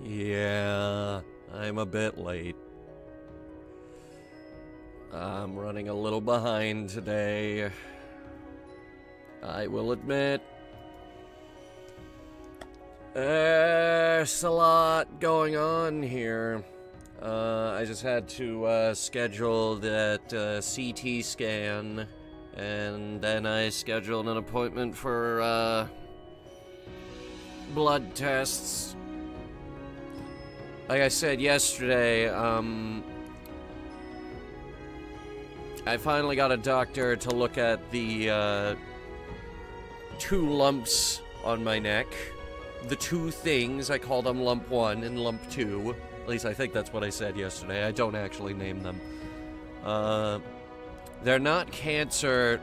Yeah, I'm a bit late. I'm running a little behind today. I will admit. There's a lot going on here. I just had to schedule that CT scan, and then I scheduled an appointment for blood tests. Like I said yesterday, I finally got a doctor to look at the 2 lumps on my neck. The 2 things, I call them lump 1 and lump 2. At least I think that's what I said yesterday. I don't actually name them. They're not cancer,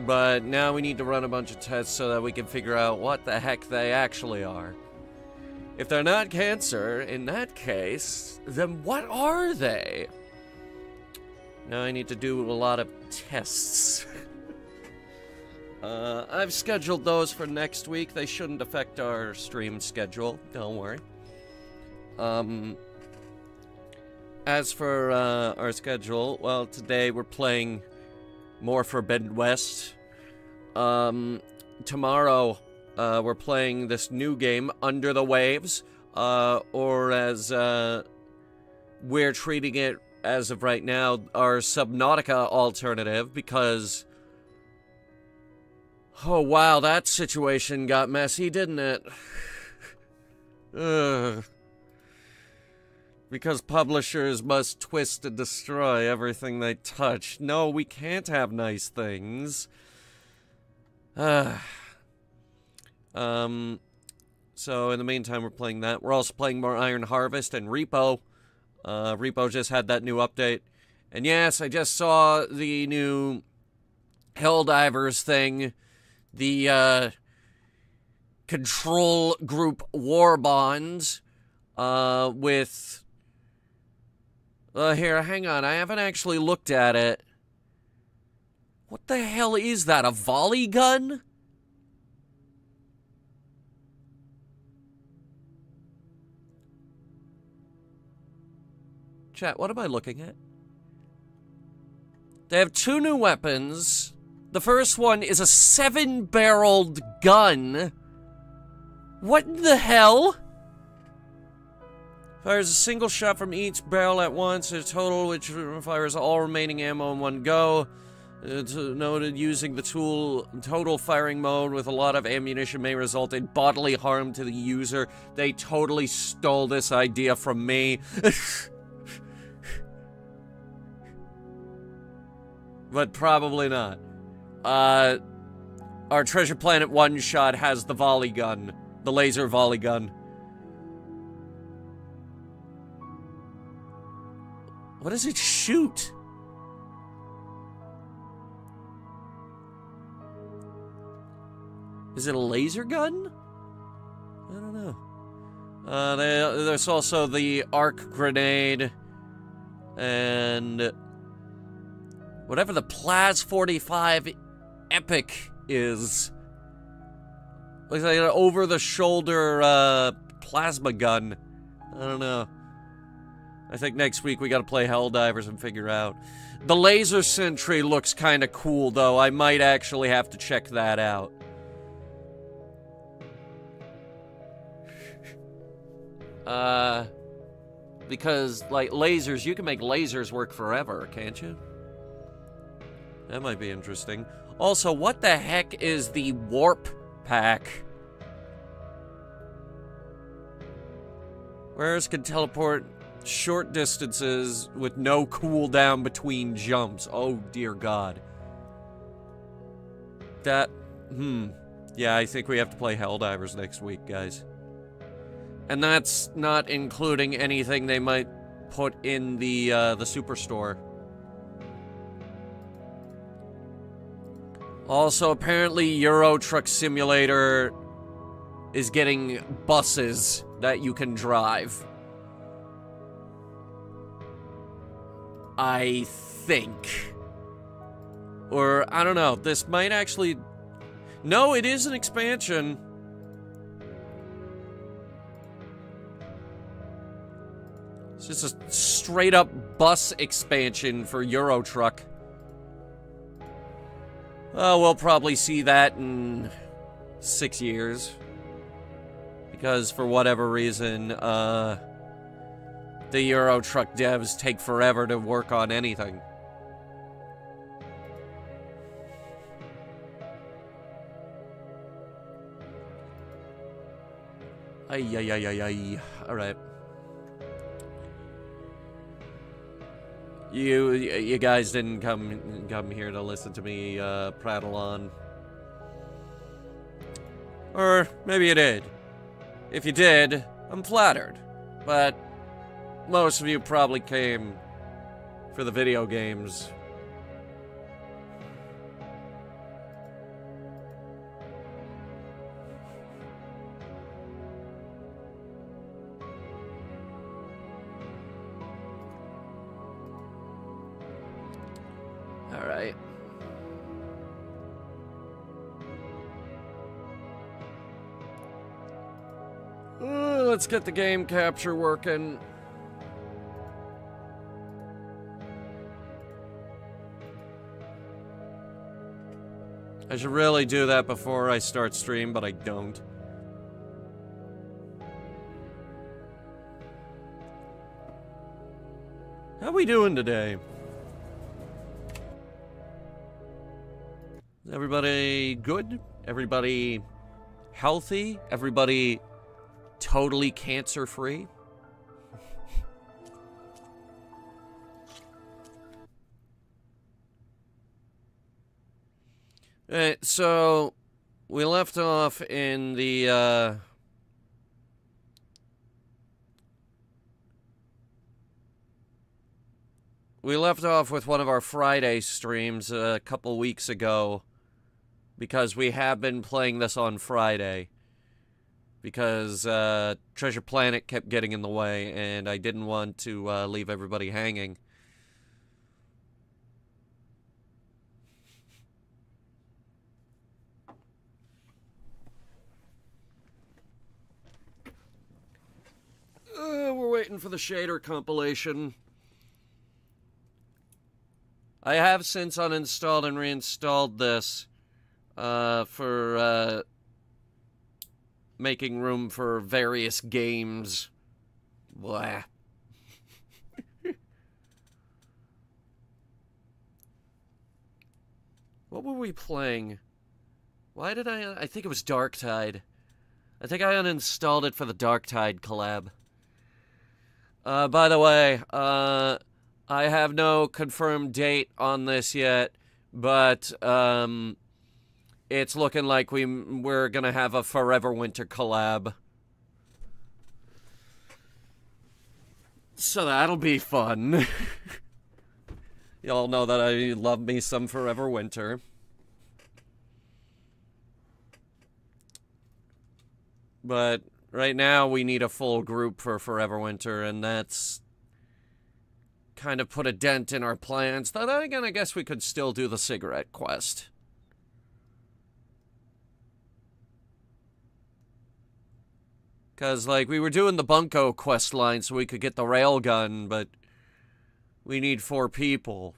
but now we need to run a bunch of tests so that we can figure out what the heck they actually are. If they're not cancer, in that case, then what are they? Now I need to do a lot of tests. I've scheduled those for next week. They shouldn't affect our stream schedule. Don't worry. As for our schedule, well, today we're playing more Forbidden West. Tomorrow, we're playing this new game, Under the Waves, or as we're treating it as of right now, our Subnautica alternative, because... oh, wow, that situation got messy, didn't it? Ugh. Because publishers must twist and destroy everything they touch. No, we can't have nice things. So in the meantime, we're playing that. We're also playing more Iron Harvest and Repo. Repo just had that new update. And yes, I just saw the new Helldivers thing. The, Control Group War Bonds, with... here, hang on, I haven't actually looked at it. What the hell is that, a volley gun? Chat, what am I looking at? They have 2 new weapons. The first one is a 7-barreled gun. What in the hell? Fires a single shot from each barrel at once, a total which fires all remaining ammo in one go. It's noted using the total firing mode with a lot of ammunition may result in bodily harm to the user. They totally stole this idea from me. But probably not. Our Treasure Planet one-shot has the volley gun. The laser volley gun. What does it shoot? Is it a laser gun? I don't know. There's also the arc grenade. And... whatever the Plas 45 Epic is. Looks like an over-the-shoulder, plasma gun. I don't know. I think next week we gotta play Helldivers and figure out. The Laser Sentry looks kinda cool, though. I might actually have to check that out. Because, like, lasers, you can make lasers work forever, can't you? That might be interesting. Also, what the heck is the warp pack? Wares can teleport short distances with no cooldown between jumps. Oh, dear God. That, yeah, I think we have to play Helldivers next week, guys. And that's not including anything they might put in the Superstore. Also, apparently Euro Truck Simulator is getting buses that you can drive. I think. Or, I don't know, this might actually... No, it is an expansion. It's just a straight-up bus expansion for Euro Truck. We'll probably see that in 6 years. Because for whatever reason, the Euro Truck devs take forever to work on anything. Ay. Alright. You guys didn't come here to listen to me prattle on. Or maybe you did. If you did, I'm flattered. But most of you probably came for the video games. Alright. Let's get the game capture working. I should really do that before I start stream, but I don't. How we doing today? Is everybody good? Everybody healthy? Everybody totally cancer-free? Alright, so we left off in the we left off with one of our Friday streams a couple weeks ago, because we have been playing this on Friday. Because Treasure Planet kept getting in the way, and I didn't want to leave everybody hanging. We're waiting for the shader compilation. I have since uninstalled and reinstalled this for making room for various games. Blah. What were we playing? Why did I think it was Darktide. I think I uninstalled it for the Darktide collab. By the way, I have no confirmed date on this yet, but, it's looking like we're gonna have a Forever Winter collab. So that'll be fun. Y'all know that I love me some Forever Winter. But right now we need a full group for Forever Winter, and that's kind of put a dent in our plans. Then again, I guess we could still do the cigarette quest. Because, like, we were doing the Bunko quest line so we could get the railgun, but we need 4 people.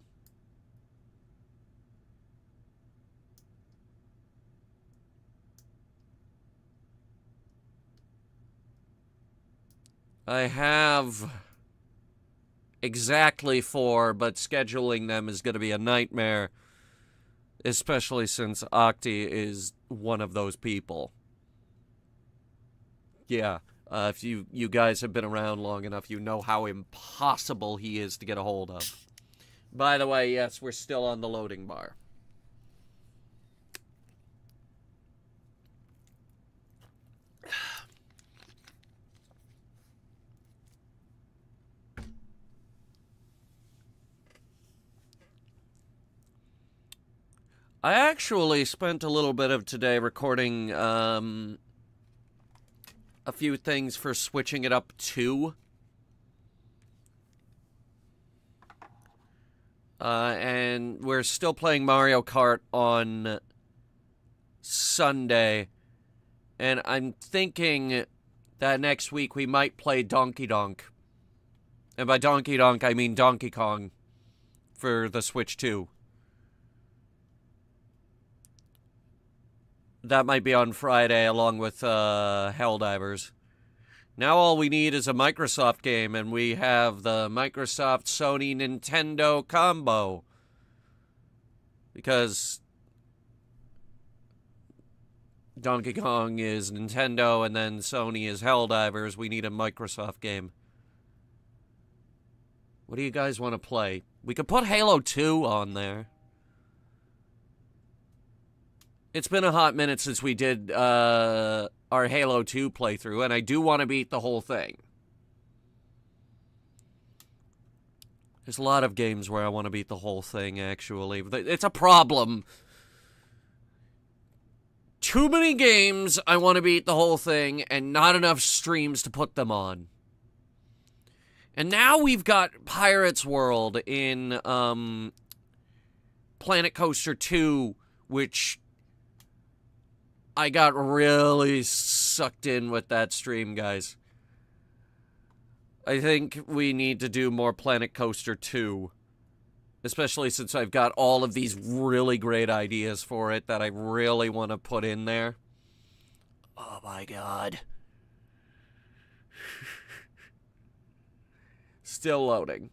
I have exactly 4, but scheduling them is going to be a nightmare. Especially since Octi is one of those people. Yeah, if you guys have been around long enough, you know how impossible he is to get a hold of. By the way, yes, we're still on the loading bar. I actually spent a little bit of today recording, a few things for switching it up to. And we're still playing Mario Kart on Sunday. And I'm thinking that next week we might play Donkey Donk. And by Donkey Donk, I mean Donkey Kong for the Switch 2. That might be on Friday along with Helldivers. Now all we need is a Microsoft game, and we have the Microsoft, Sony, Nintendo combo. Because Donkey Kong is Nintendo, and then Sony is Helldivers. We need a Microsoft game. What do you guys want to play? We could put Halo 2 on there. It's been a hot minute since we did our Halo 2 playthrough, and I do want to beat the whole thing. There's a lot of games where I want to beat the whole thing, actually. It's a problem. Too many games I want to beat the whole thing, and not enough streams to put them on. And now we've got Pirates World in Planet Coaster 2, which I got really sucked in with that stream, guys. I think we need to do more Planet Coaster 2. Especially since I've got all of these really great ideas for it that I really want to put in there. Oh my god. Still loading.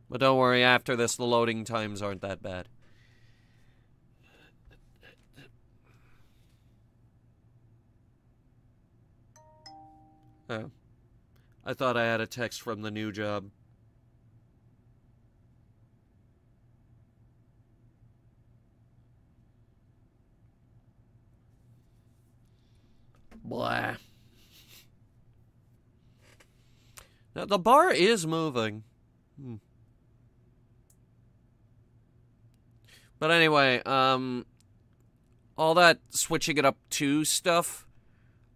But don't worry, after this, the loading times aren't that bad. Oh. I thought I had a text from the new job. Blah. Now, the bar is moving. But anyway, all that switching it up to stuff,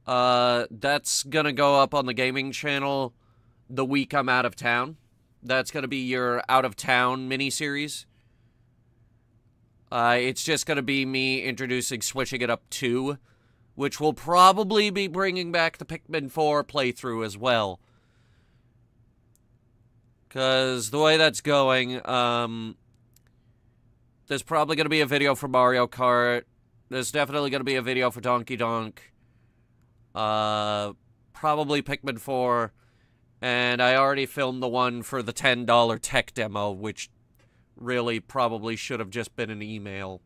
that's gonna go up on the gaming channel the week I'm out of town. That's gonna be your out-of-town miniseries. It's just gonna be me introducing Switching It Up 2, which will probably be bringing back the Pikmin 4 playthrough as well. Because the way that's going, there's probably gonna be a video for Mario Kart. There's definitely gonna be a video for Donkey Donk. Probably Pikmin 4, and I already filmed the one for the $10 tech demo, which really probably should have just been an email.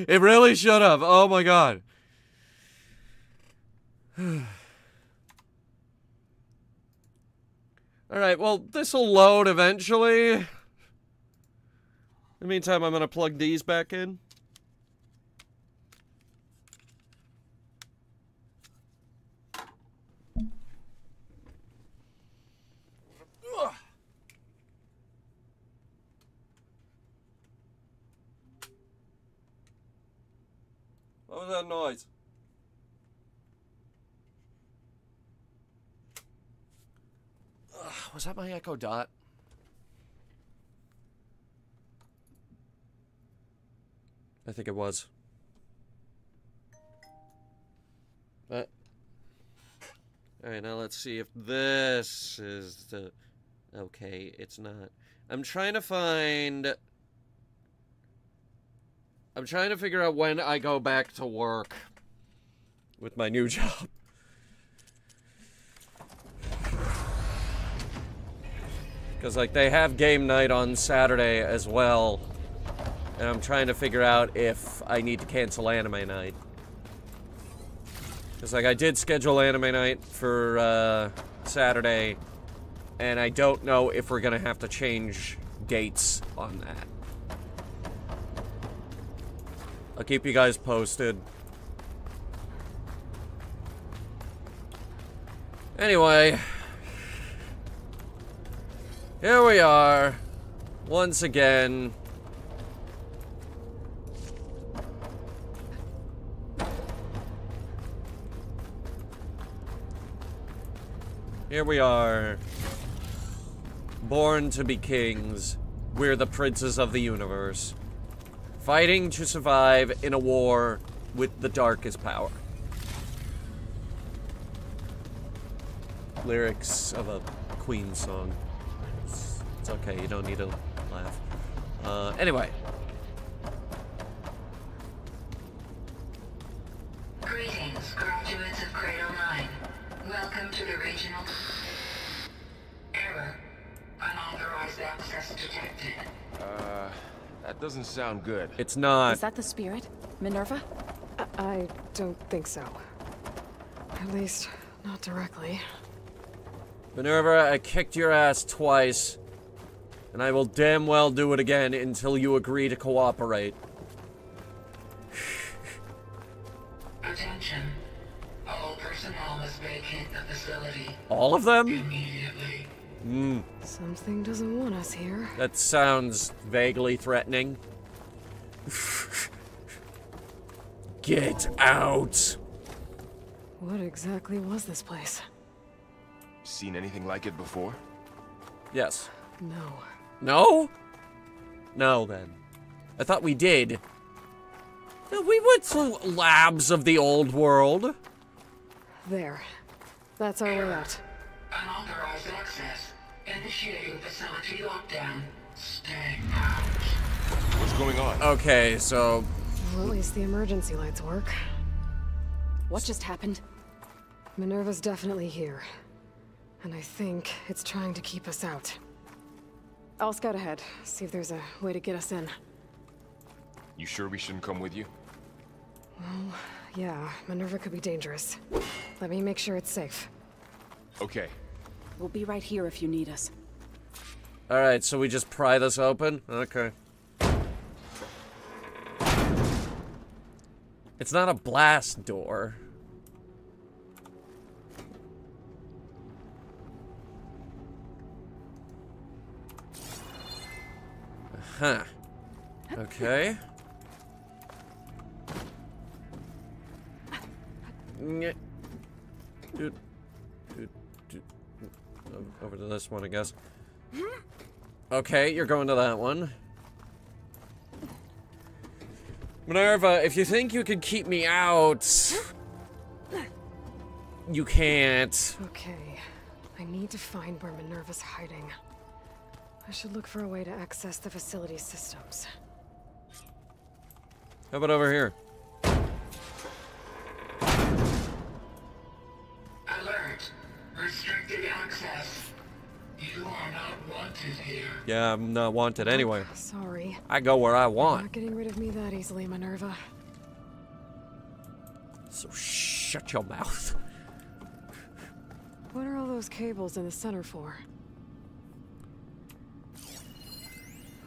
It really should have. Oh my god. Alright, well, this'll load eventually. In the meantime, I'm gonna plug these back in. Ugh. What was that noise? Was that my Echo Dot? I think it was. But alright, now let's see if this is the... Okay, it's not. I'm trying to figure out when I go back to work with my new job. Because, like, they have game night on Saturday as well. And I'm trying to figure out if I need to cancel anime night. Because, like, I did schedule anime night for, Saturday. And I don't know if we're gonna have to change dates on that. I'll keep you guys posted. Anyway... Here we are, once again. Here we are. Born to be kings. We're the princes of the universe. Fighting to survive in a war with the darkest power. Lyrics of a Queen song. It's okay, you don't need to laugh. Anyway. Greetings, graduates of Cradle 9. Welcome to the regional... Error. Unauthorized access detected. That doesn't sound good. It's not. Is that the spirit? Minerva? I don't think so. At least, not directly. Minerva, I kicked your ass twice. And I will damn well do it again until you agree to cooperate. Attention. All personnel must vacate the facility. All of them? Immediately. Something doesn't want us here. That sounds vaguely threatening. Get out! What exactly was this place? Seen anything like it before? Yes. No. No? No, then. I thought we did. No, we went to labs of the old world. There. That's our way out. Unauthorized access. Initiating facility lockdown. Stay out. What's going on? Okay, so... Well, at least the emergency lights work. What just happened? Minerva's definitely here. And I think it's trying to keep us out. I'll scout ahead, see if there's a way to get us in. You sure we shouldn't come with you? Well, yeah, Minerva could be dangerous. Let me make sure it's safe. Okay. We'll be right here if you need us. Alright, so we just pry this open? Okay. It's not a blast door. Huh. Okay. Over to this one, I guess. Okay, you're going to that one. Minerva, if you think you can keep me out, you can't. Okay. I need to find where Minerva's hiding. I should look for a way to access the facility's systems. How about over here? Alert. Restricted access. You are not wanted here. Yeah, I'm not wanted anyway. Sorry. I go where I want. Not getting rid of me that easily, Minerva. So shut your mouth. What are all those cables in the center for?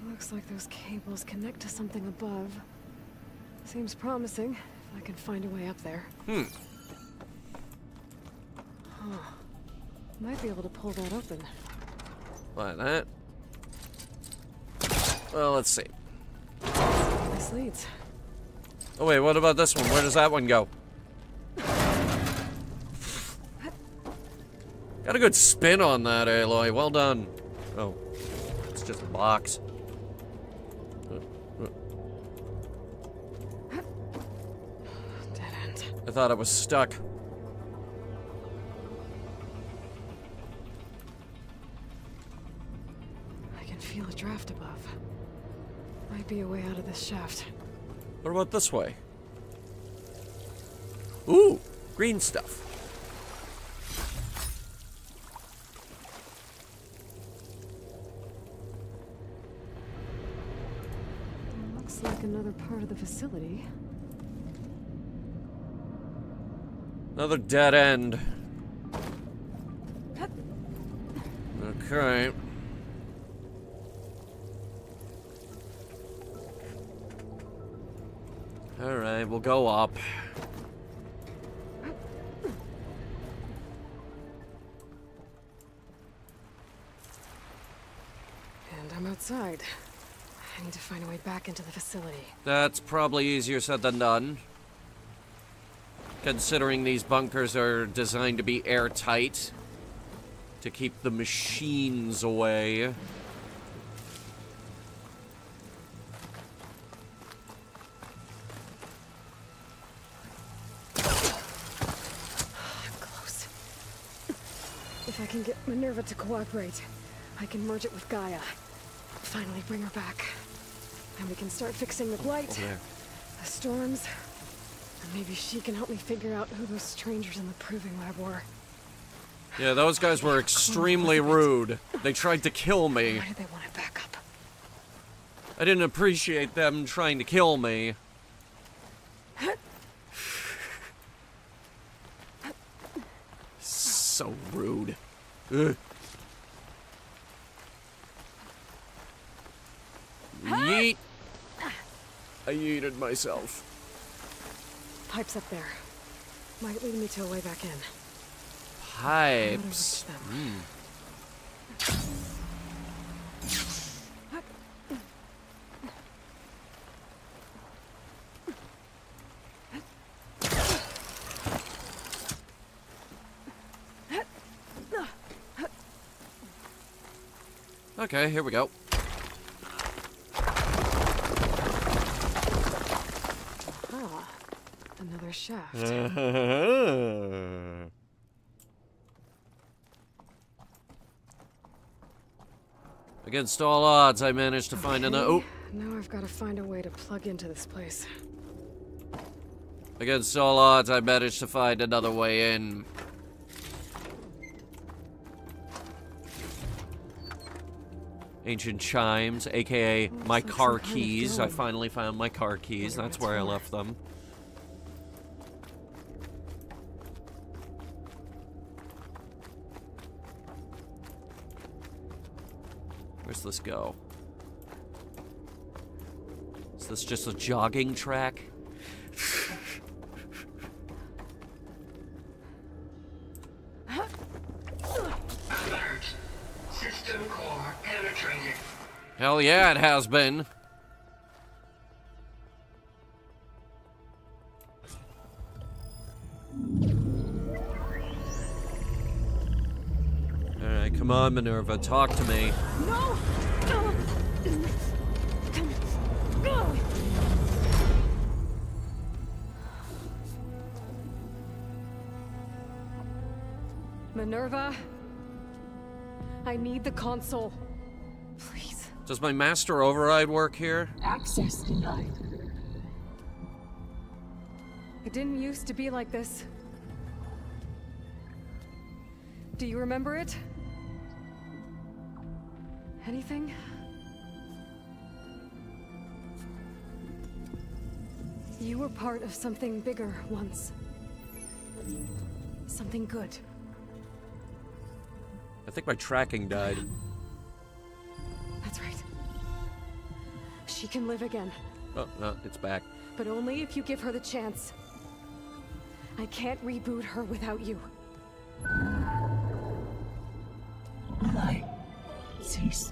Looks like those cables connect to something above. Seems promising, if I can find a way up there. Huh. Might be able to pull that open. Like that. Well, let's see. This leads. Oh wait, what about this one? Where does that one go? Got a good spin on that, Aloy. Well done. Oh, it's just a box. Dead end. I thought it was stuck. I can feel a draft above. Might be a way out of this shaft. What about this way? Ooh, green stuff. Looks like another part of the facility. Another dead end. Okay. Alright, we'll go up. And I'm outside. I need to find a way back into the facility. That's probably easier said than done. Considering these bunkers are designed to be airtight. to keep the machines away. Close. If I can get Minerva to cooperate, I can merge it with Gaia. Finally bring her back. And we can start fixing the blight, the storms, and maybe she can help me figure out who those strangers in the proving lab were. Yeah, those guys were extremely rude. They tried to kill me. Why did they want to back up? I didn't appreciate them trying to kill me. So rude. Ugh. Yeet. I yeeted myself. Pipe's up there. Might lead me to a way back in. Pipes. Okay, here we go. Ah, another shaft. Against all odds, I managed to find an. Oh. Now I've got to find a way to plug into this place. Against all odds, I managed to find another way in. Ancient chimes, aka my car keys. I finally found my car keys. That's where I left them. Where's this go? Is this just a jogging track? Alert. System core penetrated. Hell yeah, it has been. Alright, come on, Minerva, talk to me. No! Minerva, I need the console. Please. Does my master override work here? Access denied. It didn't used to be like this. Do you remember it? Anything? You were part of something bigger once. Something good. I think my tracking died. That's right. She can live again, Oh, no, it's back. but only if you give her the chance. I can't reboot her without you. Light. Cease.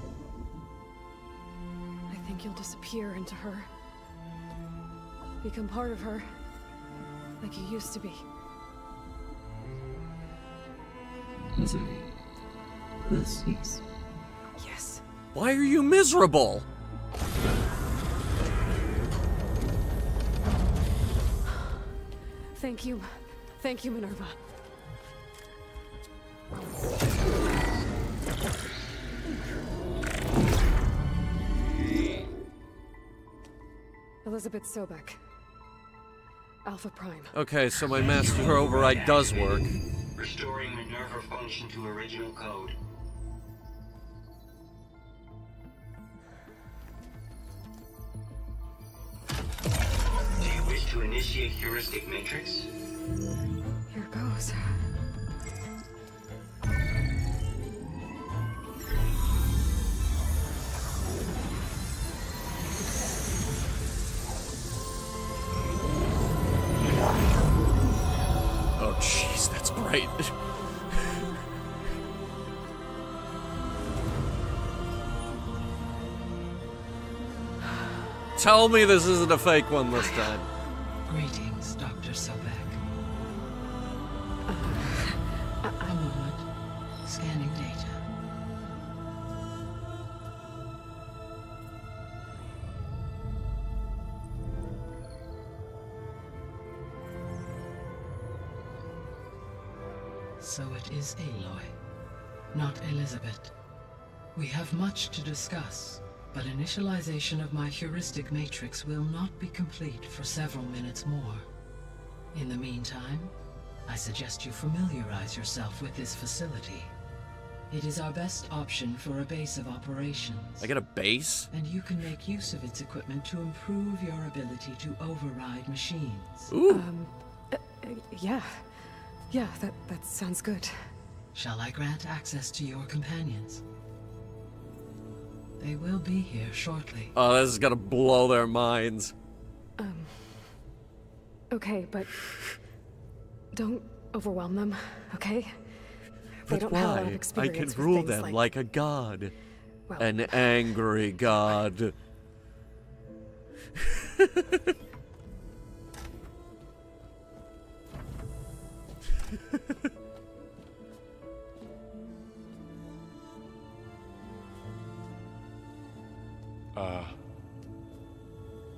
I think you'll disappear into her. Become part of her, like you used to be. Misery will cease. Yes. Why are you miserable? Thank you. Thank you, Minerva. Elizabeth Sobek. Alpha Prime. Okay, so my master override does work. Restoring Minerva function to original code. Do you wish to initiate heuristic matrix? Here goes. Oh, jeez, that's bright. Tell me this isn't a fake one this time. Greetings, Dr. Sobek. A moment. Scanning data. So it is Aloy, not Elizabeth. We have much to discuss, but initialization of my heuristic matrix will not be complete for several minutes more. In the meantime, I suggest you familiarize yourself with this facility. It is our best option for a base of operations. I get a base? And you can make use of its equipment to improve your ability to override machines. Ooh. Yeah. Yeah, that sounds good. Shall I grant access to your companions? They will be here shortly. Oh, this is gonna blow their minds. Okay, but don't overwhelm them, okay? They But don't have a lot of why? I experience can with rule things them like a god. well, An angry god.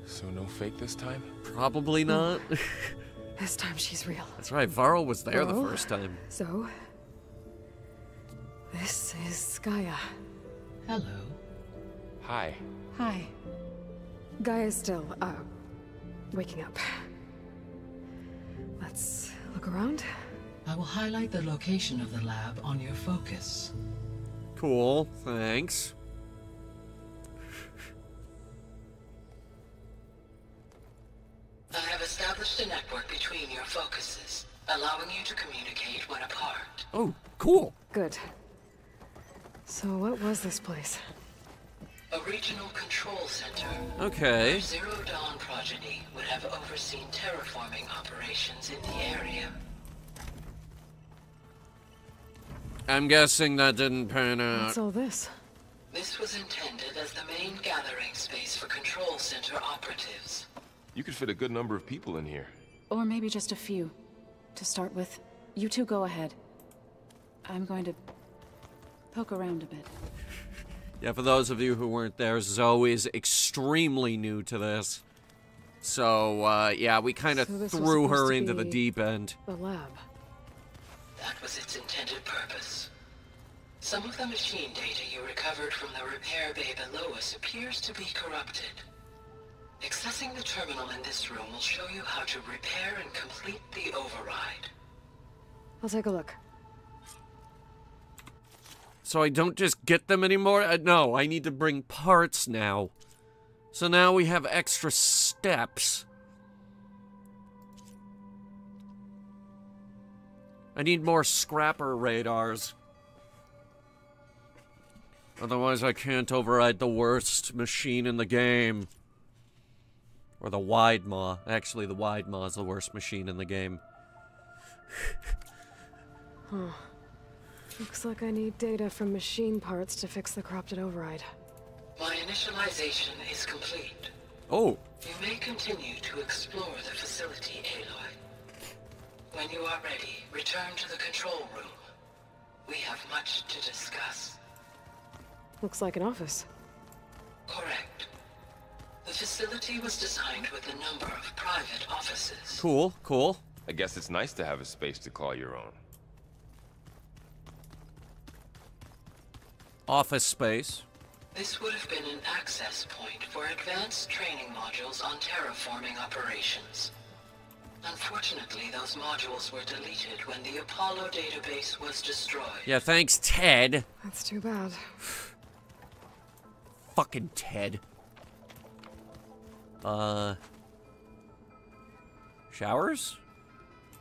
So no fake this time? Probably not. this time she's real. That's right, Varl was there the Well, first time. So, this is Gaia. Hello. Hi. Hi. Gaia's still, waking up. Let's look around. I will highlight the location of the lab on your focus. Cool, thanks. I have established a network between your focuses, allowing you to communicate when apart. Oh, cool. Good. So what was this place? A regional control center. Okay. Where Zero Dawn progeny would have overseen terraforming operations in the area. I'm guessing that didn't pan out. What's all this? This was intended as the main gathering space for control center operatives. You could fit a good number of people in here. Or maybe just a few. To start with, you two go ahead. I'm going to poke around a bit. Yeah, for those of you who weren't there, Zoe is extremely new to this. So, yeah, we kind of So this was threw supposed her to into the be- deep end. The lab. That was its intended purpose. Some of the machine data you recovered from the repair bay below us appears to be corrupted. Accessing the terminal in this room will show you how to repair and complete the override. I'll take a look. So I don't just get them anymore? No, I need to bring parts now. So now we have extra steps. I need more scrapper radars. Otherwise I can't override the worst machine in the game. Or the wide maw. Actually, the wide maw is the worst machine in the game. Huh. Looks like I need data from machine parts to fix the corrupted override. My initialization is complete. Oh, You may continue to explore the facility, Aloy. When you are ready, return to the control room. We have much to discuss. Looks like an office. Correct. The facility was designed with a number of private offices. cool, cool. I guess it's nice to have a space to call your own. Office space. This would have been an access point for advanced training modules on terraforming operations. Unfortunately, those modules were deleted when the Apollo database was destroyed. Yeah, thanks, Ted. That's too bad. Fucking Ted. Showers?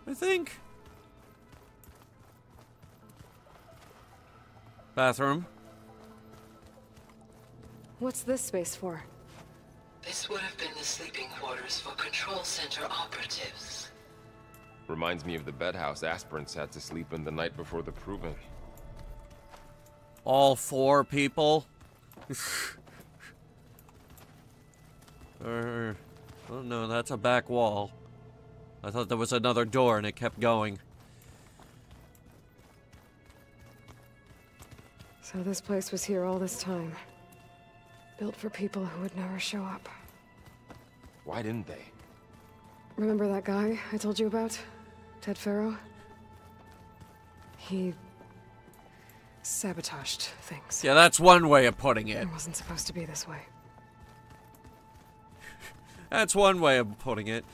I think. Bathroom. What's this space for? This would have been the sleeping quarters for control center operatives. Reminds me of the bedhouse aspirants had to sleep in the night before the proving. All 4 people. Oh no, that's a back wall. I thought there was another door and it kept going. So this place was here all this time. Built for people who would never show up. Why didn't they? Remember that guy I told you about? Ted Farrow? He sabotaged things. Yeah, that's one way of putting it. It wasn't supposed to be this way. That's one way of putting it.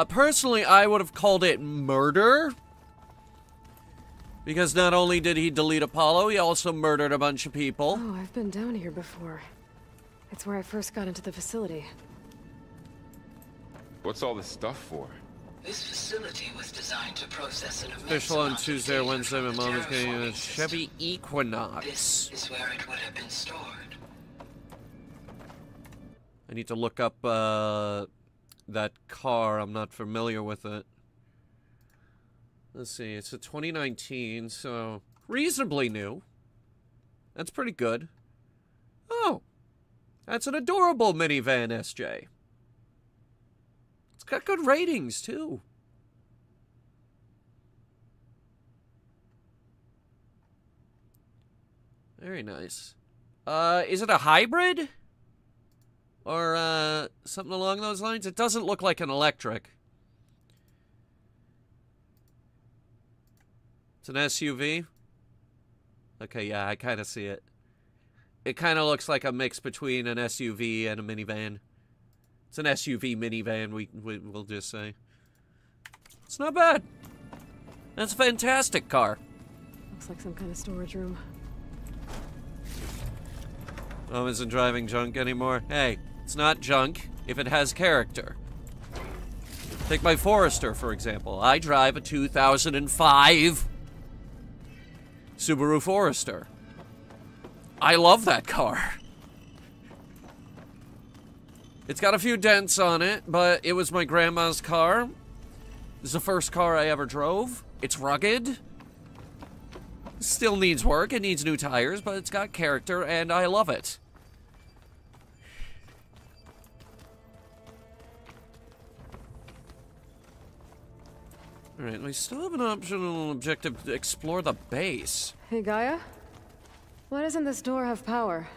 Personally, I would have called it murder. Because not only did he delete Apollo, he also murdered a bunch of people. Oh, I've been down here before. It's where I first got into the facility. What's all this stuff for? This facility was designed to process an immense Official on amount of Tuesday or data Wednesday, my from the mom was getting a terraforming system. Chevy Equinox. This is where it would have been stored. I need to look up that car. I'm not familiar with it. Let's see. It's a 2019, so reasonably new. That's pretty good. Oh, that's an adorable minivan, SJ. It's got good ratings, too. Very nice. Is it a hybrid? Or, something along those lines? It doesn't look like an electric. It's an SUV? Okay, yeah, I kind of see it. It kind of looks like a mix between an SUV and a minivan. It's an SUV minivan, we'll just say. It's not bad. That's a fantastic car. Looks like some kind of storage room. Mom isn't driving junk anymore. Hey, it's not junk if it has character. Take my Forester, for example. I drive a 2005 Subaru Forester. I love that car. It's got a few dents on it, but it was my grandma's car. This is the first car I ever drove. It's rugged. Still needs work. It needs new tires, but it's got character, and I love it. Alright, we still have an optional objective to explore the base. Hey, Gaia? Why doesn't this door have power?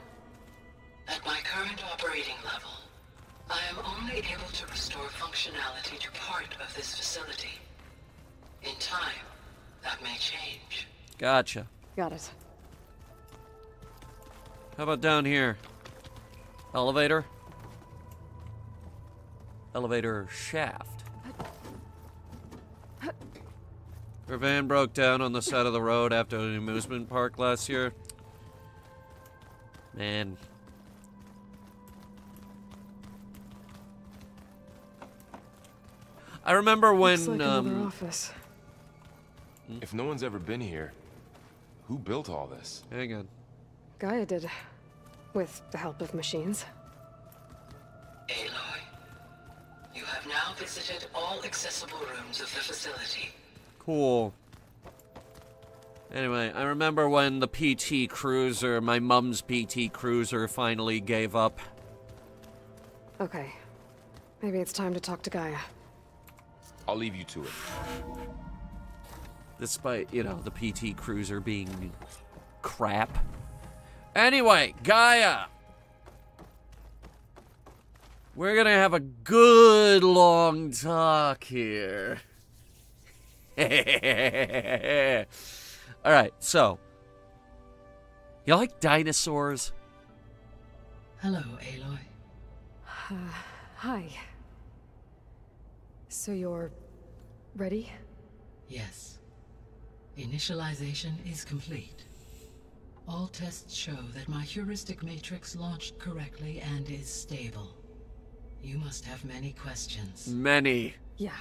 At my current operating level, I am only able to restore functionality to part of this facility. In time, that may change. Gotcha. Got it. How about down here? Elevator? Elevator shaft. Her van broke down on the side of the road after an amusement park last year. Man. I remember when, Looks like another office. If no one's ever been here, who built all this? Hang on. Gaia did. With the help of machines. Aloy, you have now visited all accessible rooms of the facility. Cool. Anyway, I remember when the PT Cruiser, my mom's PT Cruiser, finally gave up. Okay. Maybe it's time to talk to Gaia. I'll leave you to it. Despite, you know, the PT Cruiser being crap. Anyway, Gaia! We're gonna have a good long talk here. Alright, so. You like dinosaurs? Hello, Aloy. Hi. So you're ready? Yes. Initialization is complete. All tests show that my heuristic matrix launched correctly and is stable. You must have many questions. Many. Yeah.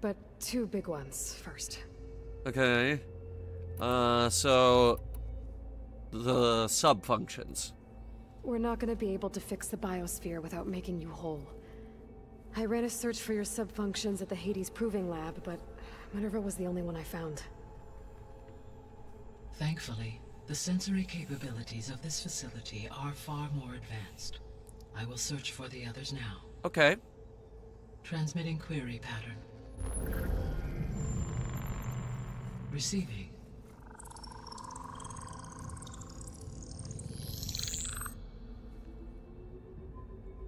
But two big ones first. Okay. So the sub-functions. We're not gonna be able to fix the biosphere without making you whole. I ran a search for your sub-functions at the Hades Proving Lab, but Minerva was the only one I found. Thankfully, the sensory capabilities of this facility are far more advanced. I will search for the others now. Okay. Transmitting query pattern. Receiving.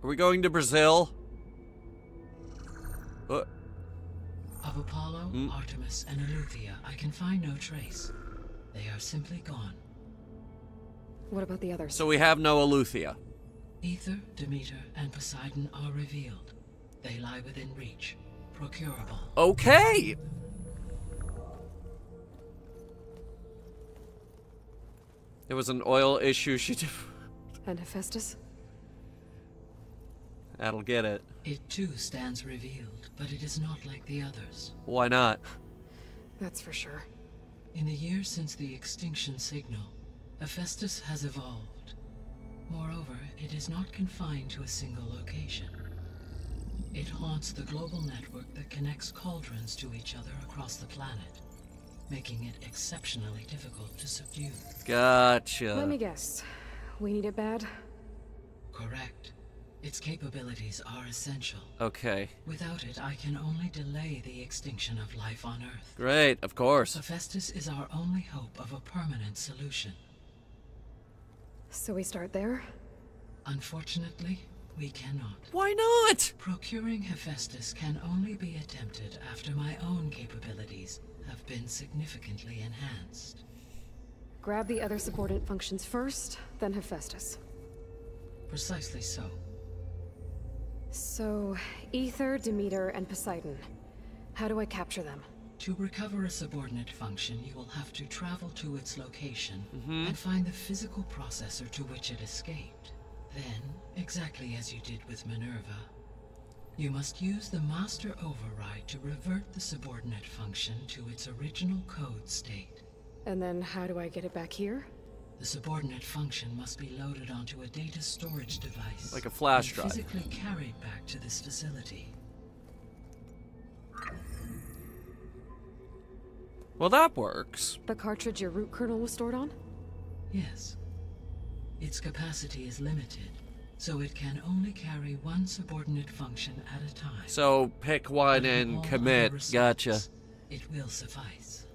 Are we going to Brazil? Of Apollo, Artemis, and Eleuthia, I can find no trace. They are simply gone. What about the others? So we have no Eleuthia. Ether, Demeter, and Poseidon are revealed. They lie within reach. Procurable. Okay! There was an oil issue she did. And Hephaestus? That'll get it. It too stands revealed, but it is not like the others. Why not? That's for sure. In the years since the extinction signal, Hephaestus has evolved. Moreover, it is not confined to a single location. It haunts the global network that connects cauldrons to each other across the planet, making it exceptionally difficult to subdue. Gotcha. Let me guess. We need it bad? Correct. Its capabilities are essential. Okay. Without it, I can only delay the extinction of life on Earth. Great, of course. Hephaestus is our only hope of a permanent solution. So we start there? Unfortunately, we cannot. Why not? Procuring Hephaestus can only be attempted after my own capabilities have been significantly enhanced. Grab the other subordinate functions first, then Hephaestus. Precisely so. So, Ether, Demeter, and Poseidon. How do I capture them? To recover a subordinate function, you will have to travel to its location and find the physical processor to which it escaped. Then, exactly as you did with Minerva, you must use the master override to revert the subordinate function to its original code state. And then how do I get it back here? The subordinate function must be loaded onto a data storage device. Like a flash and drive. physically carried back to this facility. Well, that works. The cartridge your root kernel was stored on? Yes. Its capacity is limited, so it can only carry one subordinate function at a time. So pick one But in and all commit. other respects, Gotcha. It will suffice.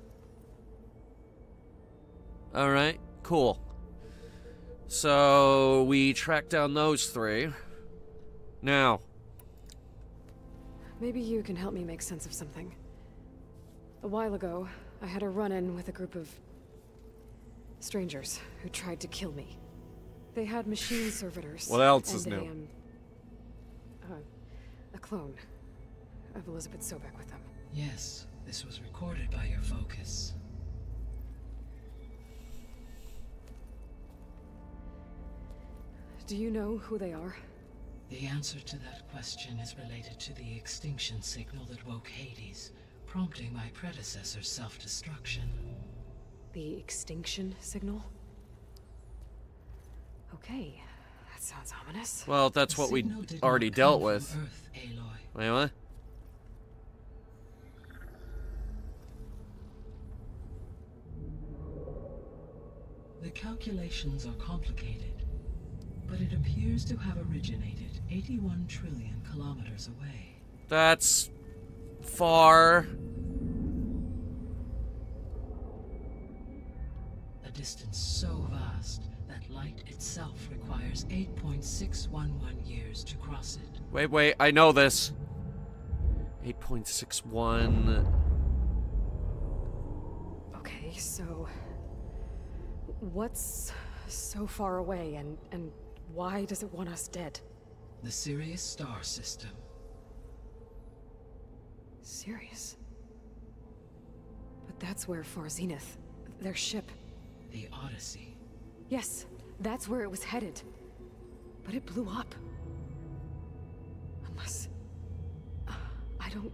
Alright, cool. So we track down those three. Now. Maybe you can help me make sense of something. A while ago, I had a run-in with a group of strangers who tried to kill me. They had machine servitors. What else is and new? A clone of Elizabeth Sobek with them. Yes, this was recorded by your focus. Do you know who they are? The answer to that question is related to the extinction signal that woke Hades, prompting my predecessor's self-destruction. The extinction signal? Okay, that sounds ominous. Well, that's The what we signal did already not dealt come with. from Earth, Aloy. Wait, what? The calculations are complicated, but it appears to have originated 81 trillion kilometers away. That's far. A distance so vast that light itself requires 8.611 years to cross it. Wait, I know this. 8.61. Okay, so what's so far away and why does it want us dead? The Sirius star system. Sirius? But that's where Far Zenith, their ship. The Odyssey. Yes, that's where it was headed. But it blew up. Unless... I don't...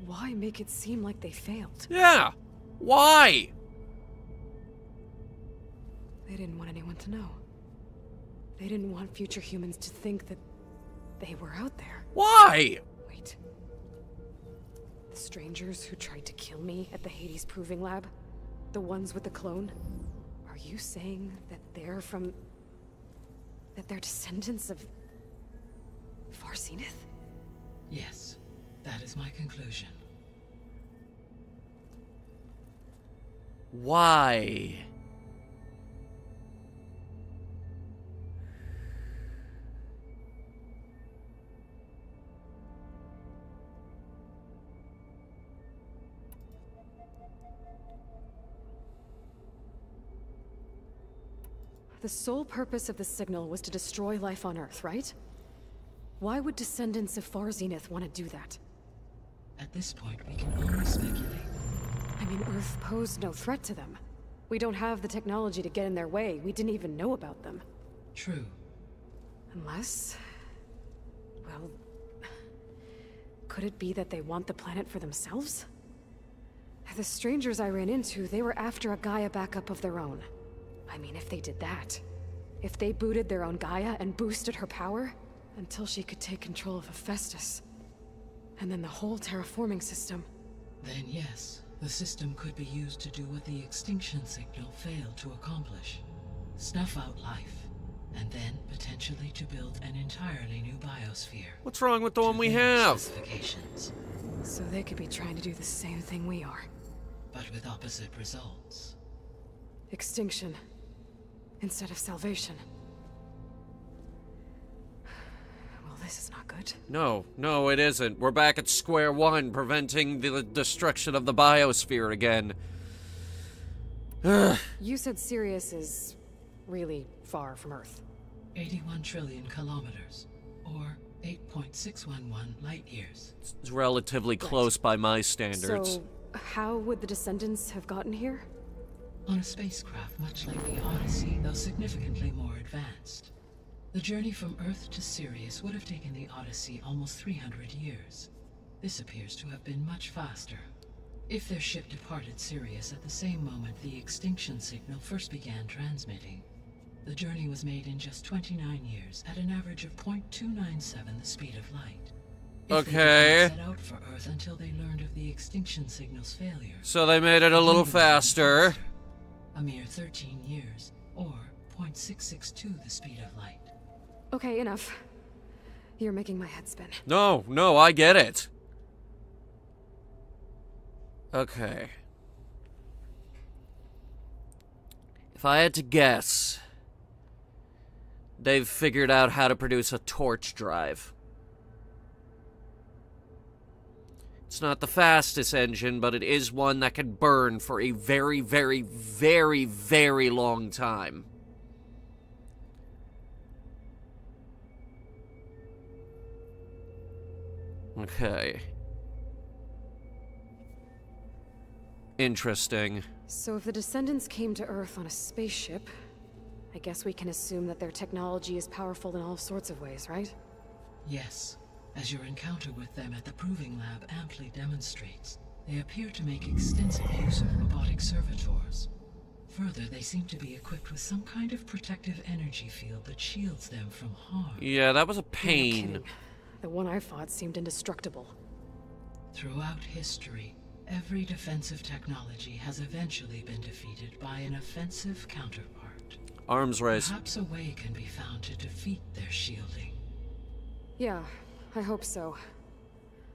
Why make it seem like they failed? Yeah. Why? They didn't want anyone to know. They didn't want future humans to think that they were out there. Why? Wait. The strangers who tried to kill me at the Hades Proving Lab? The ones with the clone? Are you saying that they're from... that they're descendants of... Far Zenith? Yes, that is my conclusion. Why? The sole purpose of the signal was to destroy life on Earth, right? Why would descendants of Far Zenith want to do that? At this point, we can only speculate. I mean, Earth posed no threat to them. We don't have the technology to get in their way. We didn't even know about them. True. Unless... well... could it be that they want the planet for themselves? The strangers I ran into, they were after a Gaia backup of their own. I mean, if they did that... if they booted their own Gaia and boosted her power... until she could take control of Hephaestus. And then the whole terraforming system. Then yes, the system could be used to do what the extinction signal failed to accomplish. Snuff out life, and then potentially to build an entirely new biosphere. What's wrong with the one we have? Specifications. So they could be trying to do the same thing we are. But with opposite results. Extinction. Instead of salvation. Well, this is not good. No, it isn't. We're back at square one, preventing the destruction of the biosphere again. You said Sirius is really far from Earth. 81 trillion kilometers, or 8.611 light years. It's relatively close by my standards. So, how would the descendants have gotten here? On a spacecraft much like the Odyssey, though significantly more advanced. The journey from Earth to Sirius would have taken the Odyssey almost 300 years. This appears to have been much faster. If their ship departed Sirius at the same moment the extinction signal first began transmitting, the journey was made in just 29 years at an average of 0.297 the speed of light. If they did not set out for Earth until they learned of the extinction signal's failure. So they made it a little faster. A mere 13 years, or 0.662 the speed of light. Okay, enough. You're making my head spin. No, I get it. Okay. If I had to guess, they've figured out how to produce a torch drive. It's not the fastest engine, but it is one that can burn for a very, very, very, very long time. Okay. Interesting. So if the descendants came to Earth on a spaceship, I guess we can assume that their technology is powerful in all sorts of ways, right? Yes. As your encounter with them at the Proving Lab amply demonstrates, they appear to make extensive use of robotic servitors. Further, they seem to be equipped with some kind of protective energy field that shields them from harm. Yeah, that was a No pain. kidding. The one I fought seemed indestructible. Throughout history, every defensive technology has eventually been defeated by an offensive counterpart. Arms race. Perhaps a way can be found to defeat their shielding. Yeah, I hope so.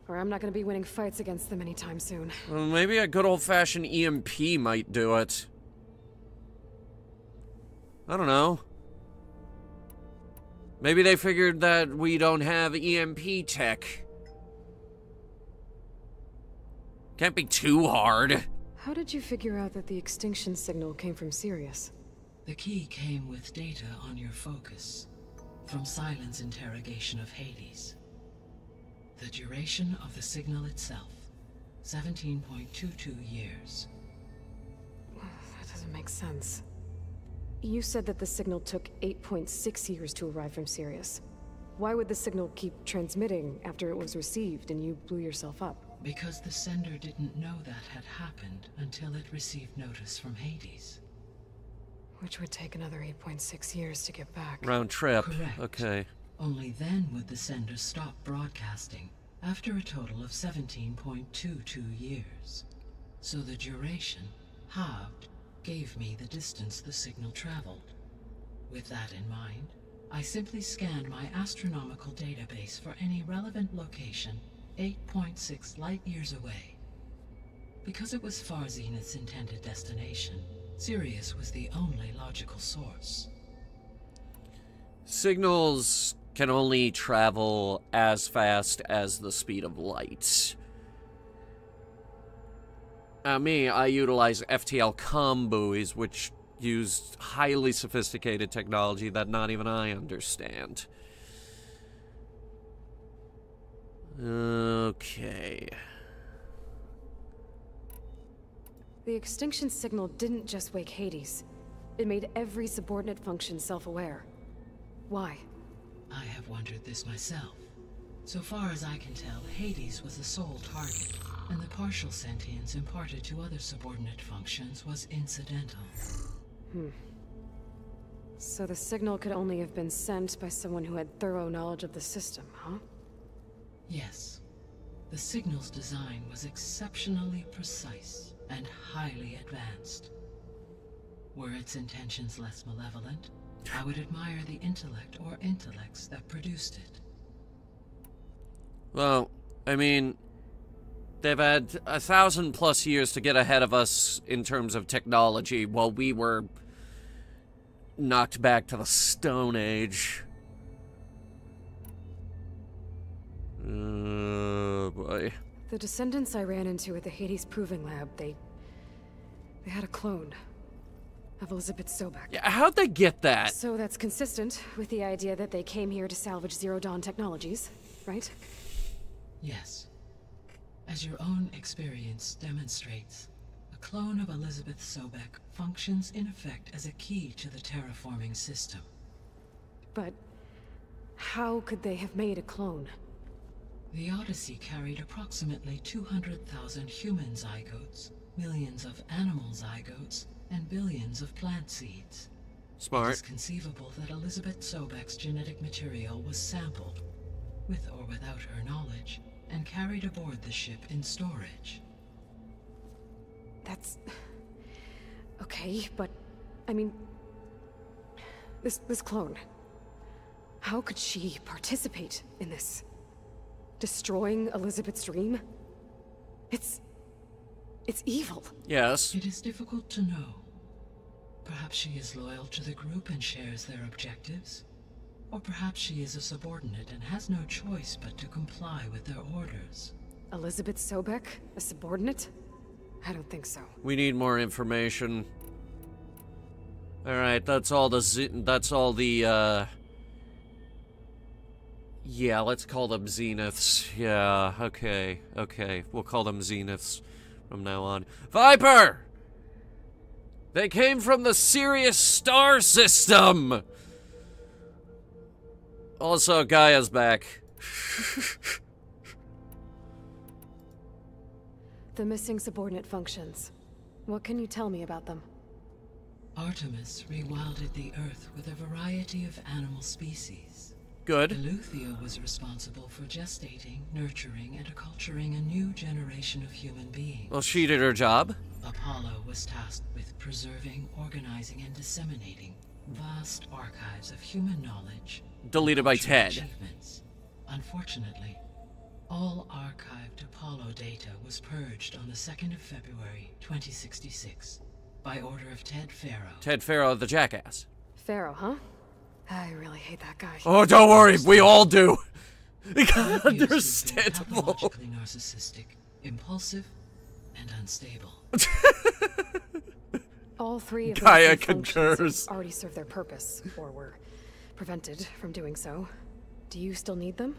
Or I'm not gonna be winning fights against them anytime soon. Well, maybe a good old-fashioned EMP might do it. I don't know. Maybe they figured that we don't have EMP tech. Can't be too hard. How did you figure out that the extinction signal came from Sirius? The key came with data on your focus, from Silent's interrogation of Hades. The duration of the signal itself, 17.22 years. That doesn't make sense. You said that the signal took 8.6 years to arrive from Sirius. Why would the signal keep transmitting after it was received and you blew yourself up? Because the sender didn't know that had happened until it received notice from Hades. Which would take another 8.6 years to get back. Round trip. Correct. Okay. Only then would the sender stop broadcasting, after a total of 17.22 years. So the duration, halved, gave me the distance the signal traveled. With that in mind, I simply scanned my astronomical database for any relevant location 8.6 light-years away. Because it was Far Zenith's intended destination, Sirius was the only logical source. Signals can only travel as fast as the speed of light. I utilize FTL comm buoys, which used highly sophisticated technology that not even I understand. Okay. The extinction signal didn't just wake Hades. It made every subordinate function self-aware. Why? I have wondered this myself. So far as I can tell, Hades was the sole target, and the partial sentience imparted to other subordinate functions was incidental. So the signal could only have been sent by someone who had thorough knowledge of the system, huh? Yes. The signal's design was exceptionally precise and highly advanced. Were its intentions less malevolent, I would admire the intellect or intellects that produced it. Well, I mean, they've had 1,000+ years to get ahead of us in terms of technology while we were knocked back to the Stone Age. Oh, boy. The descendants I ran into at the Hades Proving Lab, they had a clone of Elizabeth Sobek. Yeah, how'd they get that? So that's consistent with the idea that they came here to salvage Zero Dawn technologies, right? Yes. As your own experience demonstrates, a clone of Elizabeth Sobek functions in effect as a key to the terraforming system. But how could they have made a clone? The Odyssey carried approximately 200,000 human zygotes, millions of animal zygotes, and billions of plant seeds. Smart. It is conceivable that Elizabeth Sobek's genetic material was sampled, with or without her knowledge, and carried aboard the ship in storage. That's... okay, but... I mean... This clone... How could she participate in this? Destroying Elizabeth's dream? It's evil. Yes. It is difficult to know. Perhaps she is loyal to the group and shares their objectives. Or perhaps she is a subordinate and has no choice but to comply with their orders. Elizabeth Sobek? A subordinate? I don't think so. We need more information. Alright, that's all the, yeah, let's call them Zeniths. Yeah, okay. We'll call them Zeniths from now on. Viper! They came from the Sirius star system! Also, Gaia's back. The missing subordinate functions. What can you tell me about them? Artemis rewilded the Earth with a variety of animal species. Good. Eleuthia was responsible for gestating, nurturing, and acculturating a new generation of human beings. Well, she did her job. Apollo was tasked with preserving, organizing, and disseminating vast archives of human knowledge. Deleted by cultural Ted. achievements. Unfortunately, all archived Apollo data was purged on the 2nd of February, 2066, by order of Ted Faro. Ted Faro, the jackass. Pharaoh, huh? I really hate that guy. Oh, don't worry, we all do. Understandable. Pathologically narcissistic, impulsive, and unstable. All three of Gaia those functions concurs. already served their purpose, or were prevented from doing so. Do you still need them?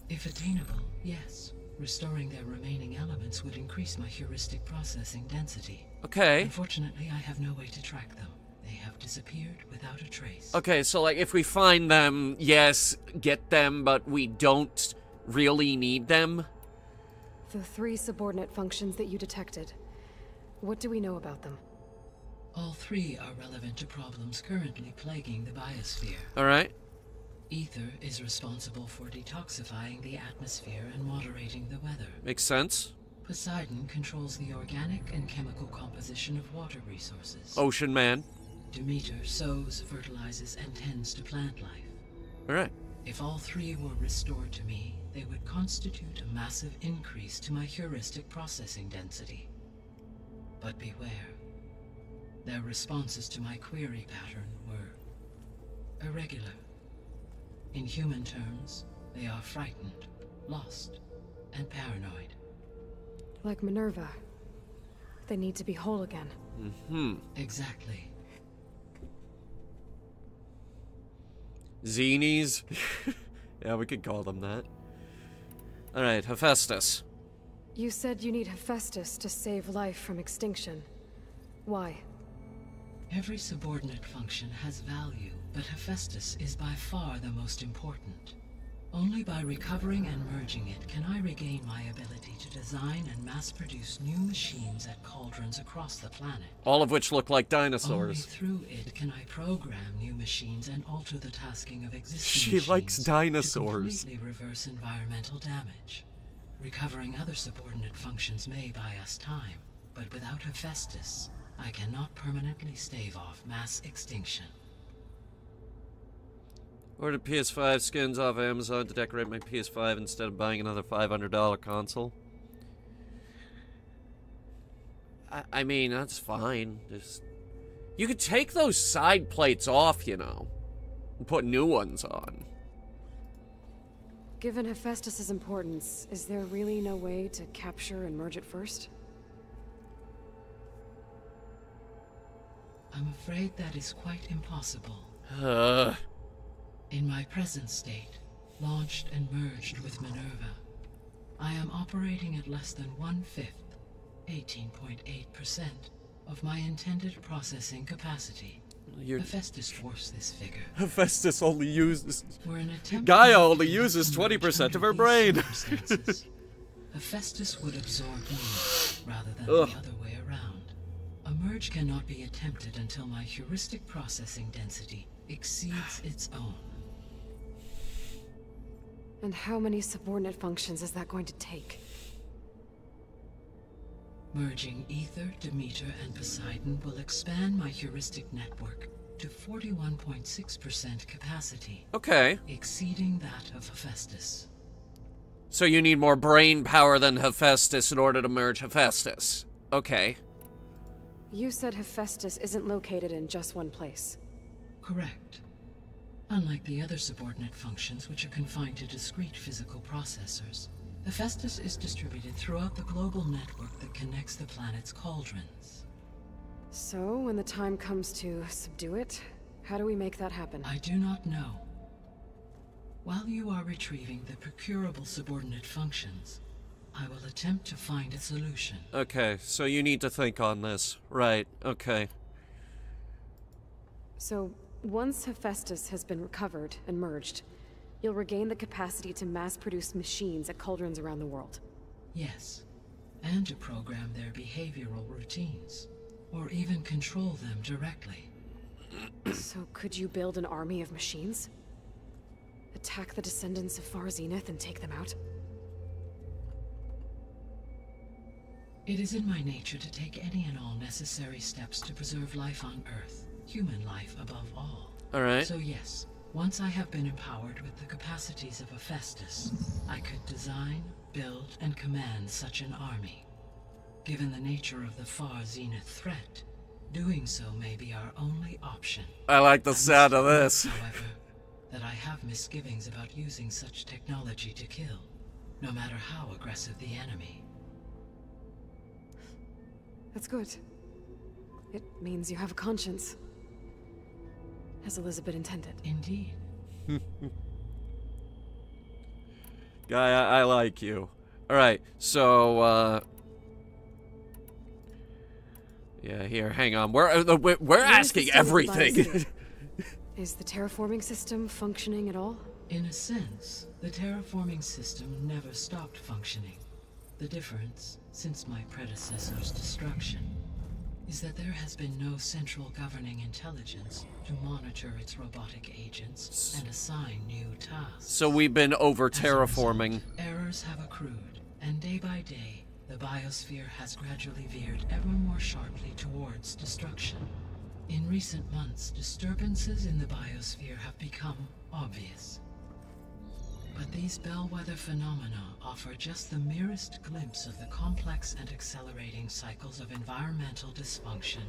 If attainable, yes. Restoring their remaining elements would increase my heuristic processing density. Okay. Unfortunately, I have no way to track them. They have disappeared without a trace. Okay, so like if we find them, yes, get them, but we don't really need them. The 3 subordinate functions that you detected. What do we know about them? All 3 are relevant to problems currently plaguing the biosphere. Alright. Ether is responsible for detoxifying the atmosphere and moderating the weather. Makes sense. Poseidon controls the organic and chemical composition of water resources. Ocean Man. Demeter sows, fertilizes, and tends to plant life. Alright. If all 3 were restored to me, they would constitute a massive increase to my heuristic processing density. But beware. Their responses to my query pattern were irregular. In human terms, they are frightened, lost, and paranoid. Like Minerva. They need to be whole again. Mm-hmm. Exactly. Zenies? Yeah, we could call them that. Alright, Hephaestus. You said you need Hephaestus to save life from extinction. Why? Every subordinate function has value, but Hephaestus is by far the most important. Only by recovering and merging it can I regain my ability to design and mass-produce new machines at cauldrons across the planet. All of which look like Only dinosaurs. through it can I program new machines and alter the tasking of existing She machines likes dinosaurs. to completely reverse environmental damage. Recovering other subordinate functions may buy us time, but without Hephaestus, I cannot permanently stave off mass extinction. Ordered PS5 skins off Amazon to decorate my PS5 instead of buying another $500 console. I mean, that's fine. Just, you could take those side plates off, you know, and put new ones on. Given Hephaestus's importance, is there really no way to capture and merge it first? I'm afraid that is quite impossible. In my present state, launched and merged with Minerva, I am operating at less than 1/5, 18.8%, of my intended processing capacity. Hephaestus dwarfs this figure. Hephaestus only uses... We're an attempt Gaia only uses 20% of her brain. Hephaestus would absorb me, rather than the other way around. A merge cannot be attempted until my heuristic processing density exceeds its own. And how many subordinate functions is that going to take? Merging Ether, Demeter, and Poseidon will expand my heuristic network to 41.6% capacity. Okay. Exceeding that of Hephaestus. So you need more brain power than Hephaestus in order to merge Hephaestus. Okay. You said Hephaestus isn't located in just one place. Correct. Unlike the other subordinate functions, which are confined to discrete physical processors, Hephaestus is distributed throughout the global network that connects the planet's cauldrons. So, when the time comes to subdue it, how do we make that happen? I do not know. While you are retrieving the procurable subordinate functions, I will attempt to find a solution. Okay, so you need to think on this. Right, okay. So, once Hephaestus has been recovered and merged, you'll regain the capacity to mass-produce machines at cauldrons around the world. Yes, and to program their behavioral routines, or even control them directly. So could you build an army of machines? Attack the descendants of Far Zenith and take them out? It is in my nature to take any and all necessary steps to preserve life on Earth, human life above all. Alright. So yes, once I have been empowered with the capacities of Hephaestus, I could design, build, and command such an army. Given the nature of the Far Zenith threat, doing so may be our only option. I like the sound of this. However, that I have misgivings about using such technology to kill, no matter how aggressive the enemy. That's good. It means you have a conscience. As Elizabeth intended. Indeed. Guy, I like you. Alright, so, yeah, here, hang on. We're asking everything. Is the terraforming system functioning at all? In a sense, the terraforming system never stopped functioning. The difference, since my predecessor's destruction, is that there has been no central governing intelligence to monitor its robotic agents and assign new tasks. So we've been over-terraforming. Errors have accrued, and day by day, the biosphere has gradually veered ever more sharply towards destruction. In recent months, disturbances in the biosphere have become obvious. But these bellwether phenomena offer just the merest glimpse of the complex and accelerating cycles of environmental dysfunction,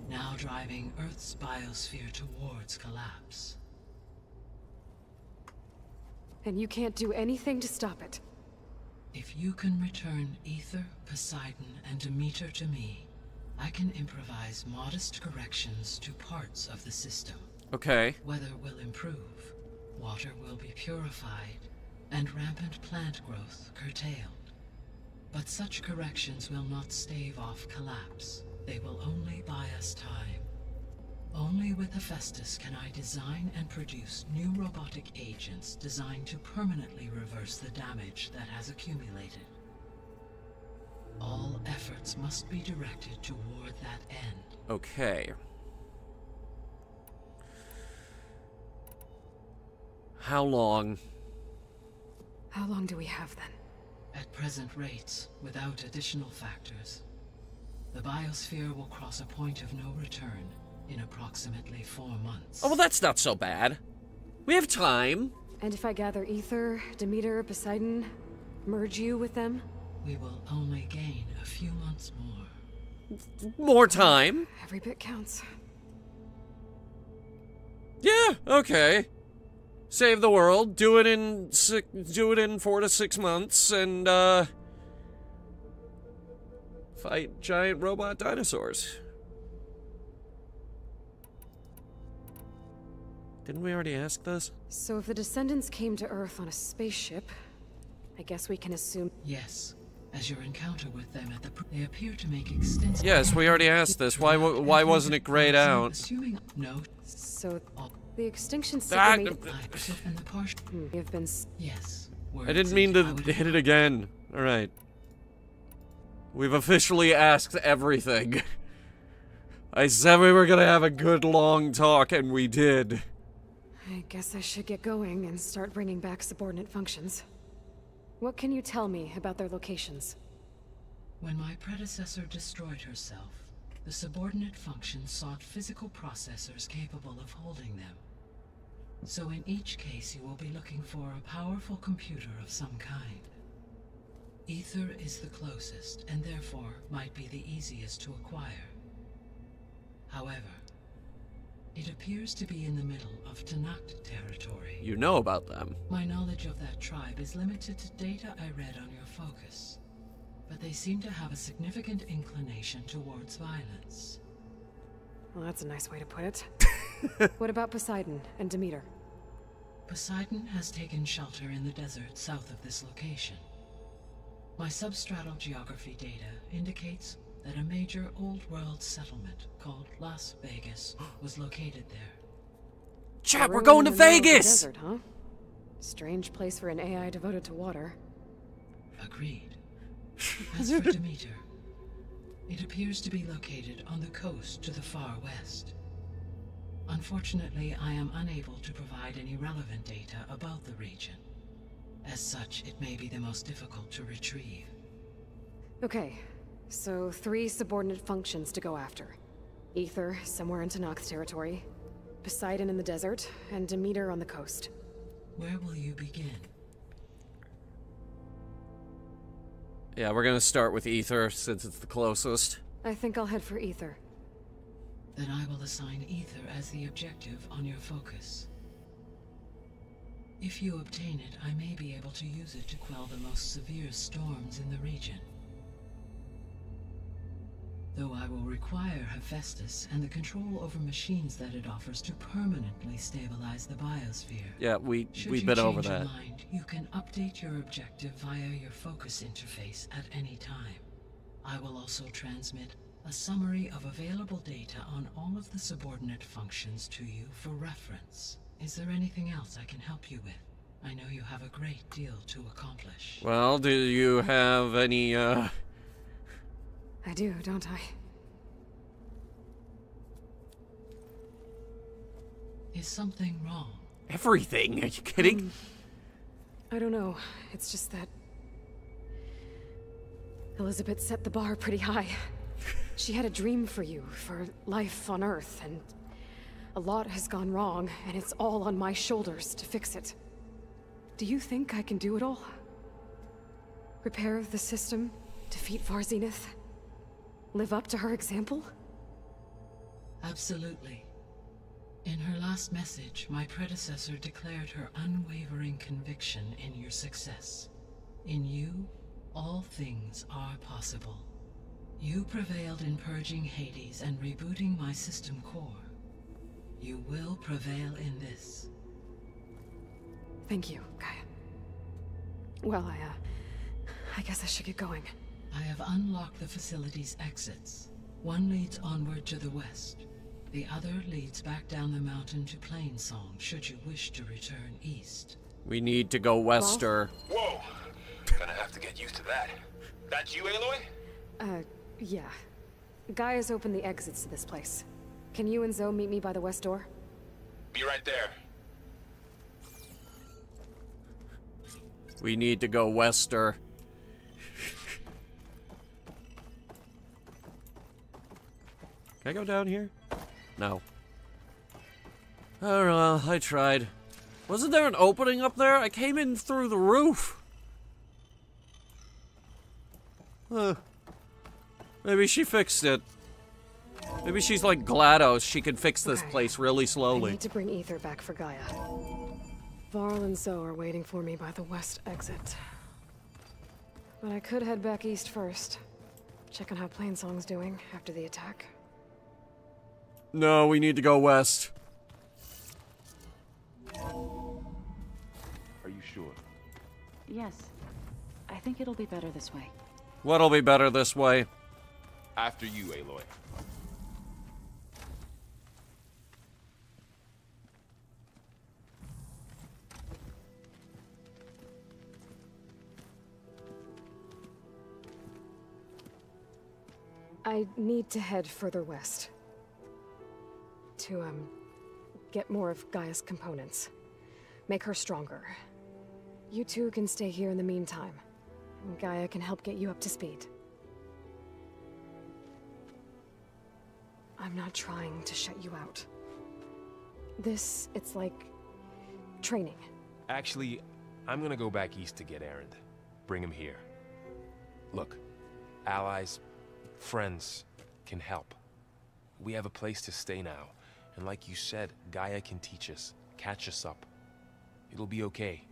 now driving Earth's biosphere towards collapse. And you can't do anything to stop it? If you can return Ether, Poseidon, and Demeter to me, I can improvise modest corrections to parts of the system. Okay. Weather will improve, water will be purified, and rampant plant growth curtailed. But such corrections will not stave off collapse. They will only buy us time. Only with Hephaestus can I design and produce new robotic agents designed to permanently reverse the damage that has accumulated. All efforts must be directed toward that end. Okay. How long? How long do we have then? At present rates, without additional factors, the biosphere will cross a point of no return in approximately 4 months. Oh, well, that's not so bad. We have time. And if I gather Ether, Demeter, Poseidon, merge you with them? We will only gain a few months more. More time. Every bit counts. Yeah, okay. Save the world. Do it in 4 to 6 months, and fight giant robot dinosaurs. Didn't we already ask this? So if the descendants came to Earth on a spaceship, I guess we can assume... Yes. As your encounter with them at they appear to make extensive... Yes, we already asked this. Why wasn't it grayed out? Assuming no. So the extinction That- made... And the partial... Have been... Yes. I didn't mean to hit it again. Alright. We've officially asked everything. I said we were gonna have a good long talk, and we did. I guess I should get going and start bringing back subordinate functions. What can you tell me about their locations? When my predecessor destroyed herself, the subordinate functions sought physical processors capable of holding them. So in each case you will be looking for a powerful computer of some kind. Ether is the closest, and therefore might be the easiest to acquire. However, it appears to be in the middle of Tanakh territory. You know about them. My knowledge of that tribe is limited to data I read on your focus, but they seem to have a significant inclination towards violence. Well, that's a nice way to put it. What about Poseidon and Demeter? Poseidon has taken shelter in the desert south of this location. My substratal geography data indicates that a major old-world settlement called Las Vegas was located there. Chat, we're Ruin going to in the middle of the Vegas! desert, huh? Strange place for an AI devoted to water. Agreed. As for Demeter, it appears to be located on the coast to the far west. Unfortunately, I am unable to provide any relevant data about the region. As such, it may be the most difficult to retrieve. Okay, so 3 subordinate functions to go after. Ether, somewhere in Tanakh territory. Poseidon in the desert, and Demeter on the coast. Where will you begin? Yeah, we're gonna start with Ether, since it's the closest. I think I'll head for Ether. Then I will assign Ether as the objective on your focus. If you obtain it, I may be able to use it to quell the most severe storms in the region. Though I will require Hephaestus and the control over machines that it offers to permanently stabilize the biosphere. Yeah, we've Should been you over change your that. mind, you can update your objective via your focus interface at any time. I will also transmit a summary of available data on all of the subordinate functions to you for reference. Is there anything else I can help you with? I know you have a great deal to accomplish. Well, do you have any, I do, don't I? Is something wrong? everything? Are you kidding? I don't know. It's just that... Elizabeth set the bar pretty high. She had a dream for you, for life on Earth, and... a lot has gone wrong, and it's all on my shoulders to fix it. Do you think I can do it all? Repair the system? Defeat Varzenith? Live up to her example? Absolutely. In her last message, my predecessor declared her unwavering conviction in your success. In you All things are possible. You prevailed in purging Hades and rebooting my system core. You will prevail in this. Thank you, Gaia. Well, I guess I should get going. I have unlocked the facility's exits. One leads onward to the west. The other leads back down the mountain to Plainsong, should you wish to return east. We need to go wester. Whoa! Gonna have to get used to that. That's you, Aloy? Yeah. Gaia's opened the exits to this place. Can you and Zoe meet me by the west door? Be right there. We need to go wester. Can I go down here? No. I don't know, I tried. Wasn't there an opening up there? I came in through the roof. Maybe she fixed it. Maybe she's like GLaDOS. She can fix this place really I slowly. need to bring Ether back for Gaia. Varl and Zoe are waiting for me by the west exit. But I could head back east first. Check on how Plainsong's doing after the attack. No, we need to go west. Are you sure? Yes. I think it'll be better this way. What'll be better this way? After you, Aloy. I need to head further west. To, get more of Gaia's components. Make her stronger. You two can stay here in the meantime. And Gaia can help get you up to speed. I'm not trying to shut you out. It's like training. Actually, I'm gonna go back east to get Erend. Bring him here. Look, allies, friends can help. We have a place to stay now. And like you said, Gaia can teach us, catch us up. It'll be okay.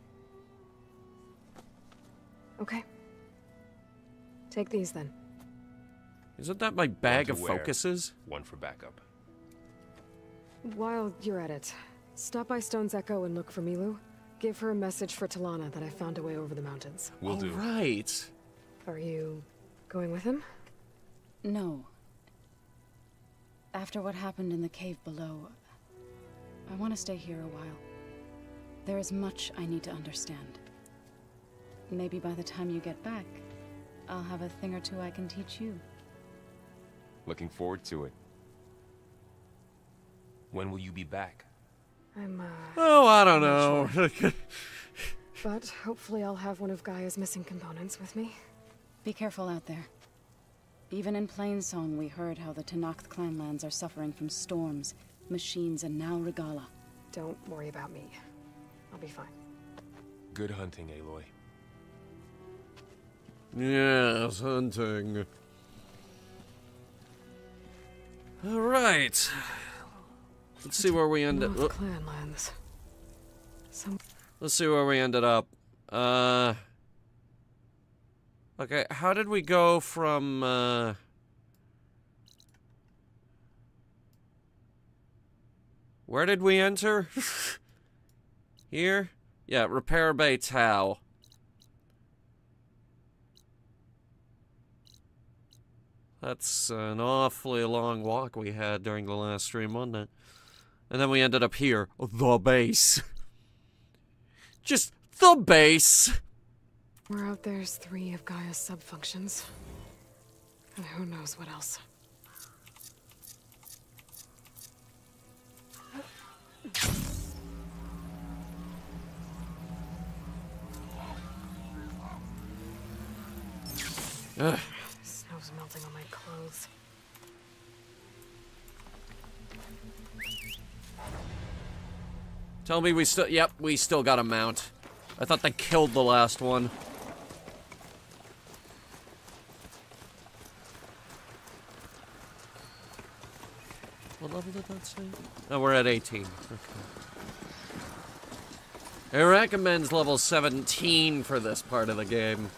Okay. Take these then. Isn't that my bag One of to wear, focuses? One for backup. While you're at it, stop by Stone's Echo and look for Milu. Give her a message for Talana that I found a way over the mountains. Will do. Right. Are you going with him? No. After what happened in the cave below, I want to stay here a while. There is much I need to understand. Maybe by the time you get back, I'll have a thing or two I can teach you. Looking forward to it. When will you be back? I'm, Oh, I don't know. but hopefully I'll have one of Gaia's missing components with me. Be careful out there. Even in Plainsong, we heard how the Tenakth clanlands are suffering from storms, machines, and now Regala. Don't worry about me. I'll be fine. Good hunting, Aloy. Yes, hunting. All right. Let's see where we ended. North Clanlands. Let's see where we ended up. Okay, how did we go from, where did we enter? Here? Yeah, Repair Bay Tau. That's an awfully long walk we had during the last stream, wasn't it? And then we ended up here. The base. Just the base. We're out there's 3 of Gaia's subfunctions. And who knows what else. Ugh. Snow's melting on my clothes. Tell me we still- yep, we still got a mount. I thought they killed the last one. What level did that say? Oh, we're at 18. Okay. It recommends level 17 for this part of the game.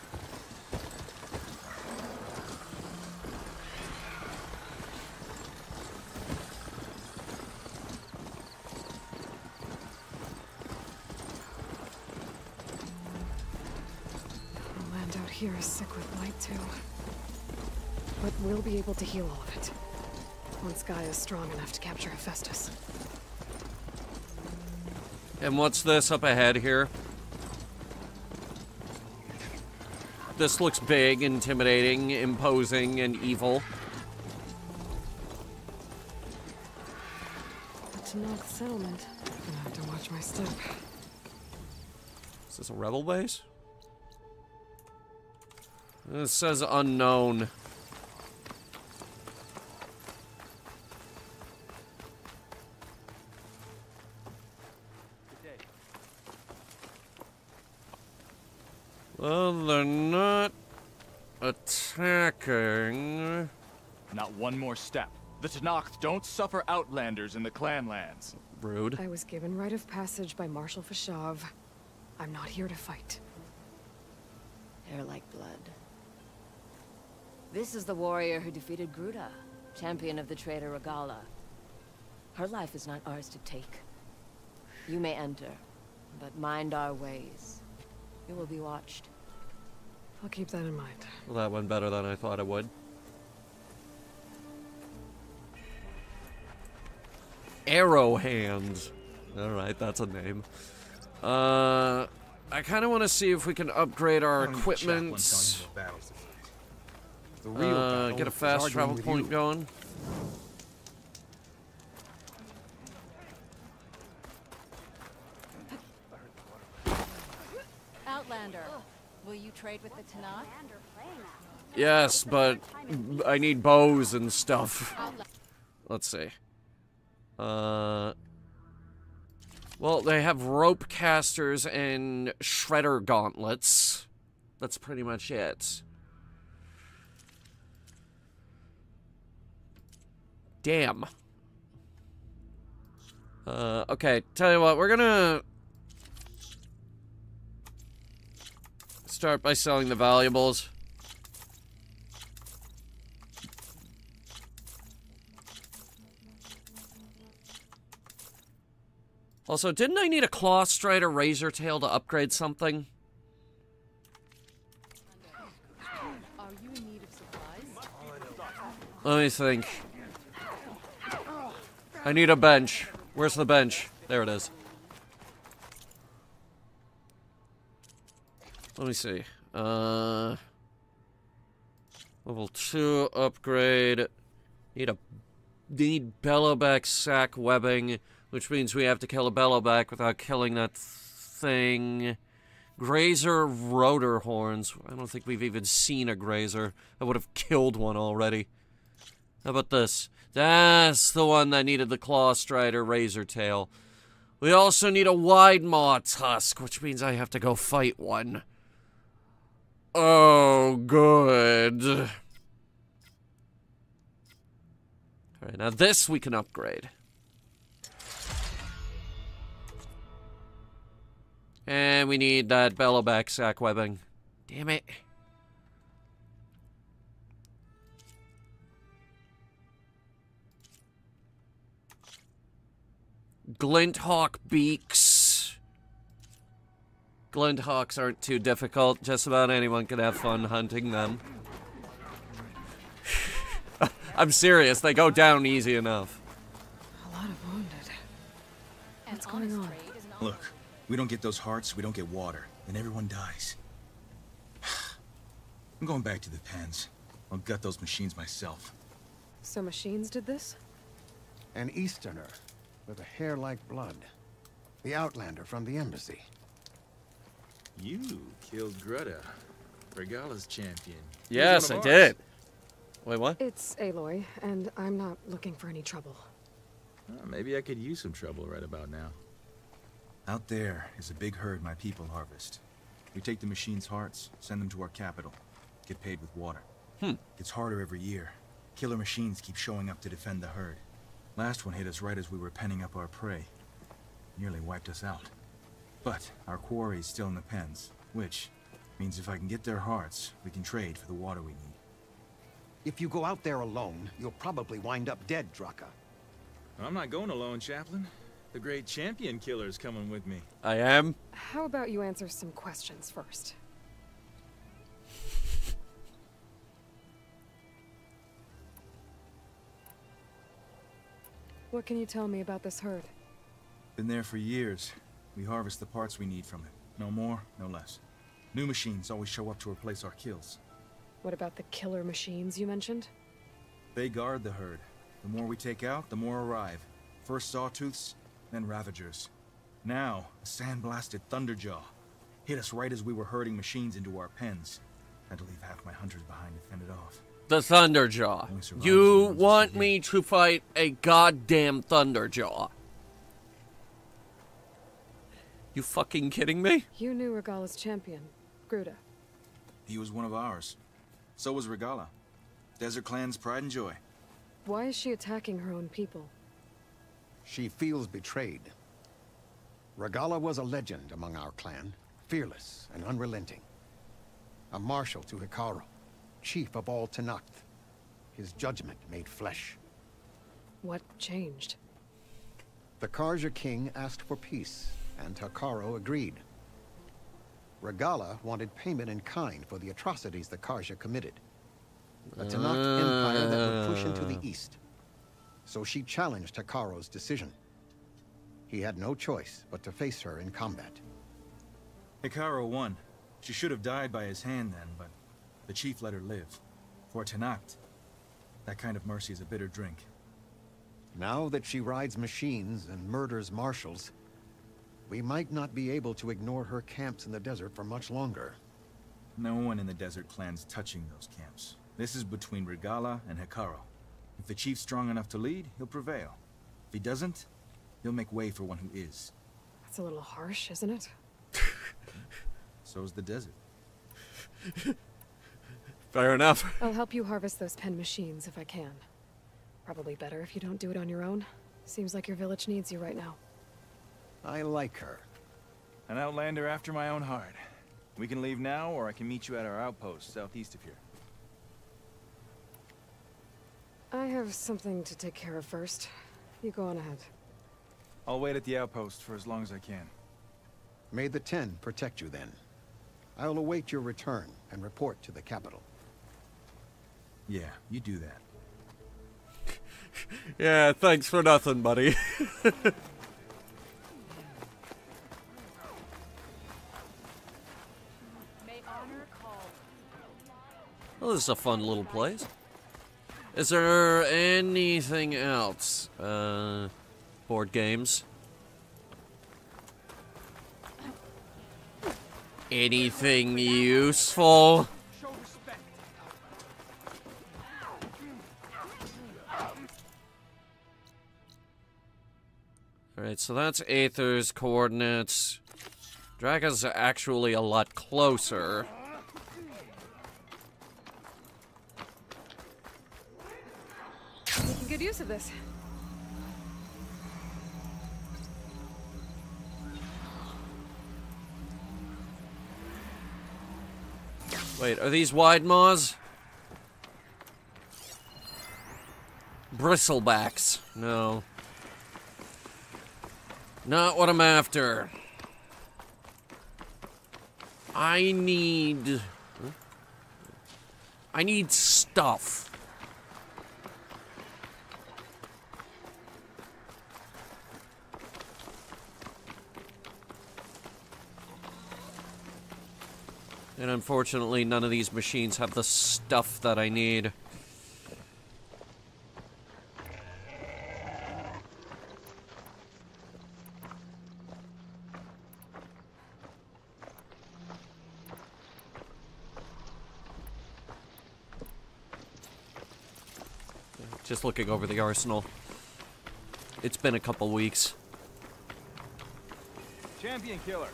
here is sick with blight too. But we'll be able to heal all of it. Once Gaia is strong enough to capture Hephaestus. And what's this up ahead here? This looks big, intimidating, imposing, and evil. The Tanakh settlement. I have to watch my step. Is this a rebel base? It says unknown. Well, they're not attacking. Not one more step. The Tanakh don't suffer outlanders in the clan lands. Rude. I was given rite of passage by Marshal Fashav. I'm not here to fight. Hair like blood. This is the warrior who defeated Gruda, champion of the traitor Regala. Her life is not ours to take. You may enter, but mind our ways. You will be watched. I'll keep that in mind. Well, that went better than I thought it would. Arrow hands. Alright, that's a name. I kind of want to see if we can upgrade our equipment. Get a fast travel point going. Outlander, will you trade with the Tanakh? Yes, but I need bows and stuff. Let's see. Well, they have rope casters and shredder gauntlets. That's pretty much it. Damn. Okay, tell you what, we're gonna start by selling the valuables. Also, didn't I need a claw strider razor tail to upgrade something? Are you in need of supplies? Let me think. I need a bench. Where's the bench? There it is. Let me see. Level 2 upgrade. Need bellowback sack webbing, which means we have to kill a bellowback without killing that thing. Grazer rotor horns. I don't think we've even seen a grazer. I would have killed one already. How about this? That's the one that needed the claw strider razor tail. We also need a wide maw tusk, which means I have to go fight one. Oh, good. Alright, now this we can upgrade. And we need that bellowback sack webbing. Damn it. Glinthawk beaks. Glinthawks aren't too difficult. Just about anyone can have fun hunting them. I'm serious, they go down easy enough. A lot of wounded. What's going on? Look, we don't get those hearts, we don't get water, and everyone dies. I'm going back to the pens. I'll gut those machines myself. So machines did this? An Easterner with a hair like blood. The Outlander from the embassy. You killed Greta, Regala's champion. Yes, I did. Wait, what? It's Aloy, and I'm not looking for any trouble. Maybe I could use some trouble right about now. Out there is a big herd my people harvest. We take the machines' hearts, send them to our capital, get paid with water. It's harder every year. Killer machines keep showing up to defend the herd. Last one hit us right as we were penning up our prey. Nearly wiped us out. But our quarry is still in the pens, which means if I can get their hearts, we can trade for the water we need. If you go out there alone, you'll probably wind up dead, Draka. I'm not going alone, Chaplain. The great champion killer's coming with me. I am? How about you answer some questions first? What can you tell me about this herd? Been there for years. We harvest the parts we need from it. No more, no less. New machines always show up to replace our kills. What about the killer machines you mentioned? They guard the herd. The more we take out, the more arrive. First sawtooths, then ravagers. Now, a sandblasted thunderjaw. Hit us right as we were herding machines into our pens. Had to leave half my hunters behind to fend it off. The Thunderjaw. You want me to fight a goddamn Thunderjaw? You fucking kidding me? You knew Regala's champion, Gruda. He was one of ours. So was Regala. Desert Clan's pride and joy. Why is she attacking her own people? She feels betrayed. Regala was a legend among our clan, fearless and unrelenting. A marshal to Hekarro, chief of all Tenakth. His judgment made flesh. What changed? The Karja king asked for peace, and Hekarro agreed. Regala wanted payment in kind for the atrocities the Karja committed. A Tenakth empire that would push into the east. So she challenged Hekarro's decision. He had no choice but to face her in combat. Hekarro won. She should have died by his hand then, but the chief let her live. For Tenakth, that kind of mercy is a bitter drink. Now that she rides machines and murders marshals, we might not be able to ignore her camps in the desert for much longer. No one in the Desert Clan's touching those camps. This is between Regala and Hekarro. If the chief's strong enough to lead, he'll prevail. If he doesn't, he'll make way for one who is. That's a little harsh, isn't it? So's the desert. Fair enough. I'll help you harvest those pen machines if I can. Probably better if you don't do it on your own. Seems like your village needs you right now. I like her. An outlander after my own heart. We can leave now, or I can meet you at our outpost southeast of here. I have something to take care of first. You go on ahead. I'll wait at the outpost for as long as I can. May the Ten protect you then. I'll await your return and report to the capital. Yeah, you do that. Yeah, thanks for nothing, buddy. Well, this is a fun little place. Is there anything else? Board games? Anything useful? Alright, so that's Aether's coordinates. Draga's actually a lot closer. Making good use of this. Wait, are these wide maws? Bristlebacks. No. Not what I'm after. I need stuff. And unfortunately, none of these machines have the stuff that I need. Just looking over the arsenal. It's been a couple weeks. Champion killer.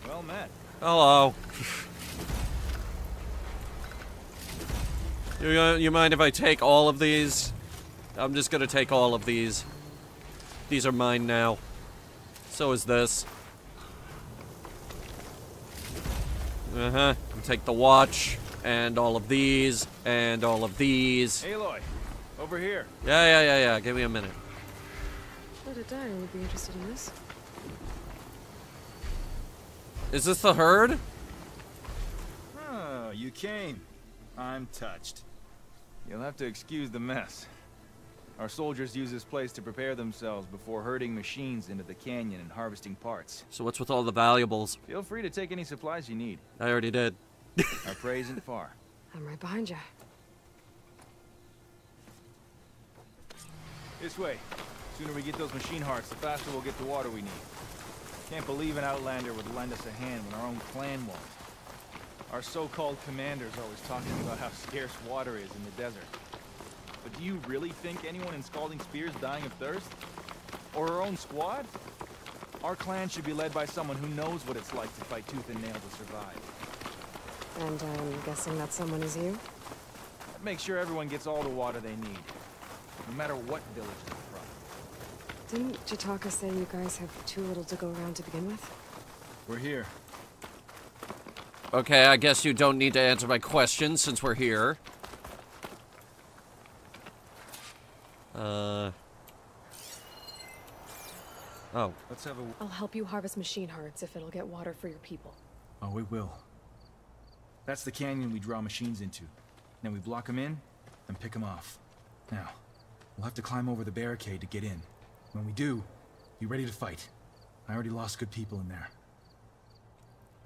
Well met. Hello. You mind if I take all of these? I'm just gonna take all of these. These are mine now. So is this. I'll take the watch, and all of these, and all of these. Aloy, over here. Yeah. Give me a minute. Let a dyer would be interested in this. Is this the herd? Oh, you came. I'm touched. You'll have to excuse the mess. Our soldiers use this place to prepare themselves before herding machines into the canyon and harvesting parts. So what's with all the valuables? Feel free to take any supplies you need. I already did. Our prey isn't far. I'm right behind you. This way. The sooner we get those machine hearts, the faster we'll get the water we need. Can't believe an outlander would lend us a hand when our own clan won't. Our so-called commander's always talking about how scarce water is in the desert. But do you really think anyone in Scalding Spear's dying of thirst? Or our own squad? Our clan should be led by someone who knows what it's like to fight tooth and nail to survive. And I'm guessing that someone is you? Make sure everyone gets all the water they need, no matter what village they're from. Didn't Jataka say you guys have too little to go around to begin with? We're here. Okay, I guess you don't need to answer my question since we're here. Oh. Let's have a... I'll help you harvest machine hearts if it'll get water for your people. Oh, we will. That's the canyon we draw machines into. Then we block them in, and pick them off. Now, we'll have to climb over the barricade to get in. When we do, be ready to fight. I already lost good people in there.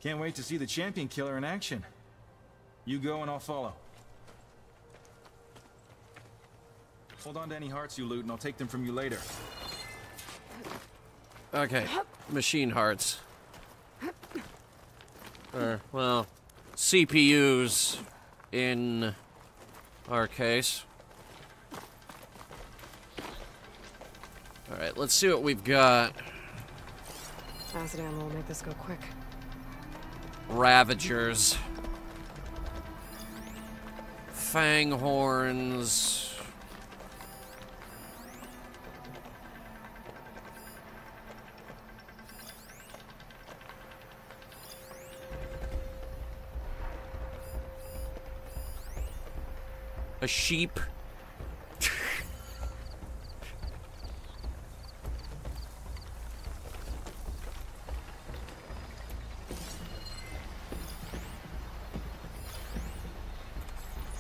Can't wait to see the champion killer in action. You go and I'll follow. Hold on to any hearts you loot and I'll take them from you later. Okay, machine hearts. Or, well, CPUs in our case. Alright, let's see what we've got. Acid ammo will make this go quick. Ravagers. Fang horns. A sheep.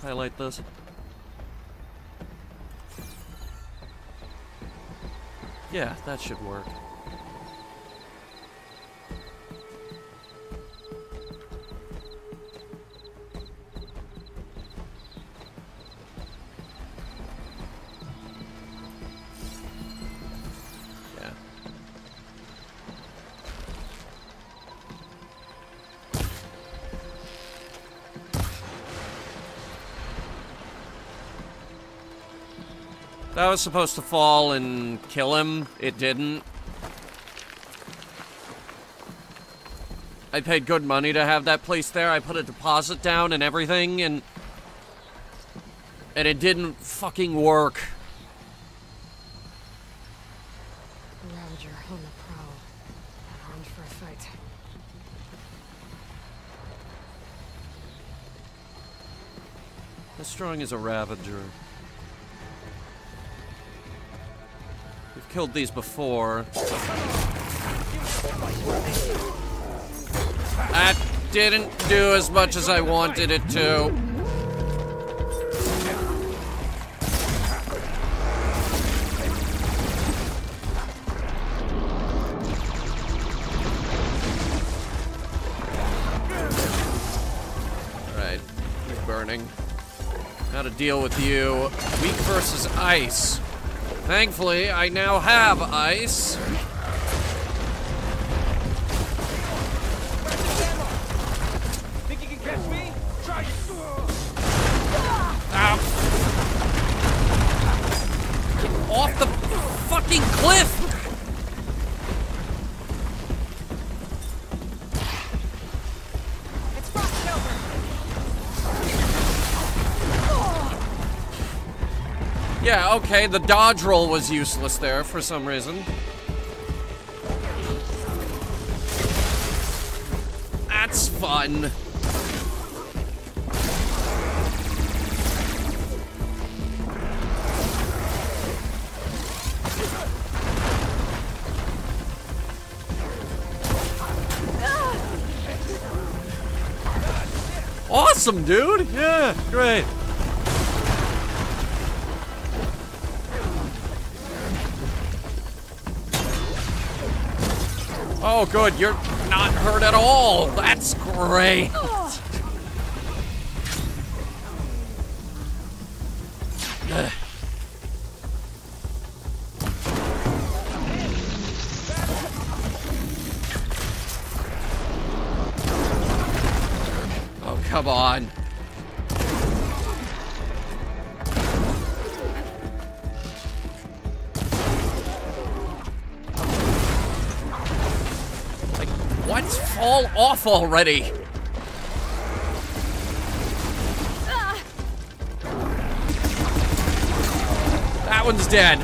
Highlight this. Yeah, that should work. That was supposed to fall and kill him. It didn't. I paid good money to have that place there. I put a deposit down and everything, and it didn't fucking work. Ravager on the prowl. Armed for a fight. How strong is a Ravager? We've killed these before. That didn't do as much as I wanted it to. Alright, he's burning. How to deal with you. Weak versus ice. Thankfully, I now have ice. Think you can catch me? Try it. Ow. Get off the fucking cliff! It's frost over. Yeah, okay, the dodge roll was useless there for some reason. That's fun. Awesome, dude! Yeah, great. Oh, good. You're not hurt at all. That's great. Oh, come on. Like, what? Fall off already. That one's dead.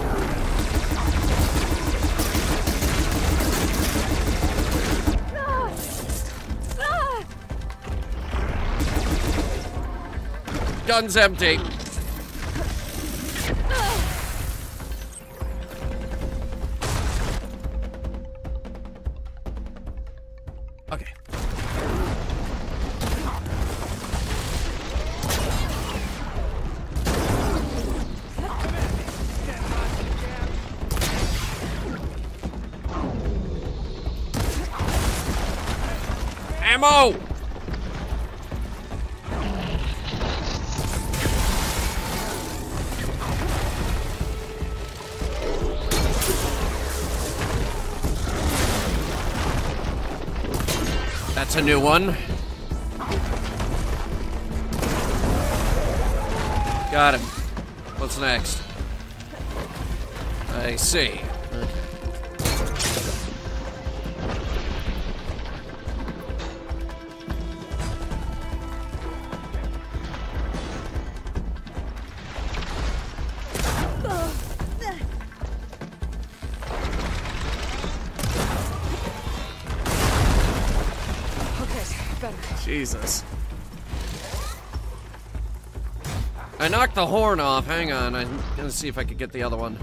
Gun's empty. Okay. Ammo! That's a new one. Got him. What's next? I see. Jesus. I knocked the horn off. Hang on. I'm gonna see if I could get the other one.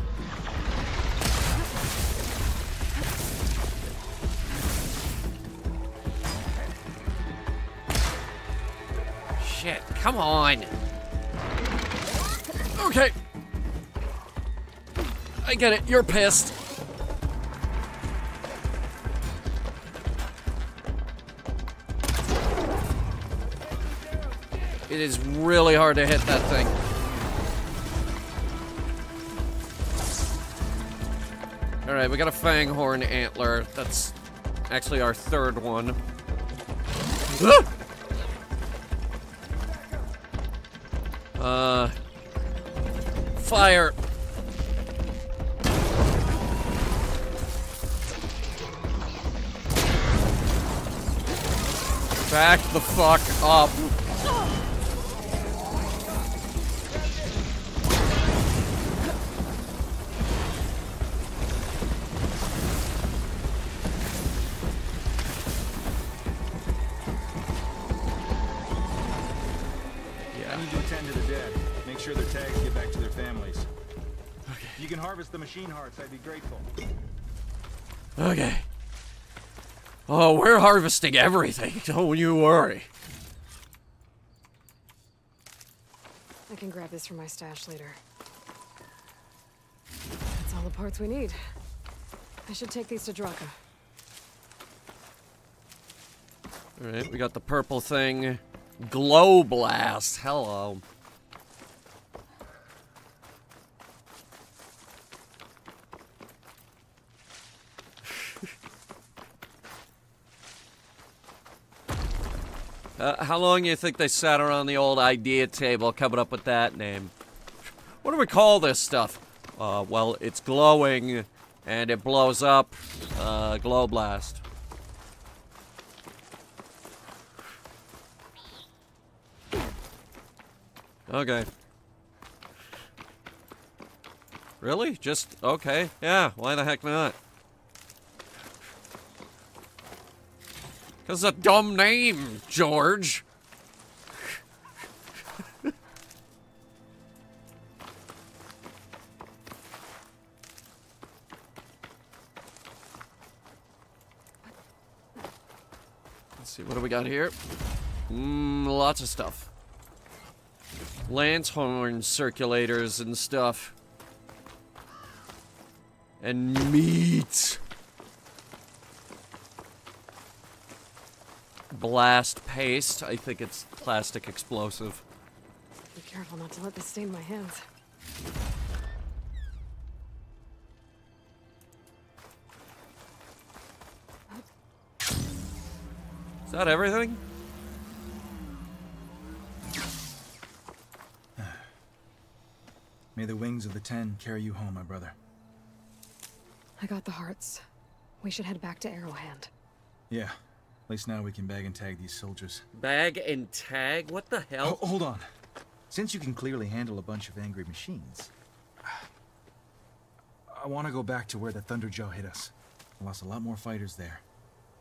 Shit. Come on. Okay. I get it. You're pissed. It is really hard to hit that thing. Alright, we got a Fanghorn antler. That's actually our third one. Fire. Back the fuck up. You can harvest the machine hearts, I'd be grateful. Okay. Oh, we're harvesting everything. Don't you worry. I can grab this from my stash later. That's all the parts we need. I should take these to Draka. Alright, we got the purple thing. Glow Blast. Hello. How long do you think they sat around the old idea table coming up with that name? What do we call this stuff? Well, it's glowing, and it blows up. Glow Blast. Okay. Really? Just, okay. Yeah, why the heck not? That's a dumb name, George. Let's see, what do we got here? Lots of stuff. Lance horn circulators and stuff. And meat. blast paste. I think it's plastic explosive. Be careful not to let this stain my hands. Is that everything? May the wings of the 10 carry you home, my brother. I got the hearts. We should head back to Arrowhand. Yeah. At least now we can bag and tag these soldiers. Bag and tag? What the hell? Oh, hold on. Since you can clearly handle a bunch of angry machines, I want to go back to where the Thunderjaw hit us. I lost a lot more fighters there.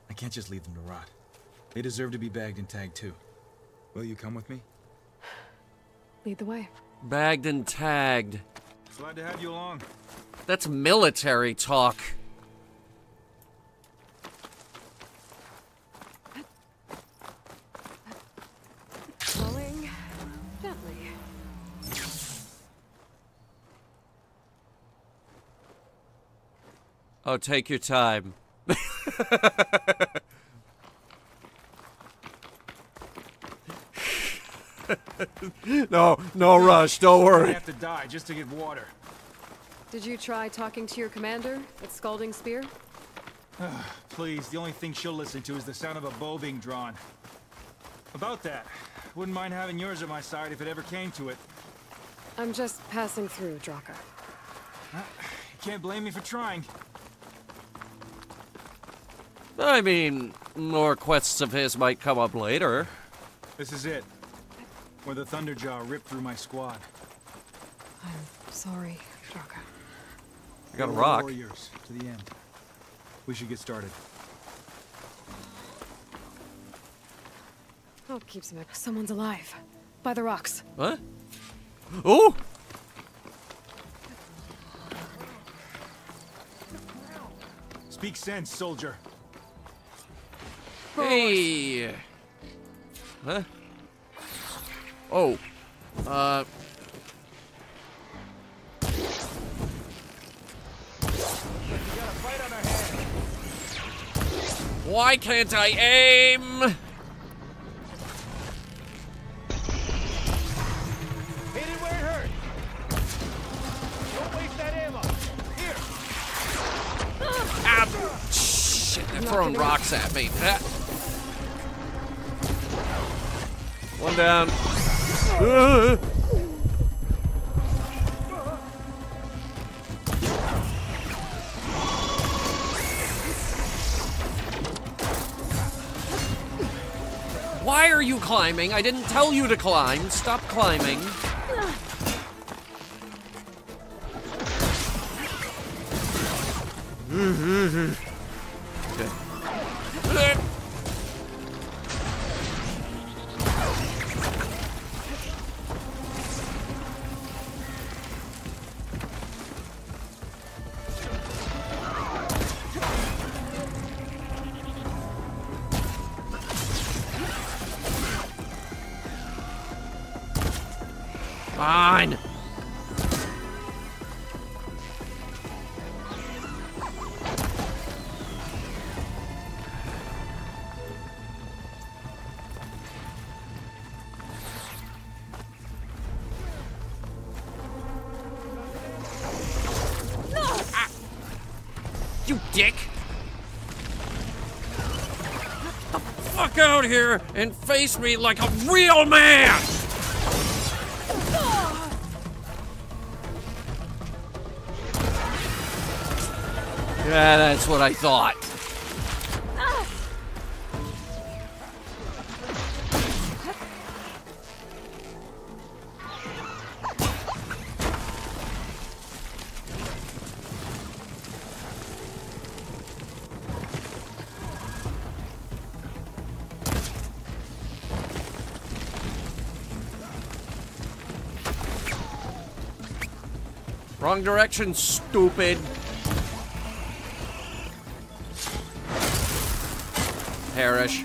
I can't just leave them to rot. They deserve to be bagged and tagged too. Will you come with me? Lead the way. Bagged and tagged. Glad to have you along. That's military talk. Falling gently. Oh, take your time. No rush, don't worry. I have to die just to get water. Did you try talking to your commander at Scalding Spear? Please, the only thing she'll listen to is the sound of a bow being drawn. About that, wouldn't mind having yours at my side if it ever came to it. I'm just passing through, Draka. You can't blame me for trying. I mean, more quests of his might come up later. This is it. Where the Thunderjaw ripped through my squad. I'm sorry, Draka. I got a rock. Warriors to the end. We should get started. Oh, keeps him up. Someone's alive. By the rocks. What? Oh! Speak sense, soldier. Hey! Huh? Oh. Why can't I aim? Hit it where it hurt. Don't waste that ammo. Here. Ah, shit, they're throwing rocks at me. Ah. One down. Why are you climbing? I didn't tell you to climb. Stop climbing. Okay. Fine. Ah. You dick. Get the fuck out here and face me like a real man. Yeah, that's what I thought. Wrong direction, stupid. Perish.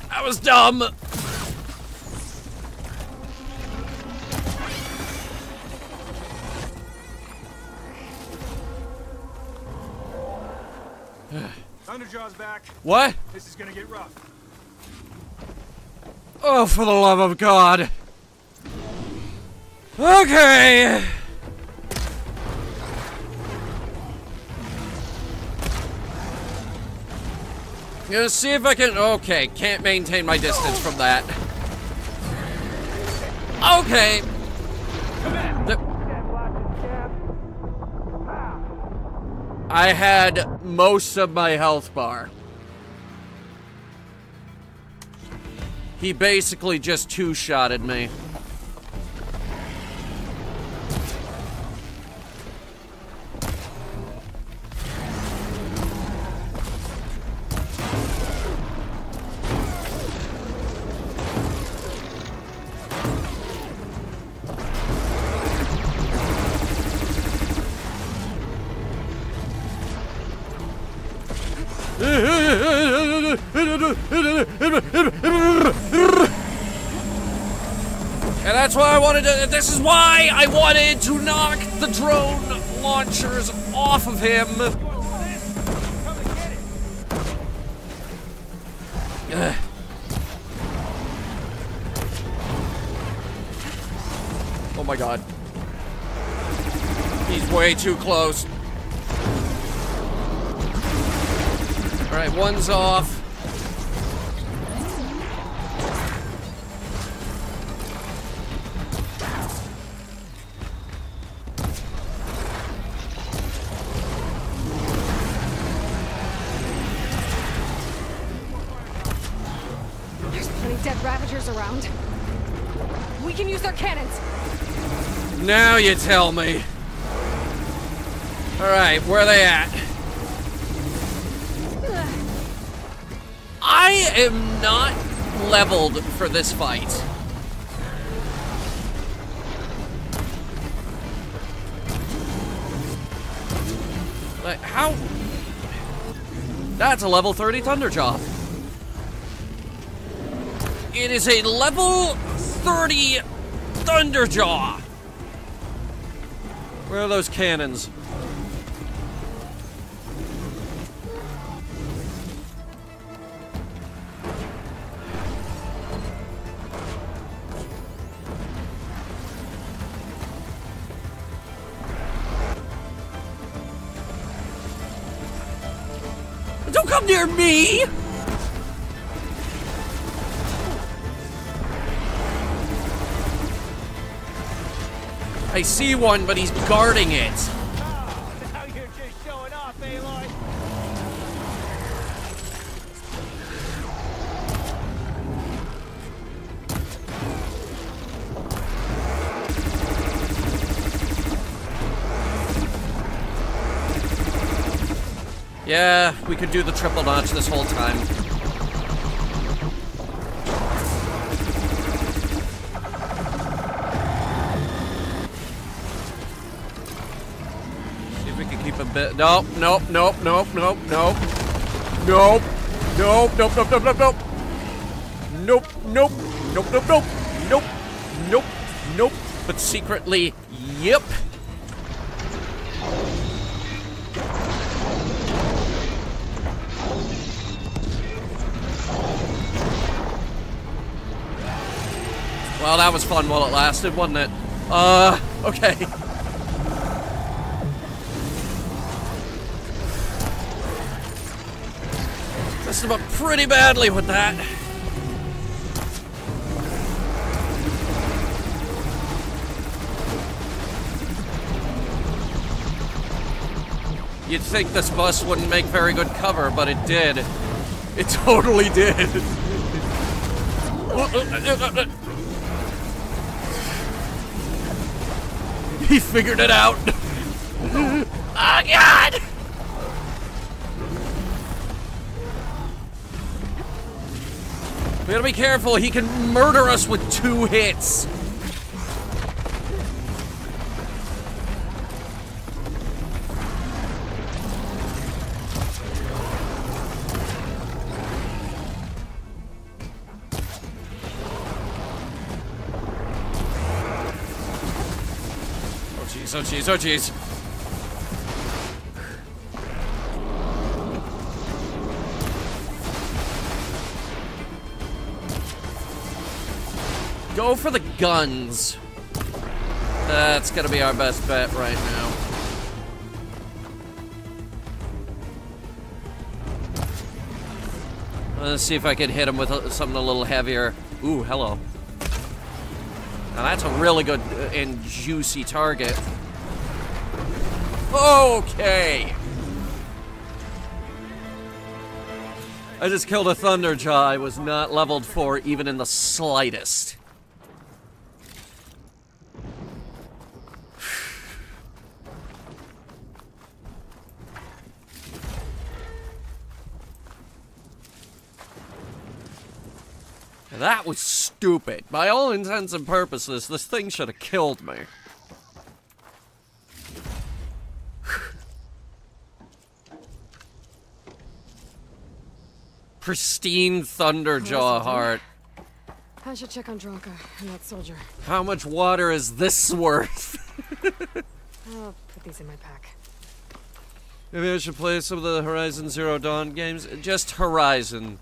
That was dumb. Thunderjaw's back. What? This is gonna get rough. Oh, for the love of God. Okay. Gonna see if I can. Okay, can't maintain my distance from that. Okay. I had most of my health bar. He basically just two-shotted me. And that's why I wanted to, this is why I wanted to knock the drone launchers off of him. Oh my God. He's way too close. All right, one's off. There's plenty dead Ravagers around. We can use their cannons. Now you tell me. All right, where are they at? I am not leveled for this fight. Like, how? That's a level 30 Thunderjaw. It is a level 30 Thunderjaw. Where are those cannons? Don't come near me! I see one, but he's guarding it. Now you're just showing off, Aloy. Yeah, we could do the triple notch this whole time. See if we can keep a bit. Nope, nope, nope, nope, nope, nope. Nope. Nope, nope, nope, nope, nope, nope. Nope, nope, nope, nope, nope. Nope, nope, nope. But secretly, yep. Well, that was fun while it lasted, wasn't it? Okay. Messed him up pretty badly with that. You'd think this bus wouldn't make very good cover, but it did. It totally did. He figured it out. Oh, God! We gotta be careful. He can murder us with 2 hits. Oh jeez, oh jeez. Go for the guns. That's gonna be our best bet right now. Let's see if I can hit him with something a little heavier. Ooh, hello. Now that's a really good and juicy target. Okay. I just killed a Thunderjaw I was not leveled for even in the slightest. That was stupid. By all intents and purposes, this thing should have killed me. Pristine Thunderjaw heart. I should check on Dronka and that soldier. How much water is this worth? I'll put these in my pack. Maybe I should play some of the Horizon Zero Dawn games. Just Horizon.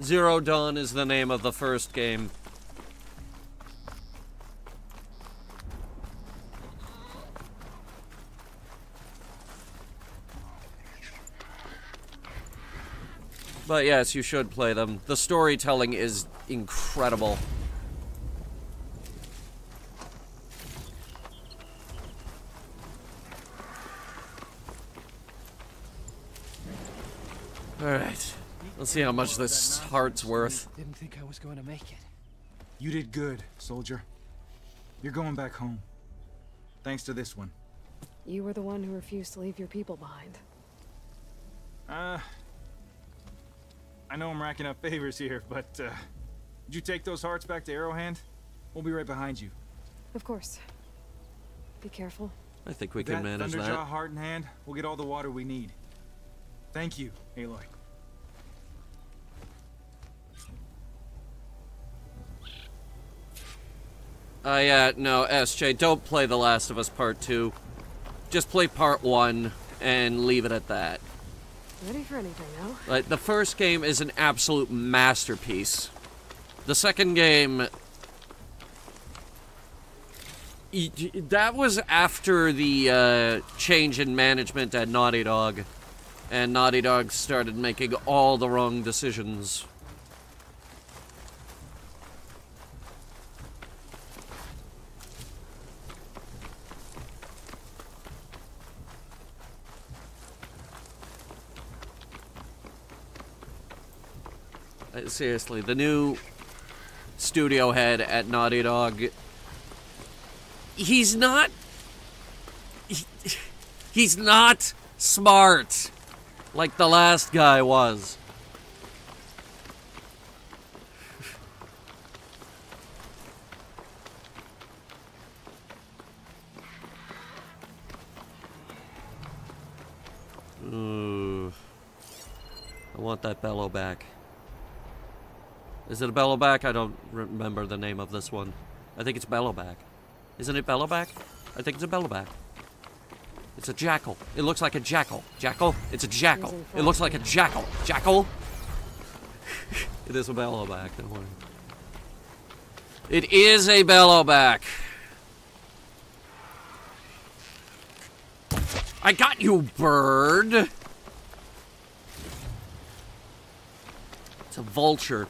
Zero Dawn is the name of the first game. But yes, you should play them. The storytelling is incredible. Alright. Let's see how much this heart's worth. Didn't think I was going to make it. You did good, soldier. You're going back home. Thanks to this one. You were the one who refused to leave your people behind. I know I'm racking up favors here, but, did you take those hearts back to Arrowhand? We'll be right behind you. Of course. Be careful. I think we can manage that. Thunderjaw heart in hand, we'll get all the water we need. Thank you, Aloy. Yeah, no, SJ, don't play The Last of Us Part 2. Just play Part 1 and leave it at that. Ready for anything now? Like, the first game is an absolute masterpiece. The second game... That was after the change in management at Naughty Dog. And Naughty Dog started making all the wrong decisions. Seriously, the new studio head at Naughty Dog, he's not smart like the last guy was. Ooh. I want that bellow back. Is it a Bellowback? I don't remember the name of this one. I think it's Bellowback. Isn't it Bellowback? I think it's a Bellowback. It's a jackal. It looks like a jackal. Jackal? It's a jackal. It looks like a jackal. Jackal? It is a Bellowback, don't worry. It is a Bellowback. I got you, bird! It's a vulture.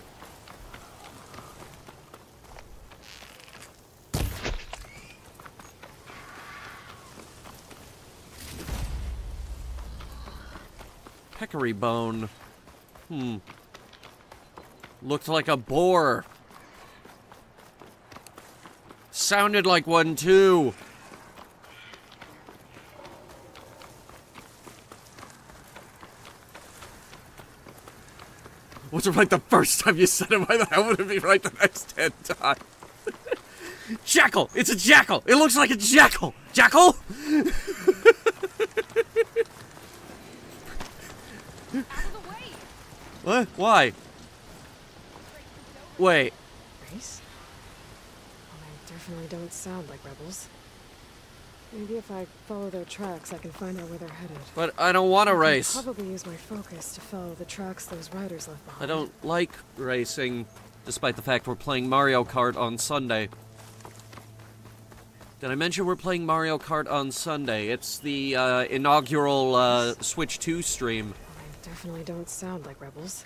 Peccary bone. Looked like a boar. Sounded like one too. Was it right the first time you said it? Why the hell would it be right the next 10 times? Jackal! It's a jackal! It looks like a jackal! Jackal? What? Why? Wait. Race? Well, they definitely don't sound like rebels. Maybe if I follow their tracks, I can find out where they're headed. But I don't want to race. I'll probably use my focus to follow the tracks those riders left behind. I don't like racing. Despite the fact we're playing Mario Kart on Sunday. Did I mention we're playing Mario Kart on Sunday? It's the inaugural Switch 2 stream. They definitely don't sound like rebels.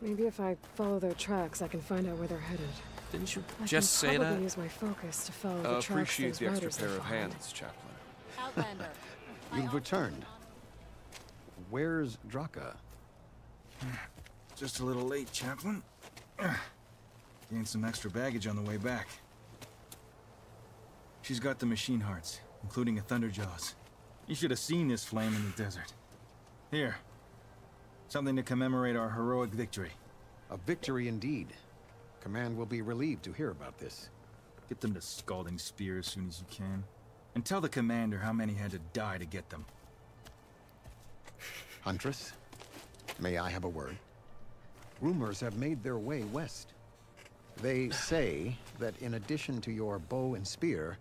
Maybe if I follow their tracks, I can find out where they're headed. Didn't you just say that? I can use my focus to follow the tracks appreciate those the extra riders pair have of followed. hands, Chaplain. Outlander. You've returned. Where's Draka? Just a little late, Chaplain. Gained some extra baggage on the way back. She's got the machine hearts, including a Thunderjaws. You should have seen this flame in the desert. Here. Something to commemorate our heroic victory. A victory indeed. Command will be relieved to hear about this. Get them to Scalding Spear as soon as you can. And tell the commander how many had to die to get them. Huntress, may I have a word? Rumors have made their way west. They say that in addition to your bow and spear,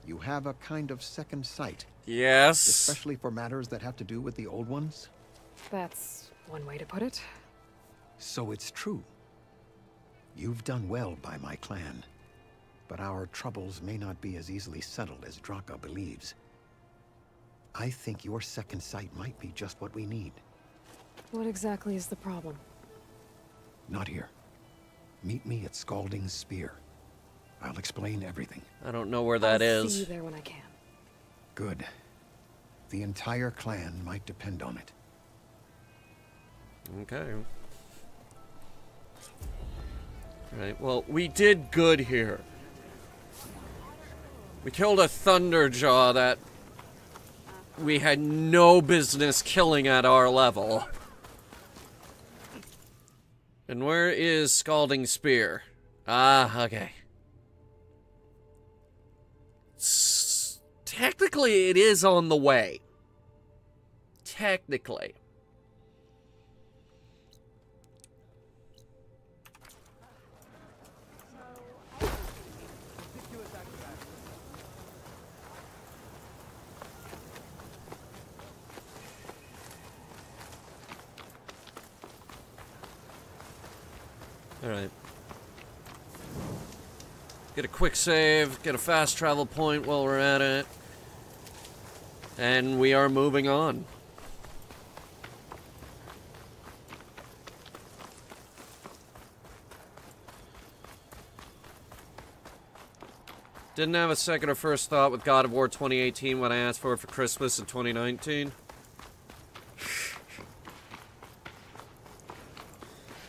you have a kind of second sight. Yes. Especially for matters that have to do with the old ones. That's one way to put it. So it's true. You've done well by my clan. But our troubles may not be as easily settled as Draka believes. I think your second sight might be just what we need. What exactly is the problem? Not here. Meet me at Scalding Spear. I'll explain everything. I don't know where that I'll is. see you there when I can. Good. The entire clan might depend on it. Okay. Right, well, we did good here. We killed a Thunderjaw that we had no business killing at our level. And where is Scalding Spear? Ah, okay. Technically, it is on the way. Technically. Alright. Get a quick save, get a fast travel point while we're at it. And we are moving on. Didn't have a second or first thought with God of War 2018 when I asked for it for Christmas in 2019.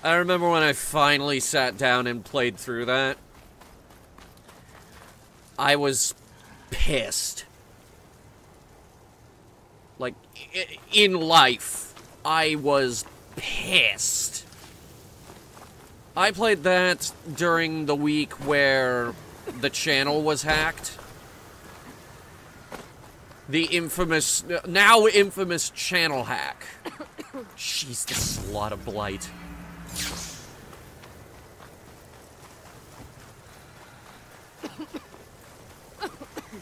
I remember when I finally sat down and played through that. I was pissed. Like, in life, I was pissed. I played that during the week where the channel was hacked. The infamous, now infamous channel hack. Jeez, this is a lot of blight.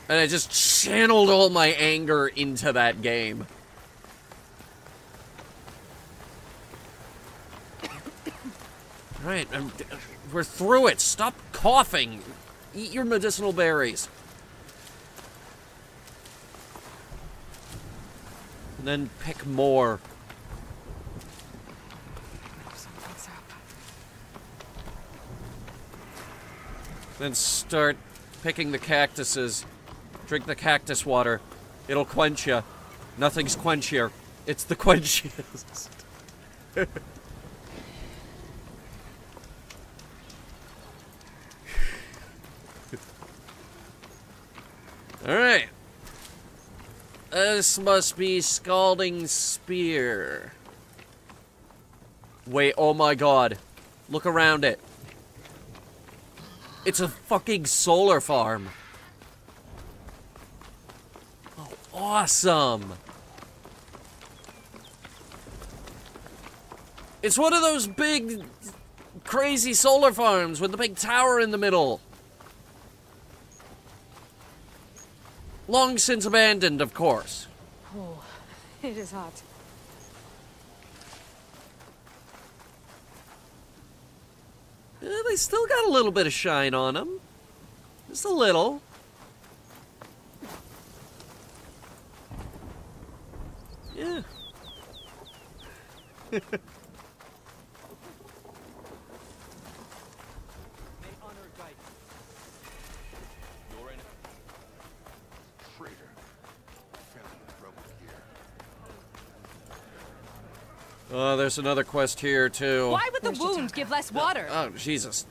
And I just channeled all my anger into that game. Alright, we're through it. Stop coughing. Eat your medicinal berries. And then pick more. Something's up. Then start picking the cactuses. Drink the cactus water. It'll quench you. Nothing's quenchier. It's the quenchiest. Alright. This must be Scalding Spear. Wait, oh my god. Look around it. It's a fucking solar farm. Oh, awesome. It's one of those big, crazy solar farms with the big tower in the middle. Long since abandoned, of course. Oh, it is hot. They still got a little bit of shine on them. Just a little. Yeah. Oh, there's another quest here, too. Why would the wound give less water? Oh, Jesus.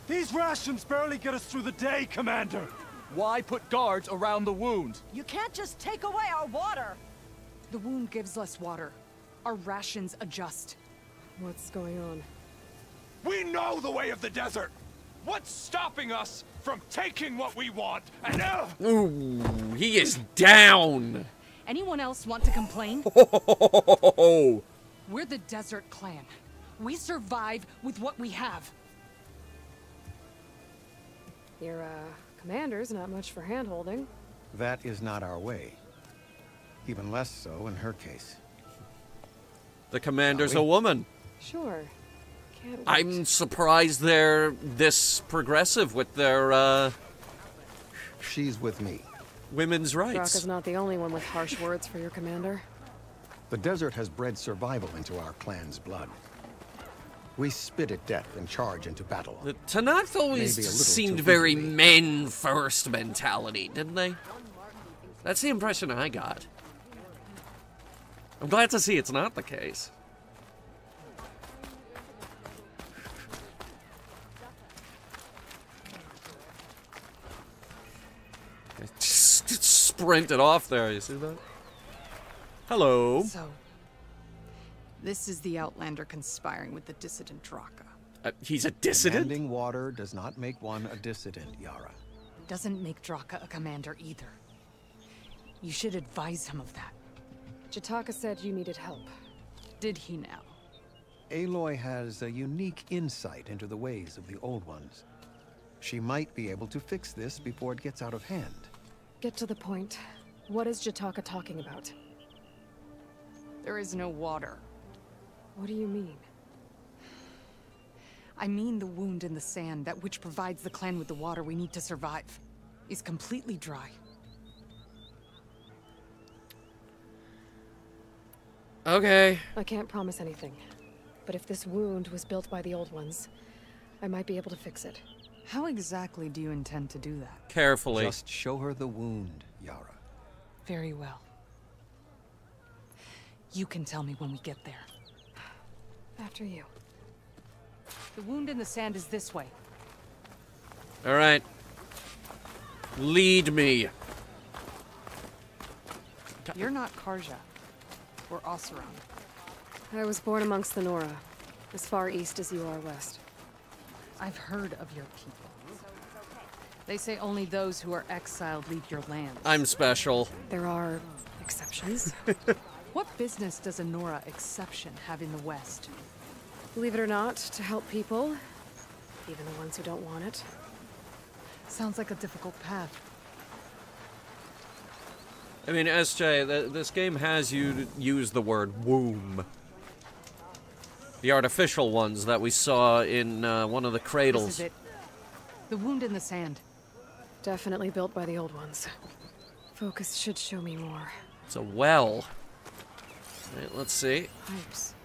These rations barely get us through the day, Commander. Why put guards around the wound? You can't just take away our water. The wound gives less water. Our rations adjust. What's going on? We know the way of the desert. What's stopping us from taking what we want? And now, Ooh, he is down. Anyone else want to complain? Oh. We're the Desert Clan. We survive with what we have. Your, commander's not much for hand-holding. That is not our way. Even less so in her case. The commander's a woman. Sure. Can't wait. I'm surprised they're this progressive with their, She's with me. Women's rights. Draka's not the only one with harsh words for your commander. The desert has bred survival into our clan's blood. We spit at death and charge into battle. The Tanakh always seemed very men-first mentality, didn't they? That's the impression I got. I'm glad to see it's not the case. Just sprinted off there, you see that? Hello. So, this is the Outlander conspiring with the dissident Draka. He's a dissident? Commanding water does not make one a dissident, Yara. Doesn't make Draka a commander either. You should advise him of that. Jataka said you needed help. Did he now? Aloy has a unique insight into the ways of the Old Ones. She might be able to fix this before it gets out of hand. Get to the point. What is Jataka talking about? There is no water. What do you mean? I mean the wound in the sand, that which provides the clan with the water we need to survive, is completely dry. Okay. I can't promise anything. But if this wound was built by the Old Ones, I might be able to fix it. How exactly do you intend to do that? Carefully. Just show her the wound, Yara. Very well. You can tell me when we get there. After you. The wound in the sand is this way. All right. Lead me. You're not Karja. Or Oseram. I was born amongst the Nora, as far east as you are west. I've heard of your people. They say only those who are exiled leave your land. I'm special. There are exceptions. What business does a Nora exception have in the West? Believe it or not, to help people, even the ones who don't want it. Sounds like a difficult path. I mean, SJ, this game has you use the word womb. The artificial ones that we saw in one of the cradles. This is it. The wound in the sand. Definitely built by the Old Ones. Focus should show me more. It's a well. Right, let's see. Pipes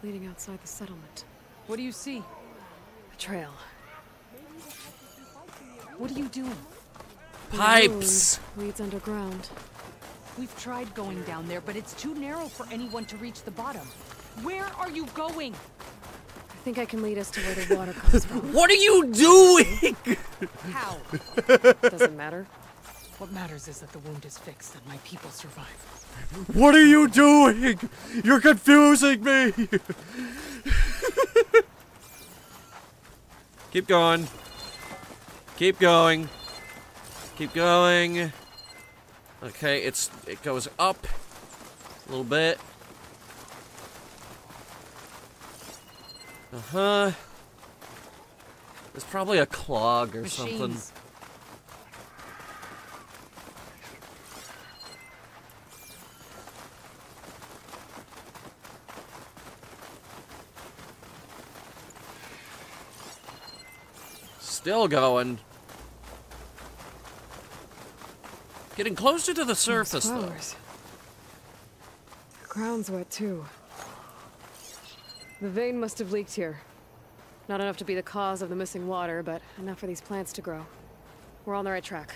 leading outside the settlement. What do you see? A trail. What are you doing? Pipes. The road leads underground. We've tried going down there, but it's too narrow for anyone to reach the bottom. Where are you going? I think I can lead us to where the water comes from. What are you doing? How? Doesn't matter. What matters is that the wound is fixed and my people survive. What are you doing? You're confusing me. Keep going. Keep going. Keep going. Okay, it goes up a little bit. Uh-huh. There's probably a clog or something. Still going. Getting closer to the surface, though. The ground's wet, too. The vein must have leaked here. Not enough to be the cause of the missing water, but enough for these plants to grow. We're on the right track.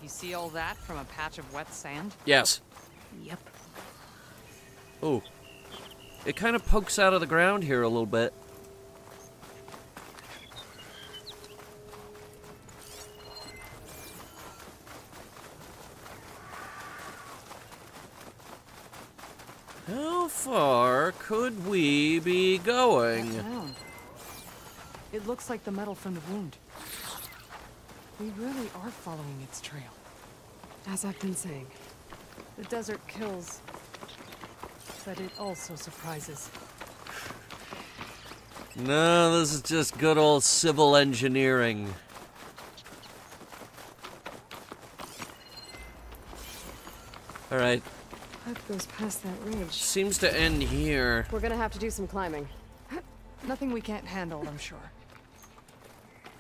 You see all that from a patch of wet sand? Yes. Yep. Ooh. It kind of pokes out of the ground here a little bit. How far could we be going? It looks like the metal from the wound. We really are following its trail. As I've been saying. The desert kills, but it also surprises. No, this is just good old civil engineering. Alright. Path goes past that ridge. Seems to end here. We're gonna have to do some climbing. Nothing we can't handle, I'm sure.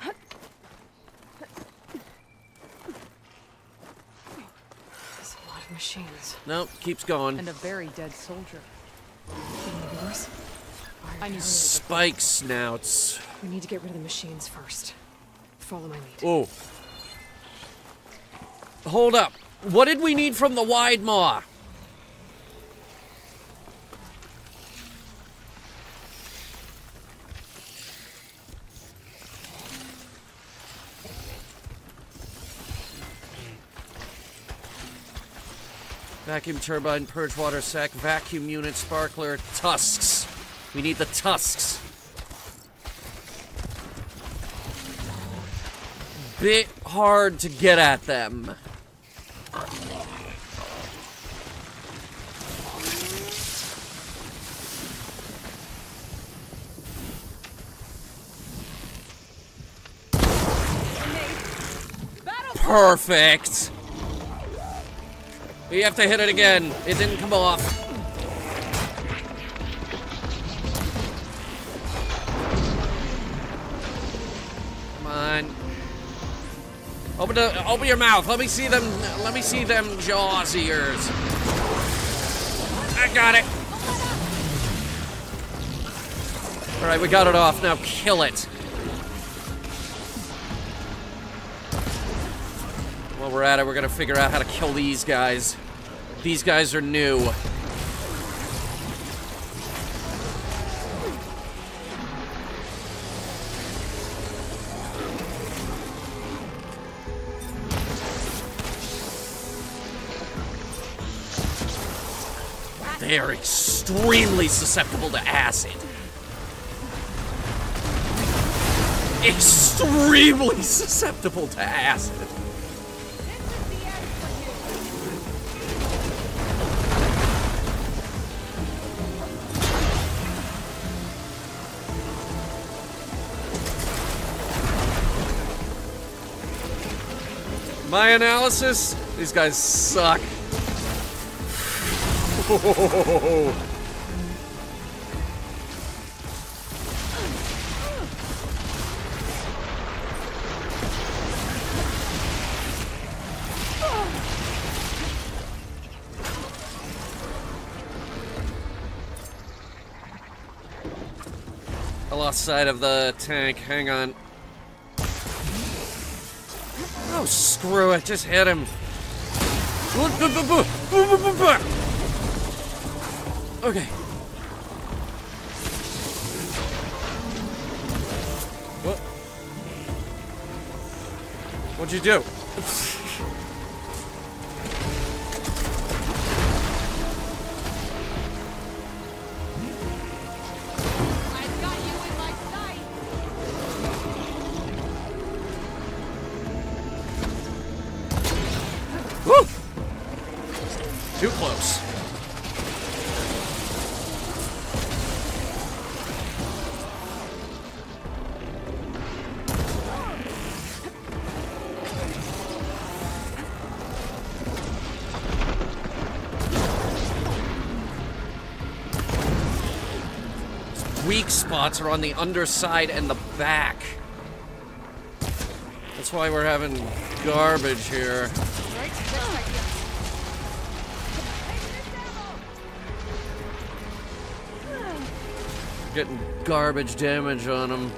There's a lot of machines. Nope, keeps going. And a very dead soldier. Yours? I need Spike snouts. We need to get rid of the machines first. Follow my lead. Oh. Hold up. What did we need from the wide maw? Vacuum turbine, purge water sac, vacuum unit, sparkler, tusks. We need the tusks. Bit hard to get at them. Perfect. We have to hit it again. It didn't come off. Come on. Open your mouth. Let me see them. Let me see them jaws of yours. I got it. All right, we got it off. Now kill it. While we're at it, we're gonna figure out how to kill these guys. These guys are new. They are extremely susceptible to acid. Extremely susceptible to acid. My analysis, these guys suck. I lost sight of the tank. Hang on. Oh, screw it. Just hit him. Okay. What? What'd you do? Woo! Too close. Weak spots are on the underside and the back. That's why we're having garbage here. Right, next idea. Getting garbage damage on him.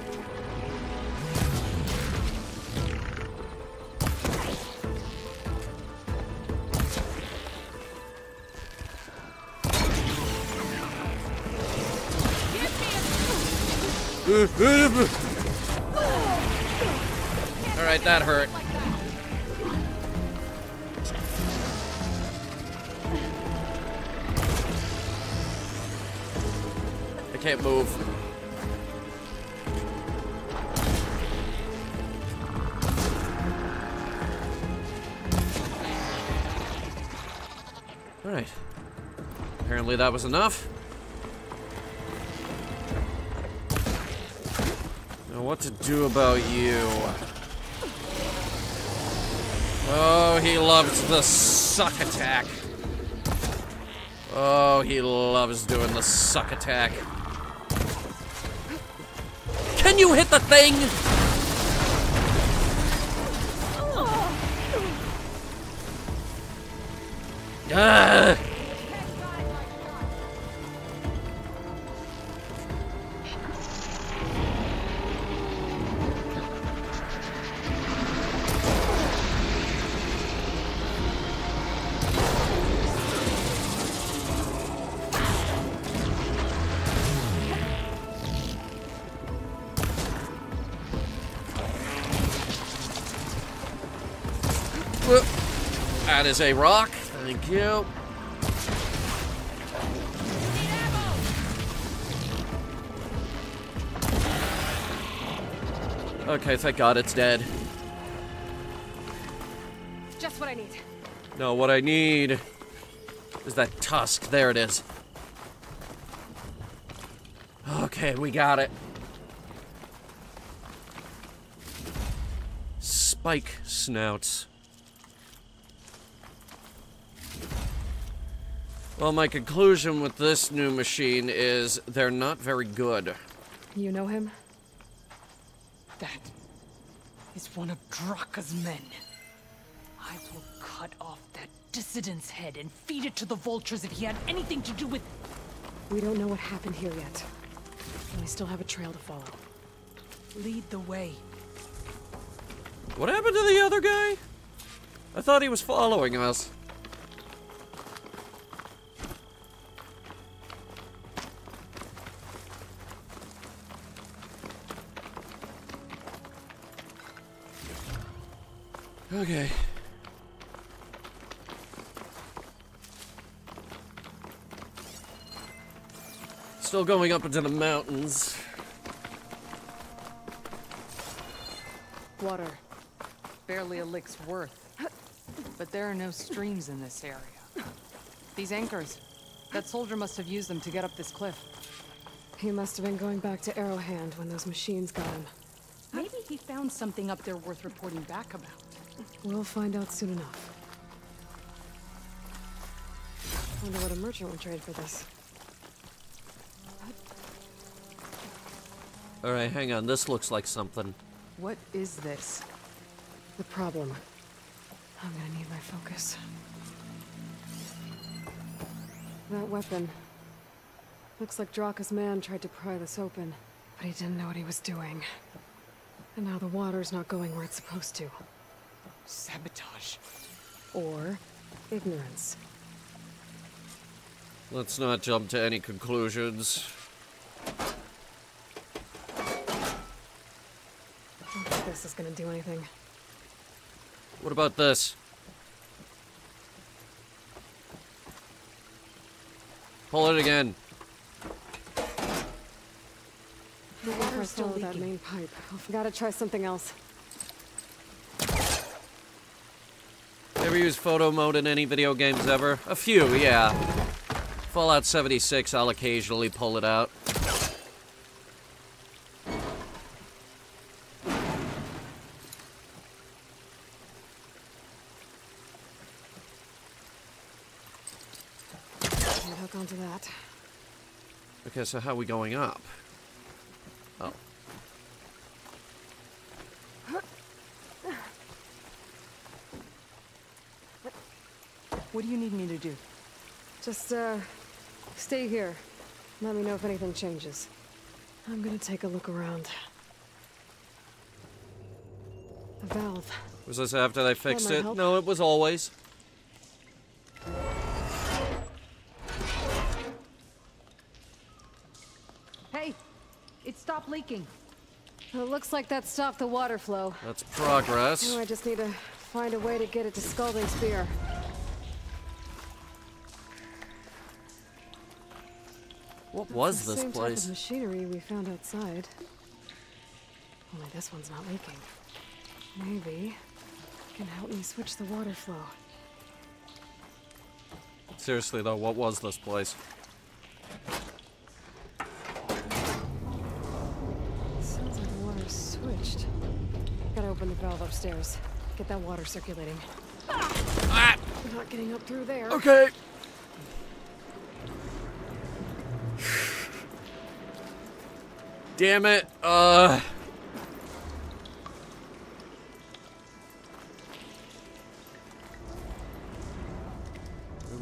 Alright, that hurt. I can't move. Alright. Apparently that was enough. Now what to do about you? Oh, he loves the suck attack. Oh, he loves doing the suck attack. Can you hit the thing? Ah! That is a rock. Thank you. Okay, thank God it's dead. Just what I need. No, what I need is that tusk. There it is. Okay, we got it. Spike snouts. Well, my conclusion with this new machine is they're not very good. You know him? That is one of Draka's men. I will cut off that dissident's head and feed it to the vultures if he had anything to do with... We don't know what happened here yet. And we still have a trail to follow. Lead the way. What happened to the other guy? I thought he was following us. Okay. Still going up into the mountains. Water. Barely a lick's worth. But there are no streams in this area. These anchors. That soldier must have used them to get up this cliff. He must have been going back to Arrowhand when those machines got him. Maybe he found something up there worth reporting back about. We'll find out soon enough. Wonder what a merchant would trade for this. Alright, hang on. This looks like something. What is this? The problem. I'm gonna need my focus. That weapon. Looks like Draka's man tried to pry this open, but he didn't know what he was doing. And now the water's not going where it's supposed to. Sabotage. Or ignorance. Let's not jump to any conclusions. I don't think this is gonna do anything. What about this? Pull it again. The water's still leaking. That main pipe. I've got to try something else. Ever use photo mode in any video games ever? A few, yeah. Fallout 76, I'll occasionally pull it out. Can't hook onto that. Okay, so how are we going up? Oh. What do you need me to do? Just, stay here. Let me know if anything changes. I'm gonna take a look around. A valve. Was this after they fixed might it? help. No, it was always. Hey! It stopped leaking. It looks like that stopped the water flow. That's progress. Now I just need to find a way to get it to Scalding Spear. What was this Same type place? of machinery we found outside. Only this one's not leaking. Maybe it can help me switch the water flow. Seriously though, what was this place? Sounds like the water's switched. Gotta open the valve upstairs. Get that water circulating. Ah! I'm not getting up through there. Okay. Damn it. It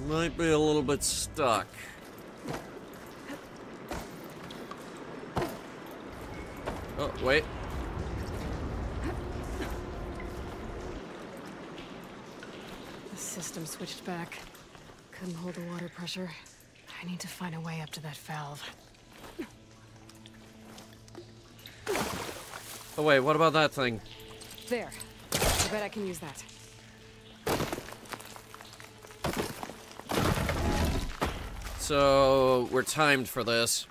might be a little bit stuck. Oh, wait. The system switched back. Couldn't hold the water pressure. I need to find a way up to that valve. Oh wait, what about that thing? There. I bet I can use that. So, we're timed for this.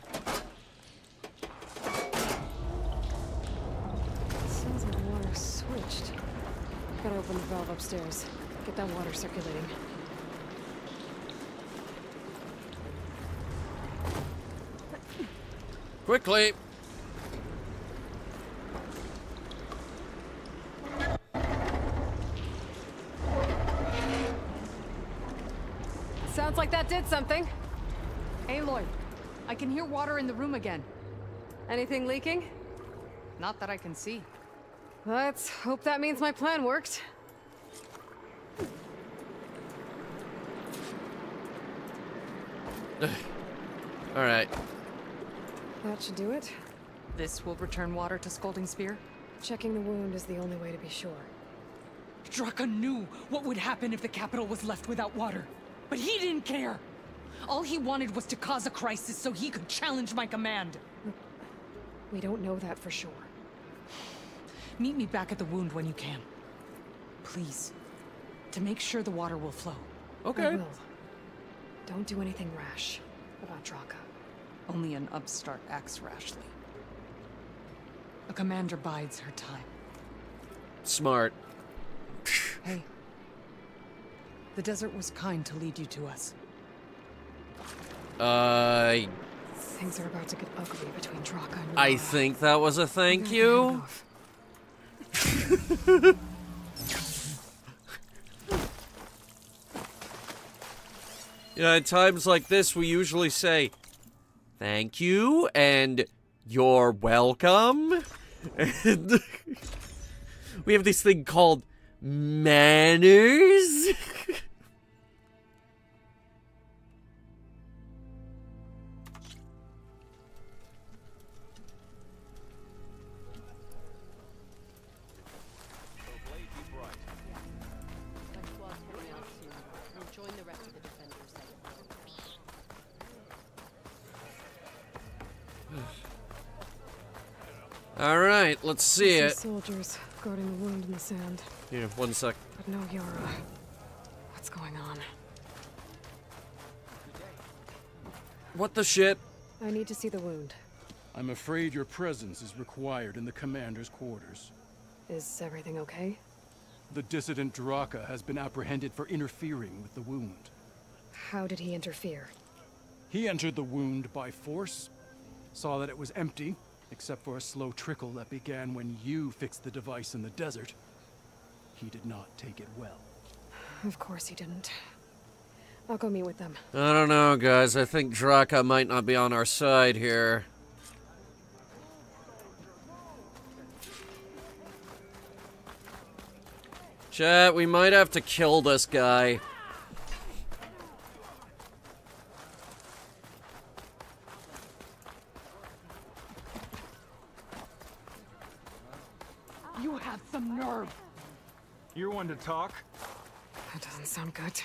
Sounds like the water switched. Gotta open the valve upstairs. Get that water circulating. Quickly! Sounds like that did something. Aloy, I can hear water in the room again. Anything leaking? Not that I can see. Let's hope that means my plan worked. Alright. That should do it. This will return water to Scalding Spear? Checking the wound is the only way to be sure. Draka knew what would happen if the capital was left without water. But he didn't care! All he wanted was to cause a crisis so he could challenge my command. We don't know that for sure. Meet me back at the wound when you can. Please. To make sure the water will flow. Okay. I will. Don't do anything rash about Draka. Only an upstart acts rashly. A commander bides her time. Smart. Hey. The desert was kind to lead you to us. Things are about to get ugly between Draka and I Nora. think that was a thank you. You know, at times like this, we usually say, thank you, and you're welcome. And we have this thing called manners. All right, let's see it. Soldiers guarding the wound in the sand. Here, 1 sec. But no Yara. What's going on? What the shit? I need to see the wound. I'm afraid your presence is required in the commander's quarters. Is everything okay? The dissident Draka has been apprehended for interfering with the wound. How did he interfere? He entered the wound by force, saw that it was empty, except for a slow trickle that began when you fixed the device in the desert. He did not take it well. Of course he didn't. I'll go meet with them. I don't know, guys. I think Draka might not be on our side here. Chat, we might have to kill this guy. You have some nerve. You're one to talk. That doesn't sound good.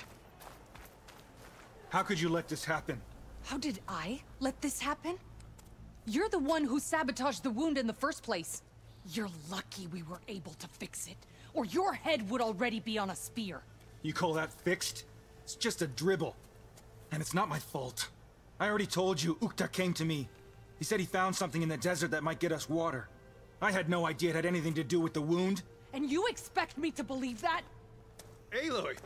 How could you let this happen? How did I let this happen? You're the one who sabotaged the wound in the first place. You're lucky we were able to fix it, or your head would already be on a spear. You call that fixed? It's just a dribble. And it's not my fault. I already told you, Ukta came to me. He said he found something in the desert that might get us water. I had no idea it had anything to do with the wound. And you expect me to believe that? Aloy,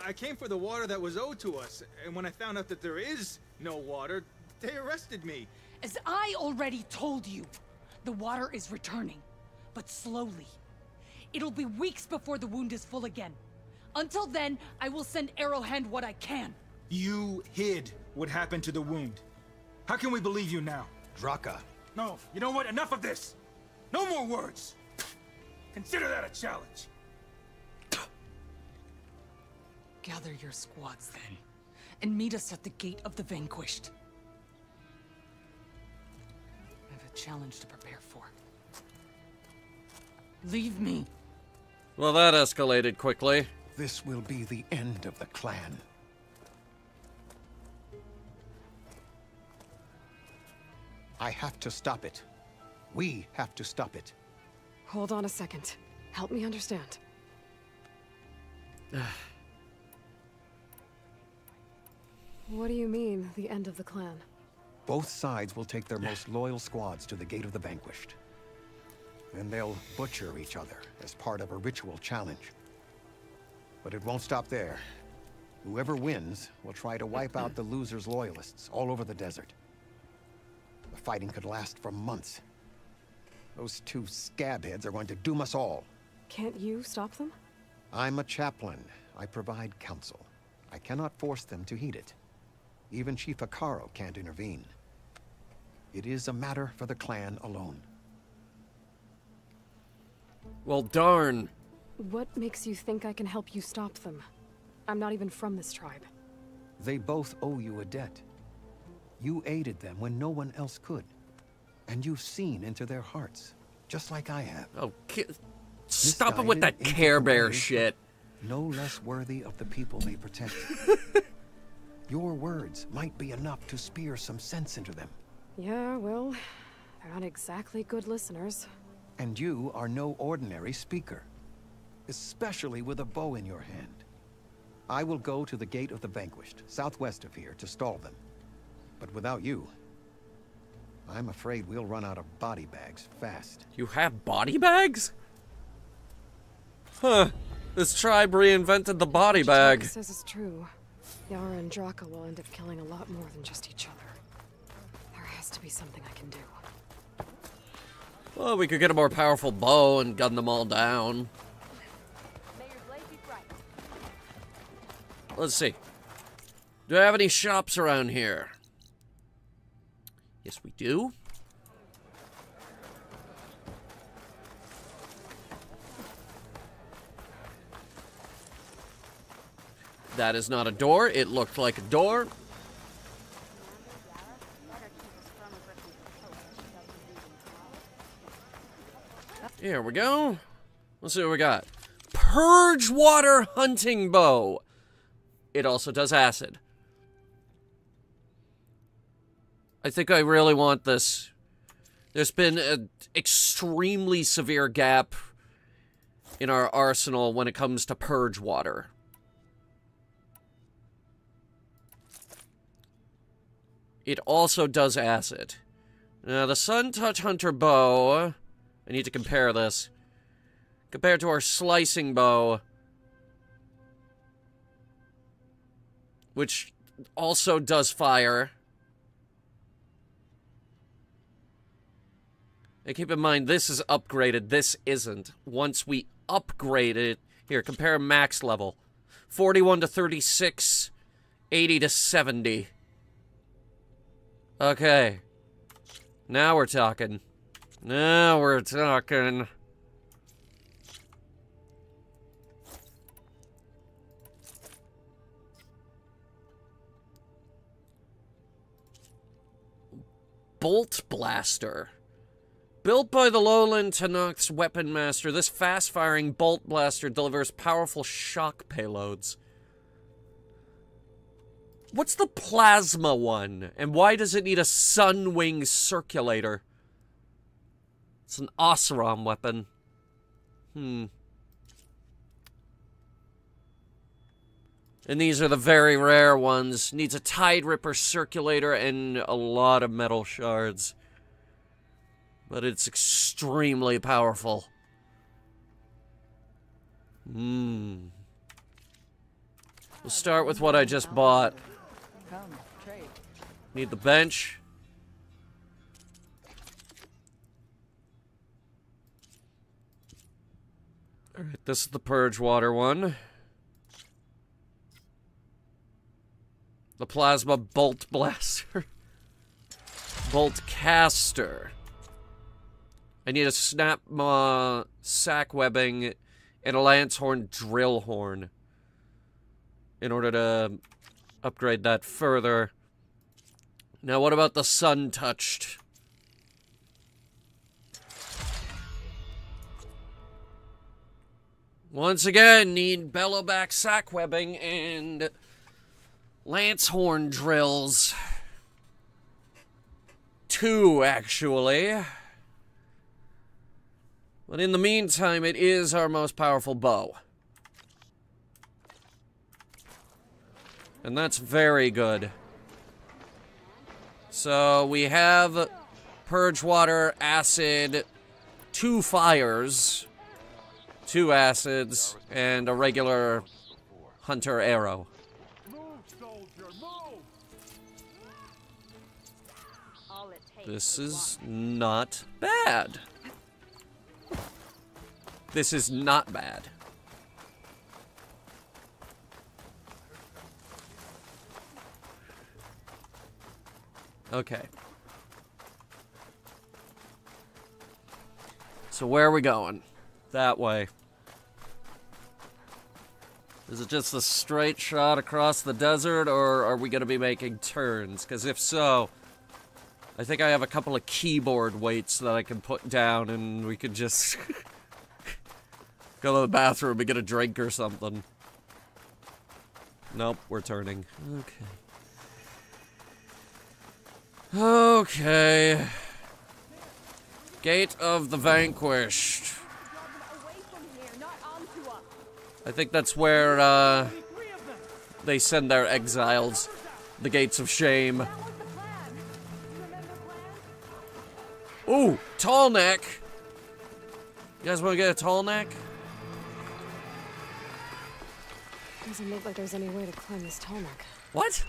I came for the water that was owed to us, and when I found out that there is no water, they arrested me. As I already told you, the water is returning, but slowly. It'll be weeks before the wound is full again. Until then, I will send Arrowhand what I can. You hid what happened to the wound. How can we believe you now? Draka. No, you know what? Enough of this! No more words! Consider that a challenge. Gather your squads then, and meet us at the Gate of the Vanquished. I have a challenge to prepare for. Leave me. Well, that escalated quickly. This will be the end of the clan. I have to stop it. We have to stop it. Hold on a second. Help me understand. What do you mean, the end of the clan? Both sides will take their most loyal squads to the Gate of the Vanquished. Then they'll butcher each other as part of a ritual challenge. But it won't stop there. Whoever wins will try to wipe out the loser's loyalists all over the desert. The fighting could last for months. Those two scabheads are going to doom us all. Can't you stop them? I'm a chaplain. I provide counsel. I cannot force them to heed it. Even Chief Hekarro can't intervene. It is a matter for the clan alone. Well, darn. What makes you think I can help you stop them? I'm not even from this tribe. They both owe you a debt. You aided them when no one else could. And you've seen into their hearts, just like I have. Oh, stop it with that Care Bear shit. No less worthy of the people they protect. Your words might be enough to spear some sense into them. Yeah, well, they're not exactly good listeners. And you are no ordinary speaker, especially with a bow in your hand. I will go to the Gate of the Vanquished, southwest of here, to stall them. But without you, I'm afraid we'll run out of body bags fast. You have body bags? Huh. This tribe reinvented the body bag. Says it's true. Yara and Draka will end up killing a lot more than just each other. There has to be something I can do. Well, we could get a more powerful bow and gun them all down. Let's see. Do I have any shops around here? Yes, we do. That is not a door. It looked like a door. Here we go. Let's see what we got. Purge Water Hunting Bow. It also does acid. I think I really want this. There's been an extremely severe gap in our arsenal when it comes to purge water. It also does acid. Now, the Sun Touch Hunter bow, I need to compare this. Compared to our slicing bow, which also does fire. And keep in mind, this is upgraded, this isn't. Once we upgrade it, here, compare max level. 41 to 36, 80 to 70. Okay. Now we're talking. Now we're talking. Bolt Blaster. Built by the Lowland Tanak's weapon master, this fast-firing bolt blaster delivers powerful shock payloads. What's the plasma one? And why does it need a Sunwing circulator? It's an Oshimark weapon. And these are the very rare ones. Needs a Tide Ripper circulator and a lot of metal shards. But it's extremely powerful. We'll start with what I just bought. Need the bench. Alright, this is the Purge Water one. The Plasma Bolt Blaster. Bolt Caster. I need a Snap Maw Sack Webbing and a Lance Horn Drill Horn in order to upgrade that further. Now, what about the Sun Touched? Once again, need Bellowback Sack Webbing and Lance Horn Drills. 2, actually. But in the meantime, it is our most powerful bow. And that's very good. So we have Purge Water, Acid, 2 Fires, 2 Acids, and a regular Hunter Arrow. This is not bad. This is not bad. Okay. So where are we going? That way. Is it just a straight shot across the desert, or are we going to be making turns? Because if so, I think I have a couple of keyboard weights that I can put down, and we could just go to the bathroom and get a drink or something. Nope, we're turning. Okay. Okay. Gate of the Vanquished. I think that's where, they send their exiles. The Gates of Shame. Ooh, tall neck. You guys want to get a tall neck? Doesn't look like there's any way to climb this tall neck. What?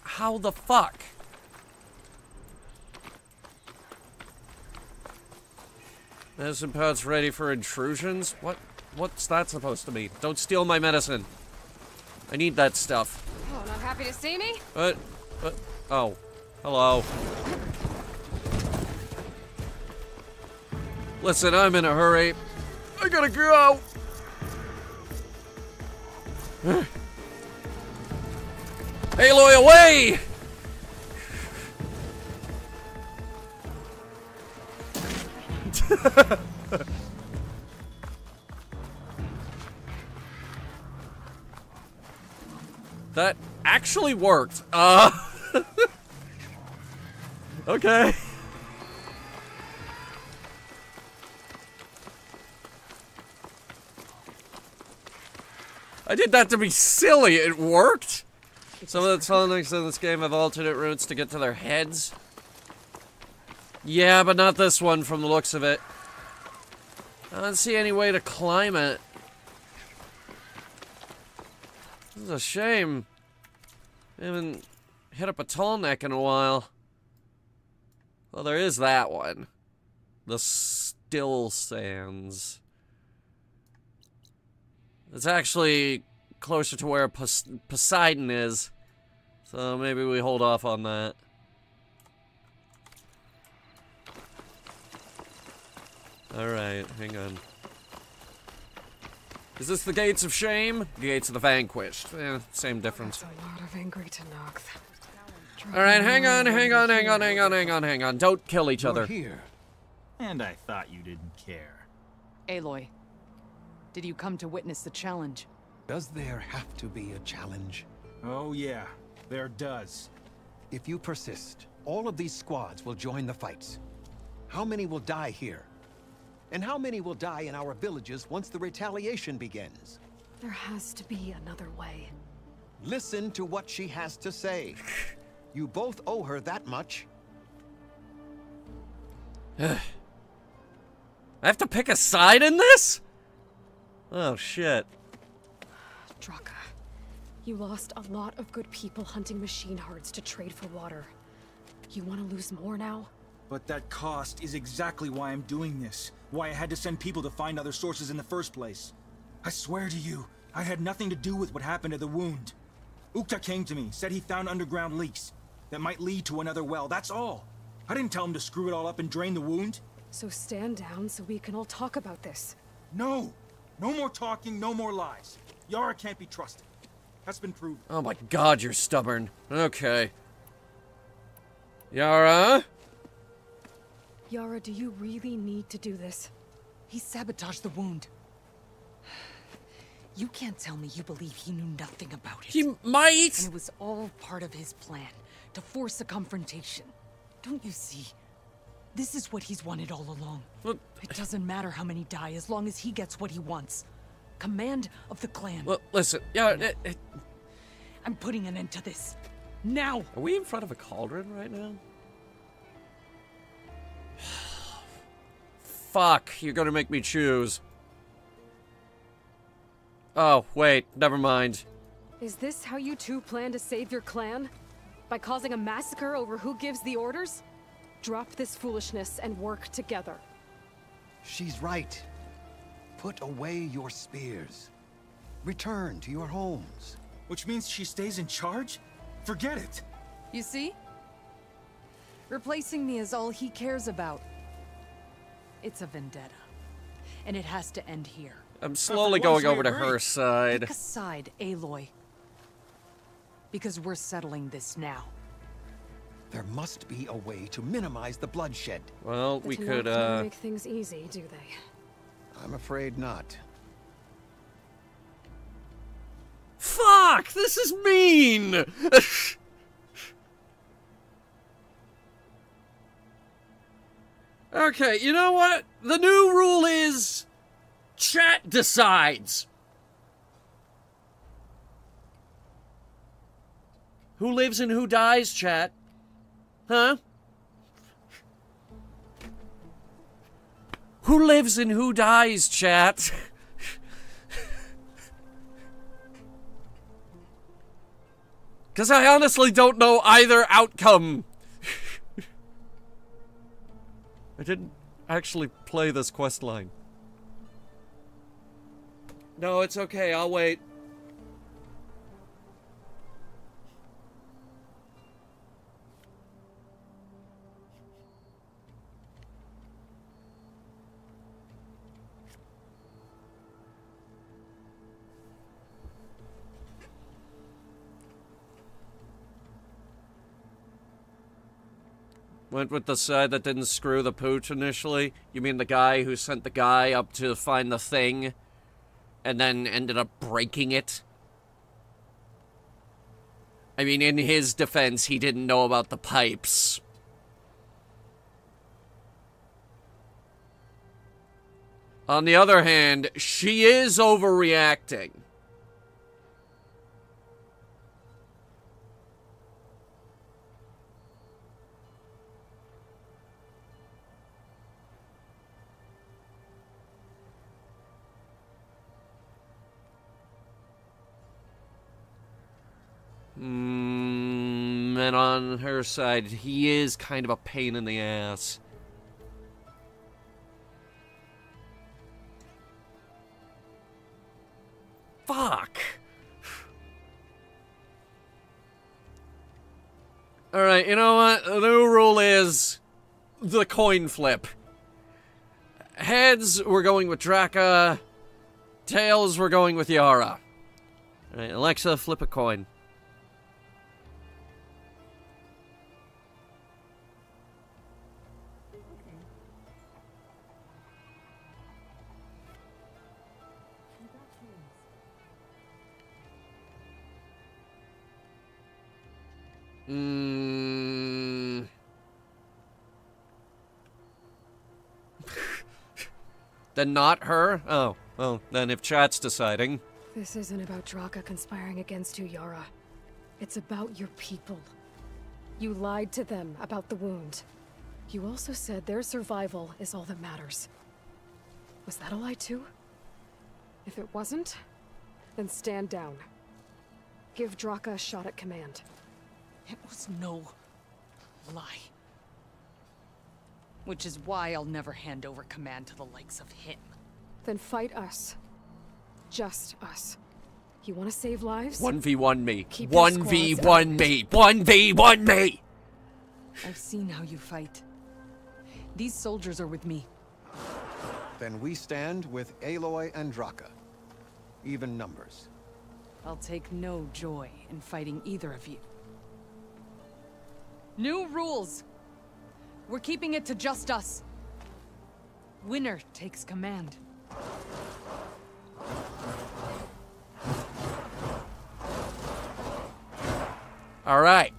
How the fuck? Medicine pods ready for intrusions? What's that supposed to mean? Don't steal my medicine. I need that stuff. Oh, not happy to see me? What? Oh. Hello. Listen, I'm in a hurry. I gotta go. Aloy, away! That actually worked. Okay. I did that to be silly. It worked. Some of the Sonics in this game have alternate routes to get to their heads. Yeah, but not this one from the looks of it. I don't see any way to climb it. This is a shame. I haven't hit up a tall neck in a while. Well, there is that one. The Still Sands. It's actually closer to where Poseidon is. So maybe we hold off on that. Alright, hang on. Is this the Gates of Shame? The Gates of the Vanquished. Same difference. That's a lot of angry Tanakh. Alright, hang on. Don't kill each other. Here. And I thought you didn't care. Aloy, did you come to witness the challenge? Does there have to be a challenge? Oh yeah, there does. If you persist, all of these squads will join the fights. How many will die here? And how many will die in our villages once the retaliation begins? There has to be another way. Listen to what she has to say. You both owe her that much. I have to pick a side in this? Oh, shit. Draka, you lost a lot of good people hunting machine hearts to trade for water. You want to lose more now? But that cost is exactly why I'm doing this. Why I had to send people to find other sources in the first place. I swear to you, I had nothing to do with what happened to the wound. Ukta came to me, said he found underground leaks that might lead to another well, that's all. I didn't tell him to screw it all up and drain the wound. So stand down so we can all talk about this. No! No more talking, no more lies. Yara can't be trusted. That's been proven. Oh my god, you're stubborn. Okay. Yara? Yara, do you really need to do this? He sabotaged the wound. You can't tell me you believe he knew nothing about it. He might! And it was all part of his plan, to force a confrontation. Don't you see? This is what he's wanted all along. Well, it doesn't matter how many die, as long as he gets what he wants. Command of the clan. Well, listen, yeah, I'm putting an end to this. Now! Are we in front of a cauldron right now? Fuck, you're gonna make me choose. Oh, wait, never mind. Is this how you two plan to save your clan? By causing a massacre over who gives the orders? Drop this foolishness and work together. She's right. Put away your spears. Return to your homes. Which means she stays in charge? Forget it. You see? Replacing me is all he cares about. It's a vendetta. And it has to end here. I'm slowly going over to her side. Pick a side, Aloy. Because we're settling this now. There must be a way to minimize the bloodshed. Well, we could, don't make things easy, do they? I'm afraid not. Fuck! This is mean! Okay, you know what? The new rule is... chat decides. Who lives and who dies, chat? Huh? Who lives and who dies, chat? Because I honestly don't know either outcome. I didn't actually play this quest line. No, it's okay, I'll wait. Went with the side that didn't screw the pooch initially? You mean the guy who sent the guy up to find the thing and then ended up breaking it? I mean, in his defense, he didn't know about the pipes. On the other hand, she is overreacting. And on her side, he is kind of a pain in the ass. Fuck. Alright, you know what? The new rule is the coin flip. Heads, we're going with Draka. Tails, we're going with Yara. Alright, Alexa, flip a coin. Then not her? Oh, well, then if chat's deciding. This isn't about Draka conspiring against you, Yara. It's about your people. You lied to them about the wound. You also said their survival is all that matters. Was that a lie too? If it wasn't, then stand down. Give Draka a shot at command. It was no lie. Which is why I'll never hand over command to the likes of him. Then fight us. Just us. You want to save lives? 1v1 me. Keep your 1v1 me. 1v1 me! I've seen how you fight. These soldiers are with me. Then we stand with Aloy and Draka. Even numbers. I'll take no joy in fighting either of you. New rules! We're keeping it to just us. Winner takes command. All right.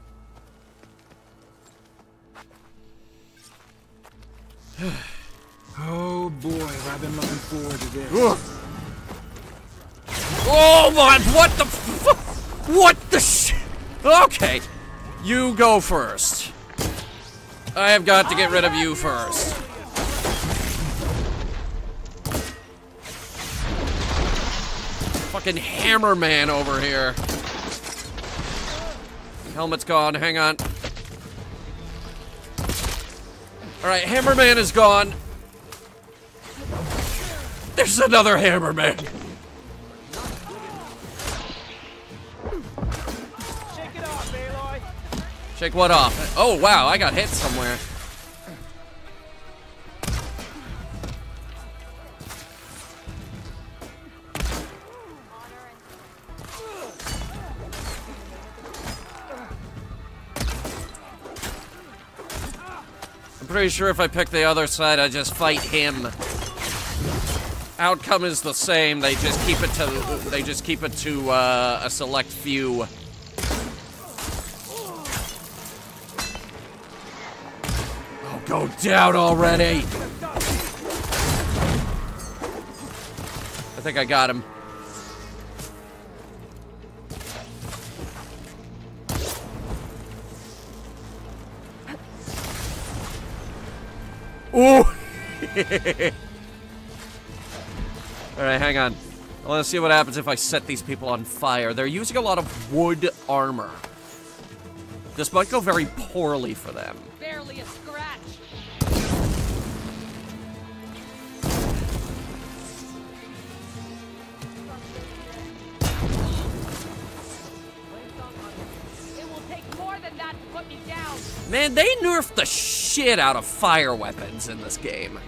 Oh boy, have I been looking forward to this. Oh my, what the what the Okay, you go first. I have got to get rid of you first. Fucking Hammerman over here. Helmet's gone, hang on. Alright, Hammerman is gone. There's another Hammerman. Shake it off, Aloy. Shake what off? Oh wow, I got hit somewhere. I'm pretty sure if I pick the other side, I just fight him. Outcome is the same. They just keep it to a select few. Oh, go down already! I think I got him. Ooh! Alright, hang on. I want to see what happens if I set these people on fire. They're using a lot of wood armor. This might go very poorly for them. Barely a scratch. It will take more than that to put me down. Man, they nerfed the shit out of fire weapons in this game.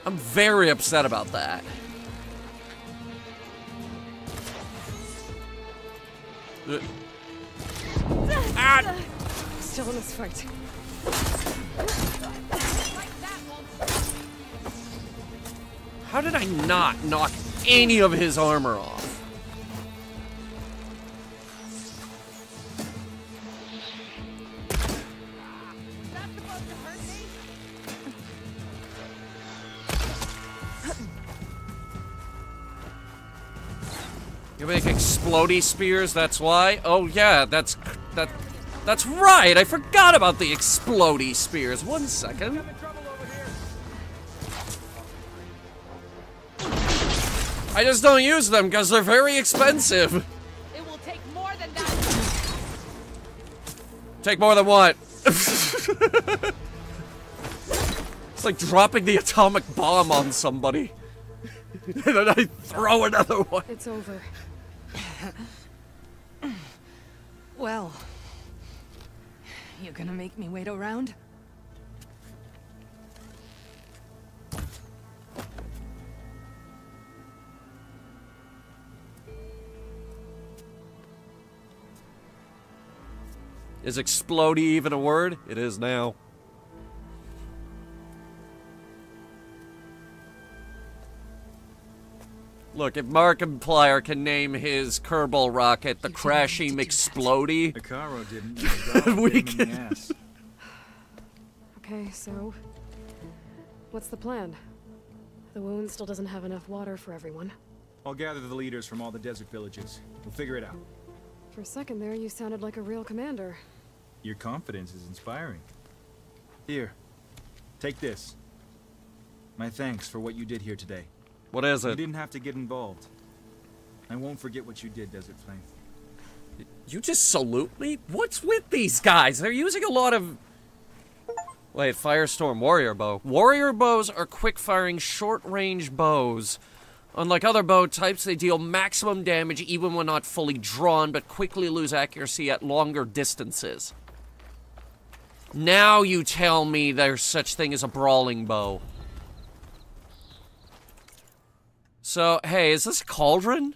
I'm very upset about that. Still in this fight. How did I not knock any of his armor off? You make explodey spears, that's why? Oh yeah, that's right, I forgot about the explodey spears. 1 second. I just don't use them because they're very expensive. It will take more than that. Take more than what? It's like dropping the atomic bomb on somebody. And then I throw another one. It's over. Well, you gonna make me wait around? Is explodey even a word? It is now. Look, if Markiplier can name his Kerbal rocket the Crashy McSplody, Hekarro didn't. we can. Okay, so what's the plan? The wound still doesn't have enough water for everyone. I'll gather the leaders from all the desert villages. We'll figure it out. For a second there, you sounded like a real commander. Your confidence is inspiring. Here, take this. My thanks for what you did here today. What is it? You didn't have to get involved. I won't forget what you did, Desert Flame. You just salute me? What's with these guys? They're using a lot of... Wait, Firestorm Warrior Bow. Warrior bows are quick-firing, short-range bows. Unlike other bow types, they deal maximum damage even when not fully drawn, but quickly lose accuracy at longer distances. Now you tell me there's such thing as a brawling bow. So, hey, is this a cauldron?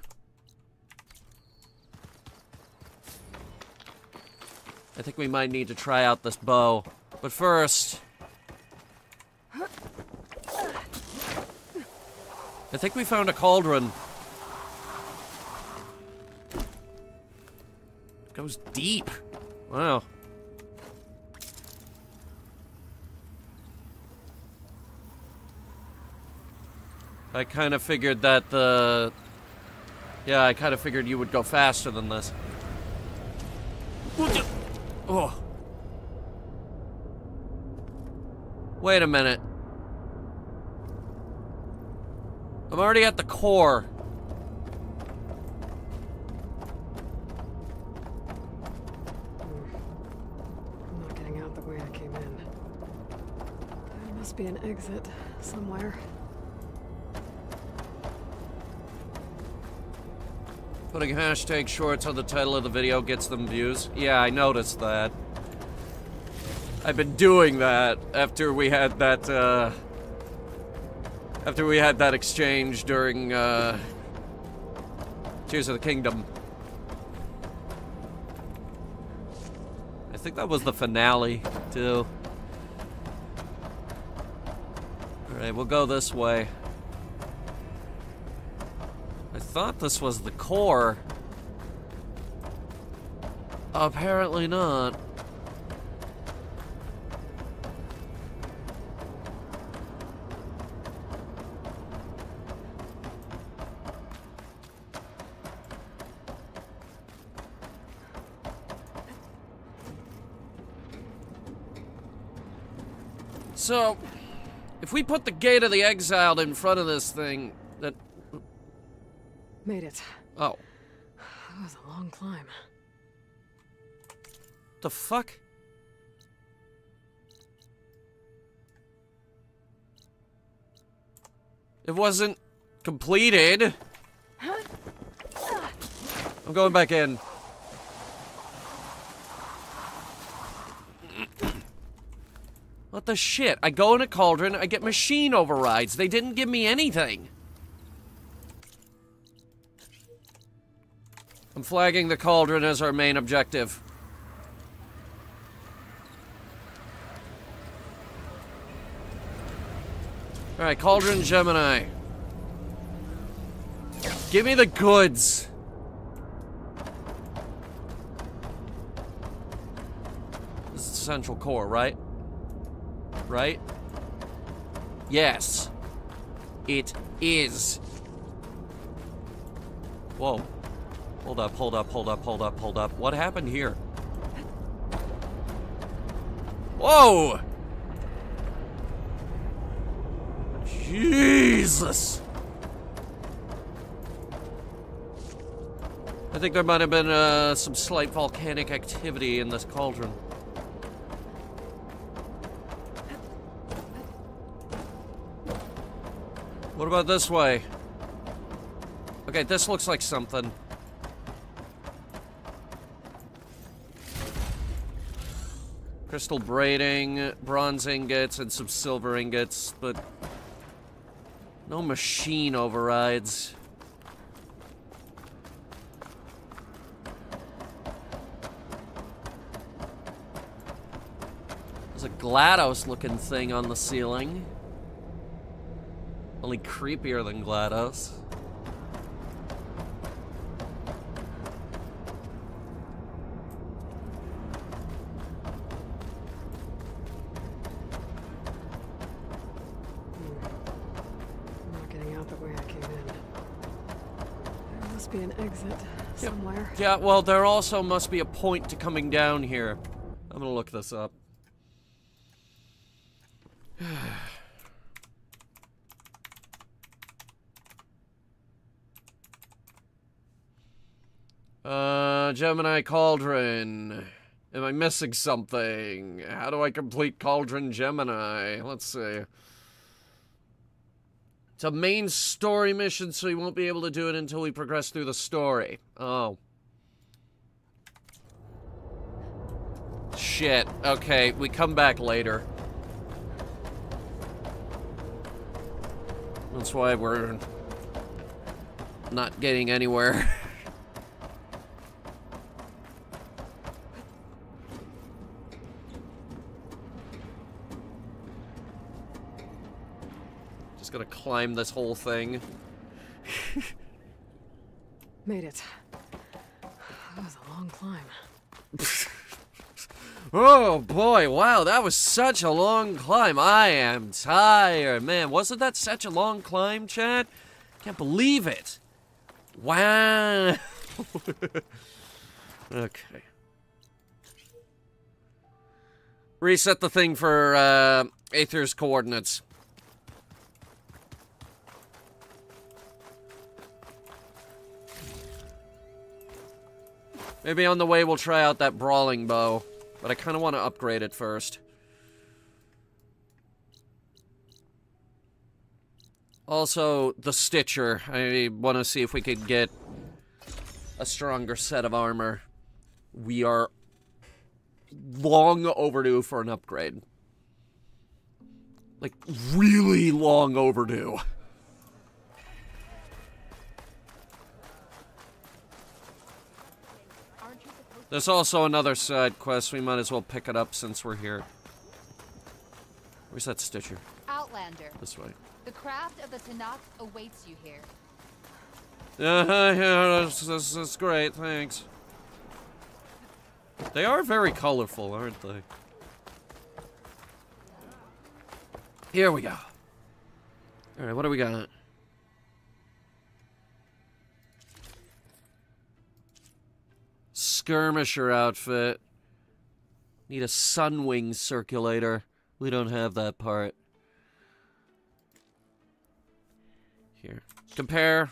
I think we might need to try out this bow. But first... I think we found a cauldron. It goes deep. Wow. I kind of figured that the... Yeah, I kind of figured you would go faster than this. Oh. Wait a minute. I'm already at the core. I'm not getting out the way I came in. There must be an exit somewhere. Putting hashtag shorts on the title of the video gets them views. Yeah, I noticed that. I've been doing that after we had that, exchange during, Tears of the Kingdom. I think that was the finale, too. Alright, we'll go this way. I thought this was the core. Apparently not. So, if we put the Gate of the Exiled in front of this thing, that... Made it. Oh. That was a long climb. The fuck? It wasn't completed. I'm going back in. What the shit? I go in a cauldron, I get machine overrides. They didn't give me anything. I'm flagging the cauldron as our main objective. Alright, Cauldron Gemini. Give me the goods. This is the central core, right? Right? Yes. It is. Whoa. Hold up, hold up, hold up, hold up, hold up. What happened here? Whoa! Jesus! I think there might have been some slight volcanic activity in this cauldron. What about this way? Okay, this looks like something. Crystal braiding, bronze ingots, and some silver ingots, but no machine overrides. There's a GLaDOS-looking thing on the ceiling. Only creepier than GLaDOS. must be an exit somewhere. Yeah, well, there also must be a point to coming down here. I'm gonna look this up. Gemini Cauldron. Am I missing something? How do I complete Cauldron Gemini? Let's see. It's a main story mission, so you won't be able to do it until we progress through the story. Oh. Shit. Okay, we come back later. That's why we're not getting anywhere. Just gonna climb this whole thing. Made it. That was a long climb. Oh boy, wow, that was such a long climb. I am tired. Man, wasn't that such a long climb, Chad? Can't believe it. Wow. Okay. Reset the thing for Aether's coordinates. Maybe on the way we'll try out that brawling bow. But I kind of want to upgrade it first. Also, the Stitcher. I want to see if we could get a stronger set of armor. We are long overdue for an upgrade. Like, really long overdue. There's also another side quest. We might as well pick it up since we're here. Where's that Stitcher? Outlander. This way. The craft of the Tanakh awaits you here. Yeah, that's great, thanks. They are very colorful, aren't they? Here we go. Alright, what do we got? Skirmisher outfit. Need a Sunwing circulator. We don't have that part. Here. Compare.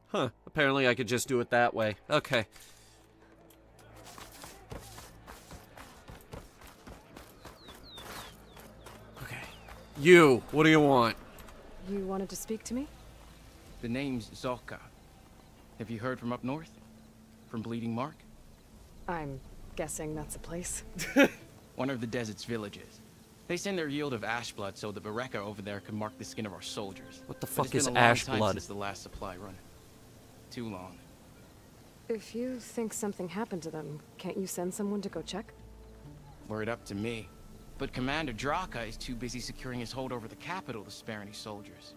Huh. Apparently I could just do it that way. Okay. Okay. You, what do you want? You wanted to speak to me? The name's Zoka. Have you heard from up north? From Bleeding Mark? I'm guessing that's a place. One of the desert's villages. They send their yield of ash blood so the Bereka over there can mark the skin of our soldiers. What the fuck is it's been a long ash time blood? Since the last supply run. Too long. If you think something happened to them, can't you send someone to go check? Were it up to me. But Commander Draka is too busy securing his hold over the capital to spare any soldiers.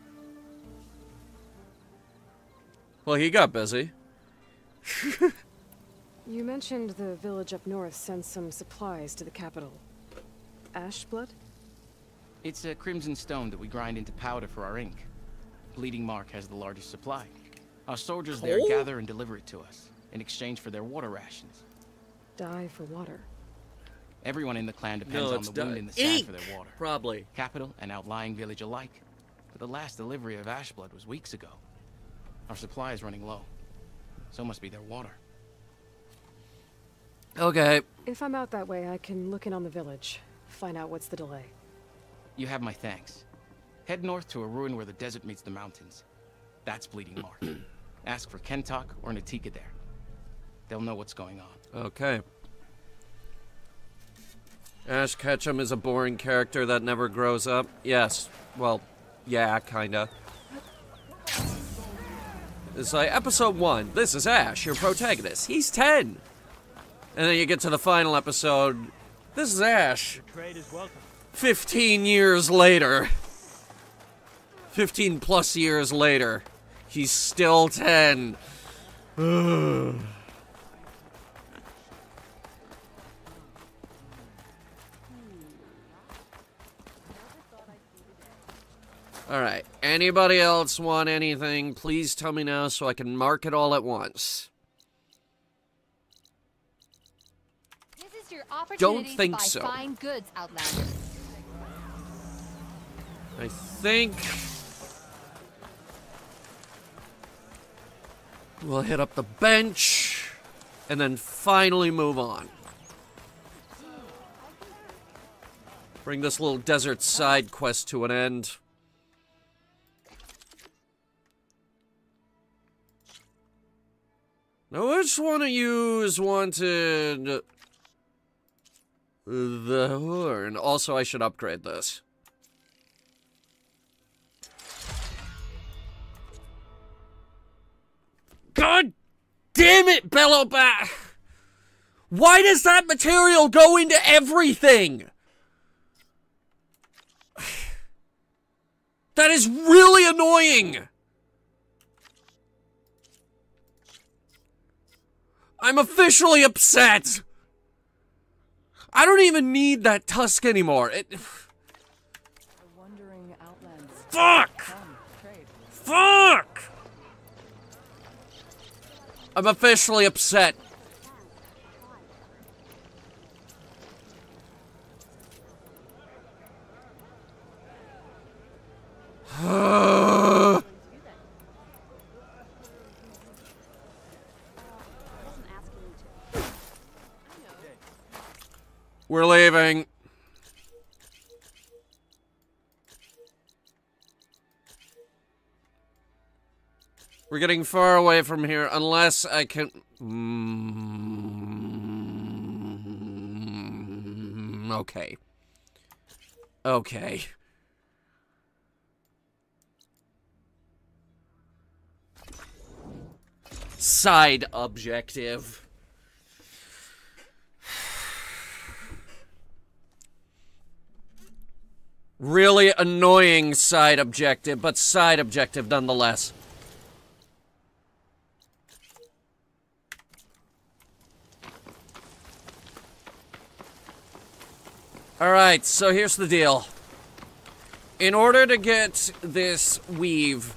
Well, he got busy. You mentioned the village up north sends some supplies to the capital. Ash blood? It's a crimson stone that we grind into powder for our ink. Bleeding Mark has the largest supply. Our soldiers there gather and deliver it to us, in exchange for their water rations. Die for water. Everyone in the clan depends on the wound in the sand for their water. Probably. Capital and outlying village alike. But the last delivery of ash blood was weeks ago. Our supply is running low. So must be their water. Okay. If I'm out that way, I can look in on the village. Find out what's the delay. You have my thanks. Head north to a ruin where the desert meets the mountains. That's Bleeding Mark. Ask for Kentok or Natika there. They'll know what's going on. Okay. Ash Ketchum is a boring character that never grows up. Yes. Well, yeah, kinda. It's like, episode 1, this is Ash, your protagonist. He's 10. And then you get to the final episode, this is Ash. 15 years later. 15 plus years later. He's still 10. Alright, anybody else want anything? Please tell me now so I can mark it all at once. This is your opportunity Don't think to buy so. fine goods, Outlander. I think we'll hit up the bench and then finally move on. Bring this little desert side quest to an end. Now, which one of yous wanted the horn? Also, I should upgrade this. God damn it, Bellowback! Why does that material go into everything? That is really annoying! I'm officially upset! I don't even need that tusk anymore. Fuck! Fuck! I'm officially upset. We're leaving. We're getting far away from here unless I can... okay. Okay. Side objective. Really annoying side objective, but side objective nonetheless. Alright, so here's the deal. In order to get this weave,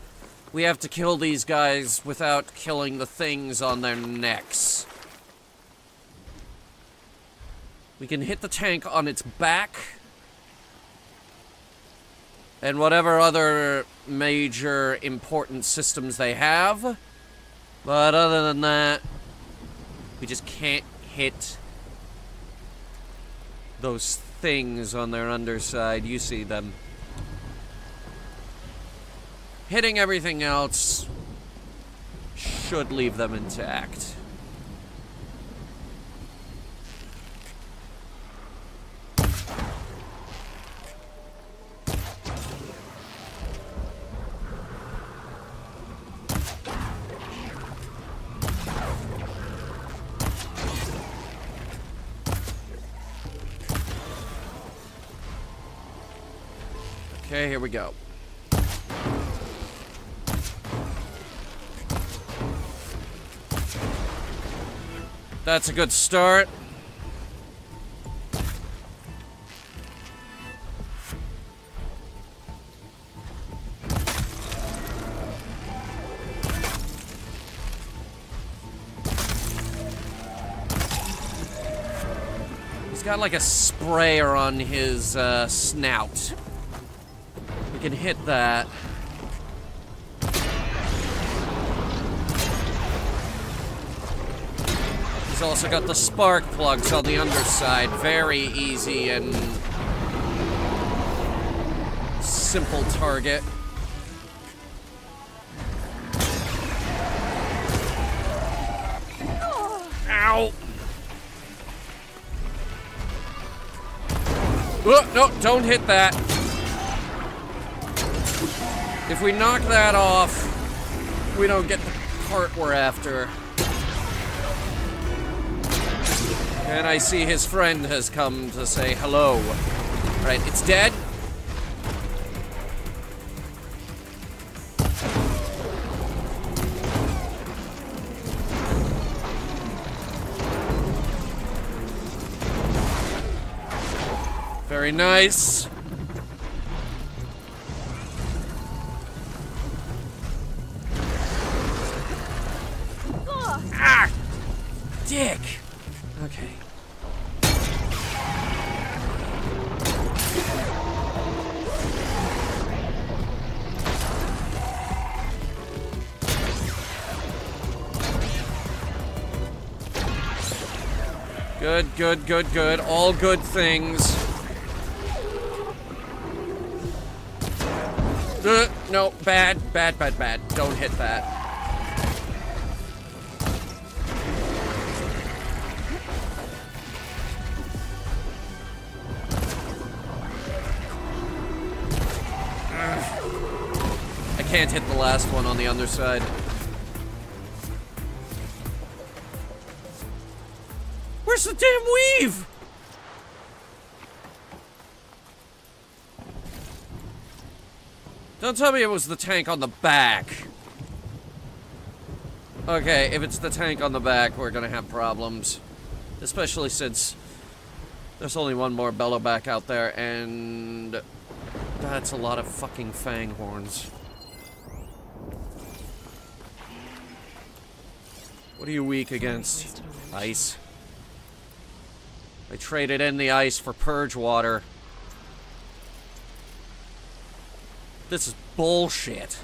we have to kill these guys without killing the things on their necks. We can hit the tank on its back. And whatever other major important systems they have. But other than that, we just can't hit those things on their underside. You see them. Hitting everything else should leave them intact. Okay, here we go. That's a good start. He's got like a sprayer on his snout. We can hit that. He's also got the spark plugs on the underside. Very easy and simple target. Ow! Oh, no, don't hit that. If we knock that off, we don't get the cart we're after. And I see his friend has come to say hello. Right, it's dead. Very nice. Ah! Dick! Okay. Good, good, good, good. All good things. No, bad, bad, bad, bad. Don't hit that. I can't hit the last one on the underside. Where's the damn weave? Don't tell me it was the tank on the back. Okay, if it's the tank on the back, we're gonna have problems. Especially since there's only one more bellowback out there, and that's a lot of fucking fang horns. What are you weak against? Ice. I traded in the ice for purge water. This is bullshit.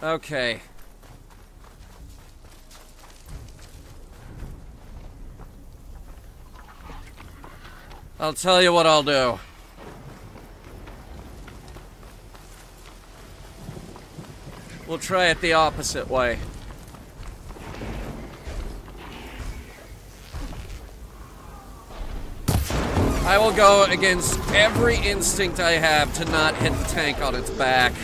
Okay. I'll tell you what I'll do. We'll try it the opposite way. I will go against every instinct I have to not hit the tank on its back.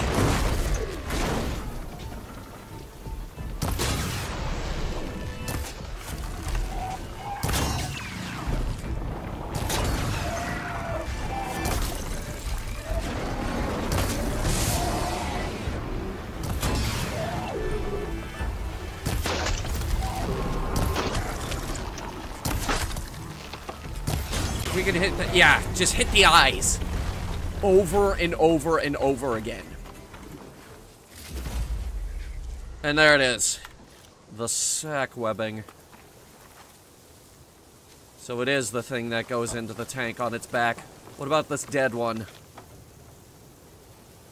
We can hit the, yeah, just hit the eyes. Over and over and over again. And there it is. The sack webbing. So it is the thing that goes into the tank on its back. What about this dead one?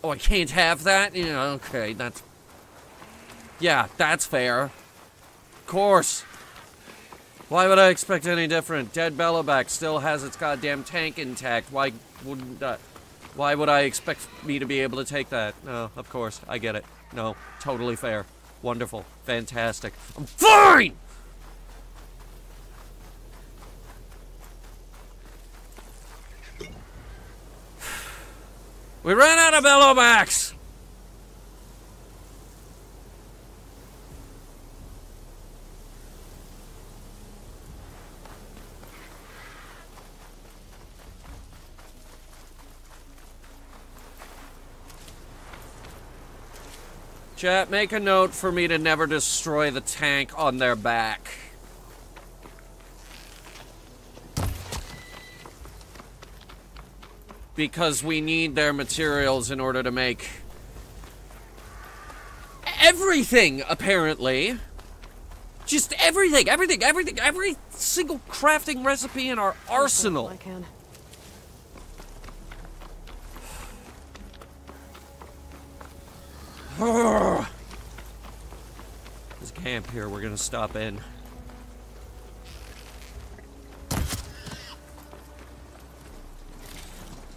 Oh, I can't have that? Yeah, okay, that's... Yeah, that's fair. Of course. Why would I expect any different? Dead Bellowback still has its goddamn tank intact. Why would I expect me to be able to take that? No, of course. I get it. No, totally fair. Wonderful. Fantastic. I'm fine! We ran out of Bellowbacks! Chat, make a note for me to never destroy the tank on their back. Because we need their materials in order to make everything, apparently. Just everything, every single crafting recipe in our arsenal. I can. There's a camp here we're gonna stop in.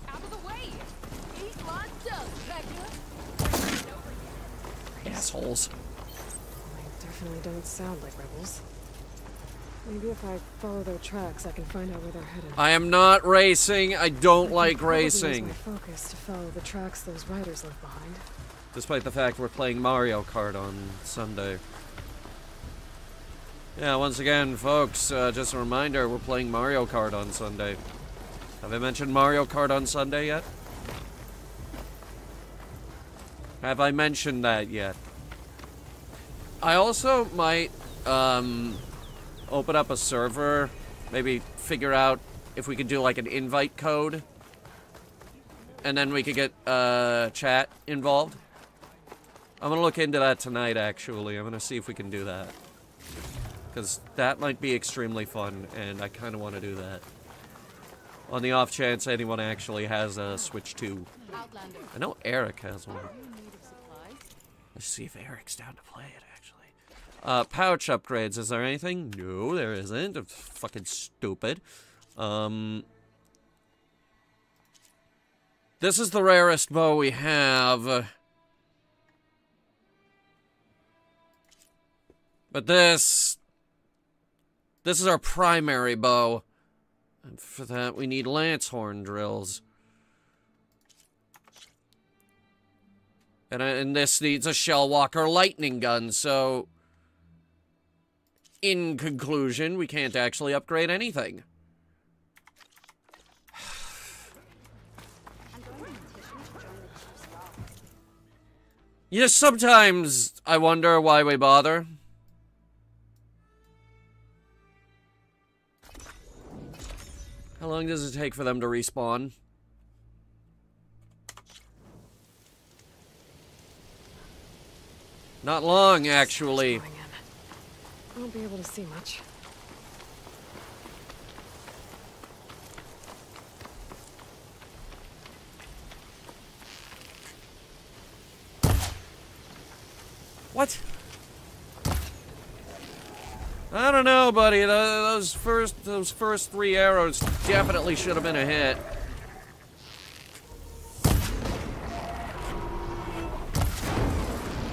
Out of the way! He's locked up, Becca. Assholes. definitely don't sound like rebels. Maybe if I follow their tracks, I can find out where they're headed. I am not racing. I don't like racing. Use my focus to follow the tracks those riders left behind. Despite the fact we're playing Mario Kart on Sunday. Yeah, once again, folks, just a reminder, we're playing Mario Kart on Sunday. Have I mentioned Mario Kart on Sunday yet? Have I mentioned that yet? I also might, open up a server, maybe figure out if we could do like an invite code, and then we could get chat involved. I'm gonna look into that tonight, actually. I'm gonna see if we can do that, because that might be extremely fun, and I kind of want to do that. On the off chance anyone actually has a Switch 2. I know Eric has one. Let's see if Eric's down to play it, actually. Pouch upgrades. Is there anything? No, there isn't. It's fucking stupid. This is the rarest bow we have. But this is our primary bow. And for that, we need lance horn drills. And this needs a Shellwalker lightning gun, so... in conclusion, we can't actually upgrade anything. Yes, sometimes I wonder why we bother. How long does it take for them to respawn? Not long, actually. I won't be able to see much. What? I don't know, buddy. Those first 3 arrows definitely should have been a hit.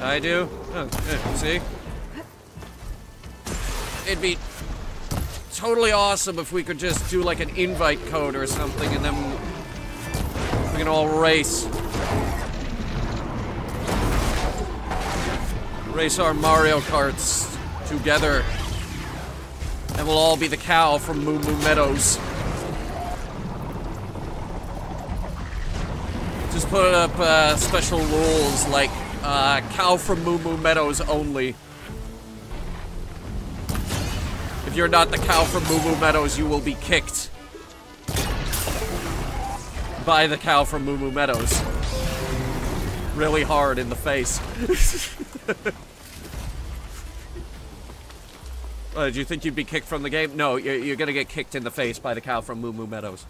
I do? Oh, yeah, see? It'd be totally awesome if we could just do like an invite code or something, and then we can all race. Race our Mario Karts together. And we'll all be the cow from Moo Moo Meadows. Just put up special rules like cow from Moo Moo Meadows only. If you're not the cow from Moo Moo Meadows, you will be kicked by the cow from Moo Moo Meadows. Really hard in the face. Do you think you'd be kicked from the game? No, you're gonna get kicked in the face by the cow from Moo Moo Meadows.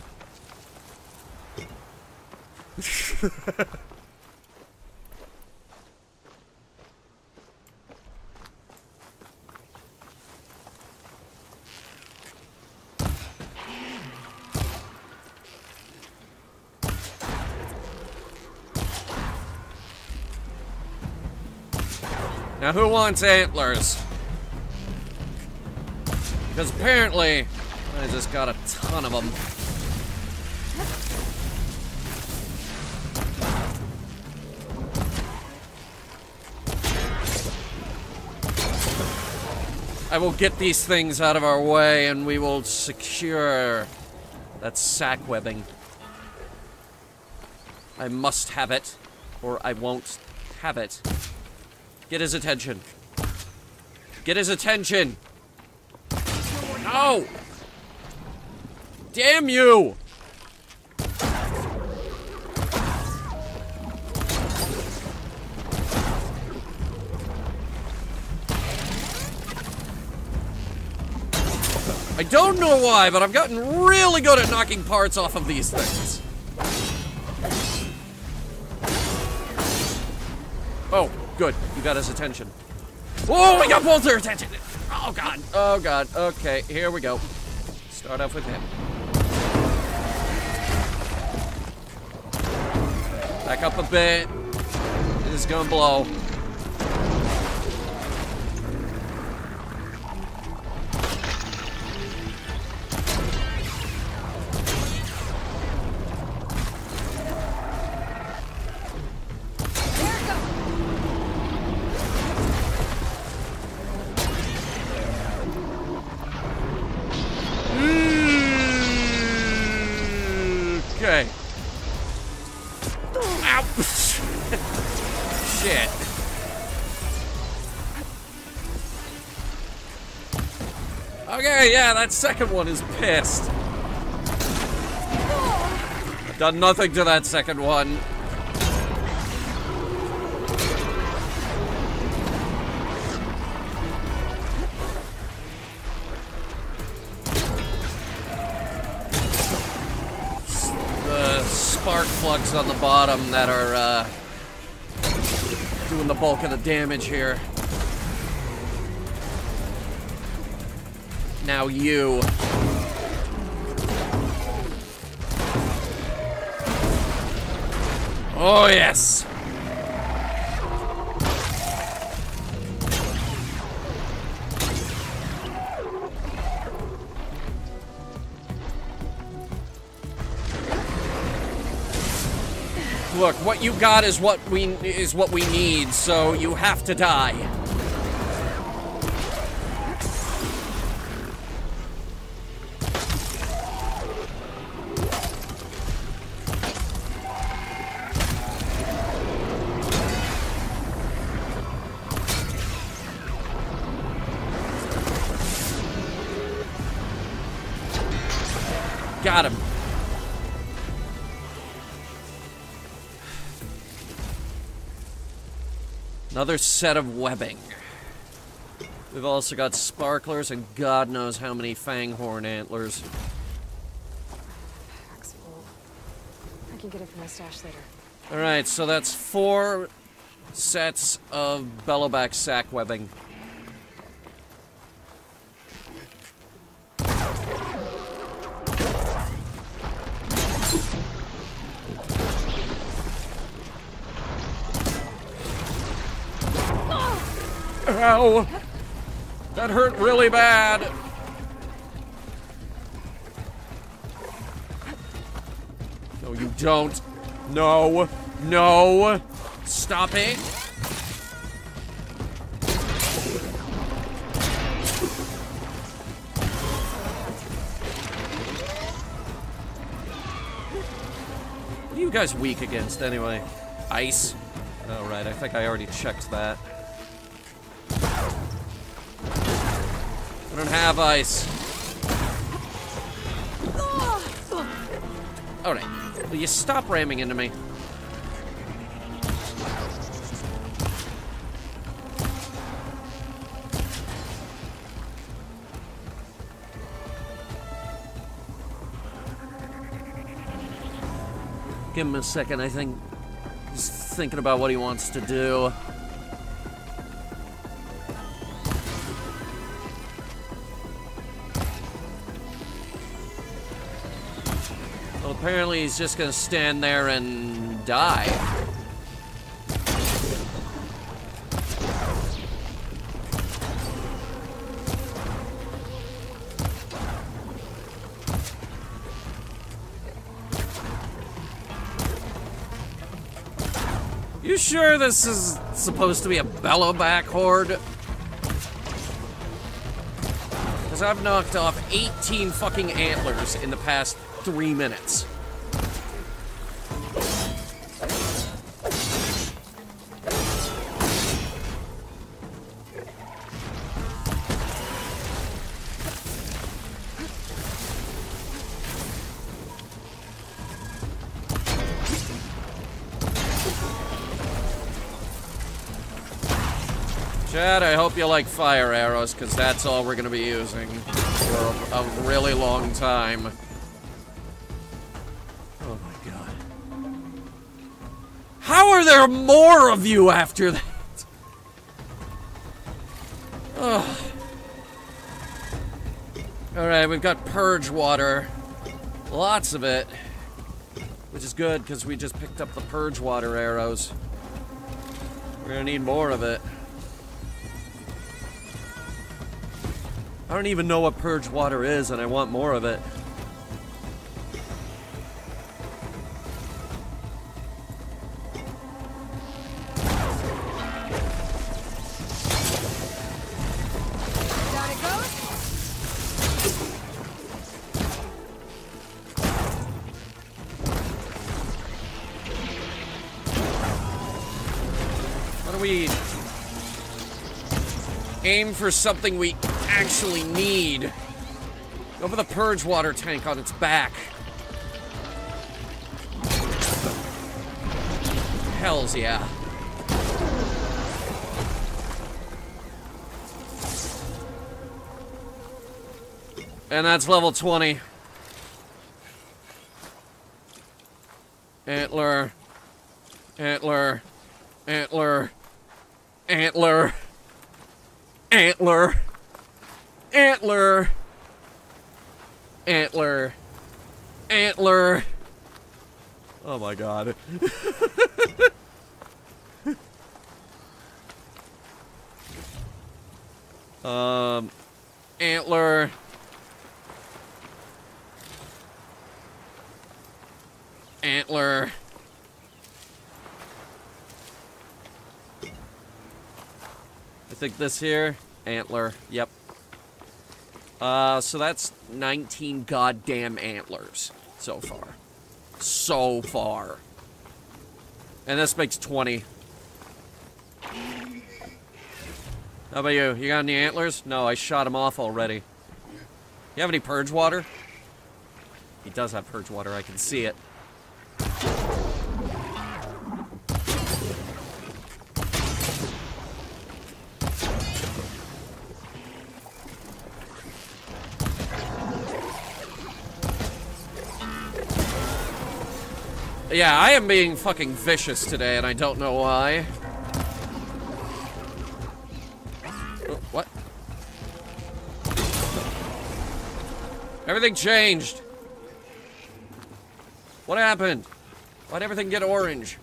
Now, who wants antlers? Because apparently, I just got a ton of them. I will get these things out of our way, and we will secure that sack webbing. I must have it, or I won't have it. Get his attention. Get his attention! No! Damn you! I don't know why, but I've gotten really good at knocking parts off of these things. Oh, good. You got his attention. Oh, we got both their attention! Oh, God. Oh, God. Okay, here we go. Start off with him. Back up a bit. This is gonna blow. Okay. Ow! Shit. Okay, yeah, that second one is pissed. I've done nothing to that second one. The spark plugs on the bottom that are doing the bulk of the damage here. Now you. Oh, yes. Look, what you got is what we need, so you have to die. Got him. Another set of webbing. We've also got sparklers and God knows how many fanghorn antlers. Pack's full. I can get it from my stash later. Alright, so that's 4 sets of bellowback sack webbing. Ow! That hurt really bad. No, you don't. No. No. Stop it. What are you guys weak against anyway? Ice? Oh, right. I think I already checked that. I don't have ice. Alright. Will you stop ramming into me? Give him a second, I think. He's thinking about what he wants to do. Well, apparently he's just gonna stand there and die. You sure this is supposed to be a bellowback horde? Because I've knocked off 18 fucking antlers in the past 3 minutes. Chad, I hope you like fire arrows, because that's all we're going to be using for a really long time. Oh my god. How are there more of you after that? Ugh. Alright, we've got purge water. Lots of it. Which is good, because we just picked up the purge water arrows. We're going to need more of it. I don't even know what purge water is, and I want more of it. Down it goes. we aim for something we actually need? Go for the purge water tank on its back. Hells yeah. And that's level 20. Antler. Antler. Antler. Antler. Antler. Antler. Antler. Antler. Oh my god. Antler. Antler. I think this here, antler. Yep. So that's 19 goddamn antlers so far. So far. And this makes 20. How about you? You got any antlers? No, I shot them off already. You have any purge water? He does have purge water, I can see it. Yeah, I am being fucking vicious today, and I don't know why. Oh, what? Everything changed. What happened? Why'd everything get orange?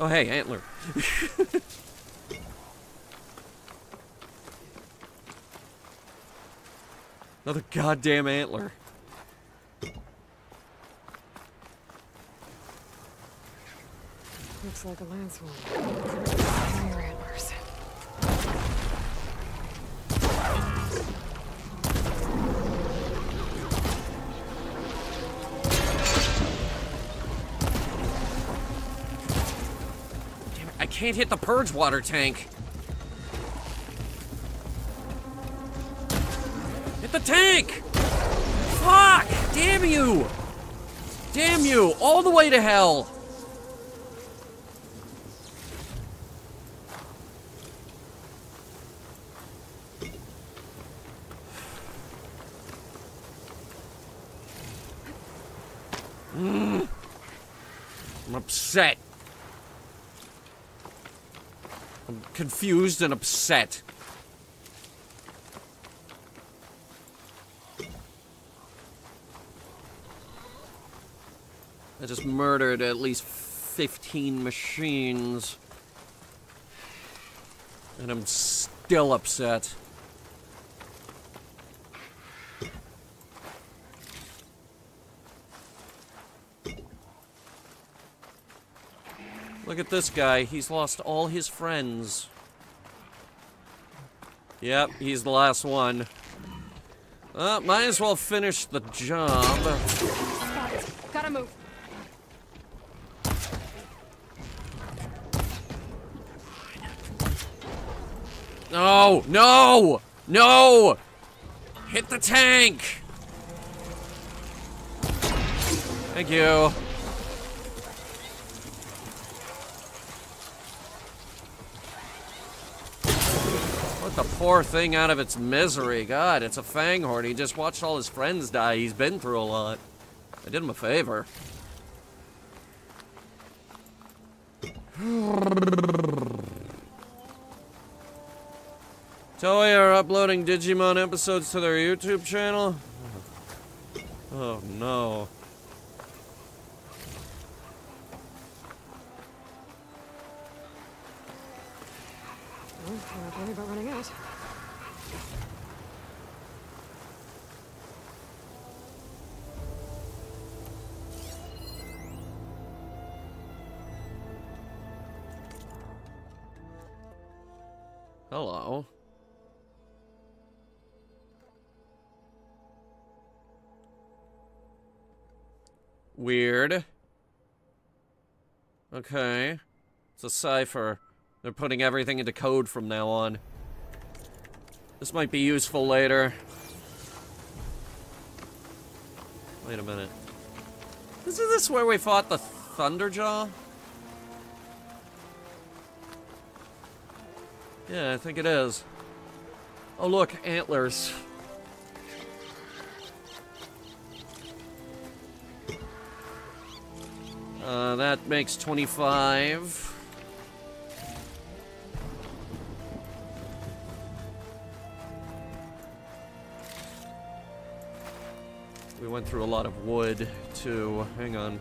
Oh, hey, antler. Another goddamn antler. Looks like a lance wound. Fire antlers. Damn it, I can't hit the purge water tank. Hit the tank! Fuck! Damn you! Damn you! All the way to hell! I'm upset. I'm confused and upset. I just murdered at least 15 machines. And I'm still upset. Look at this guy. He's lost all his friends. Yep, he's the last one. Might as well finish the job. Gotta move. No! No! No! Hit the tank! Thank you. Put the poor thing out of its misery. God, it's a fanghorn. He just watched all his friends die. He's been through a lot. I did him a favor. Toei are uploading Digimon episodes to their YouTube channel? Oh no. Well, I'm not worried about running out. Hello. Weird. Okay. It's a cipher. They're putting everything into code from now on. This might be useful later. Wait a minute. Isn't this where we fought the Thunderjaw? Yeah, I think it is. Oh look, antlers. That makes 25. We went through a lot of wood, too. Hang on.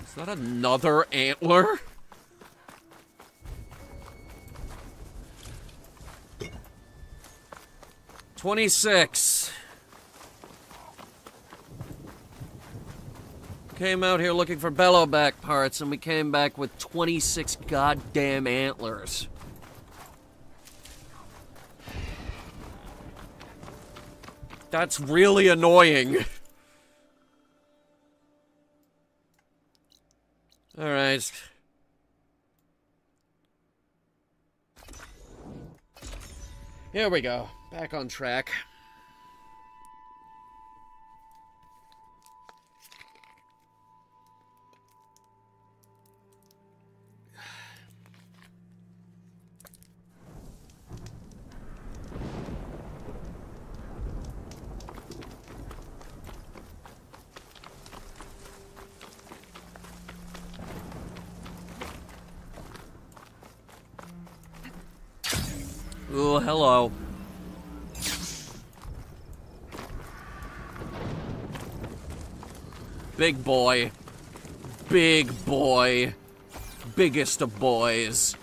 Is that another antler? $26. Came out here looking for bellowback parts, and we came back with 26 goddamn antlers. That's really annoying. Alright. Here we go. Back on track. Ooh, hello. Big boy. Big boy. Biggest of boys.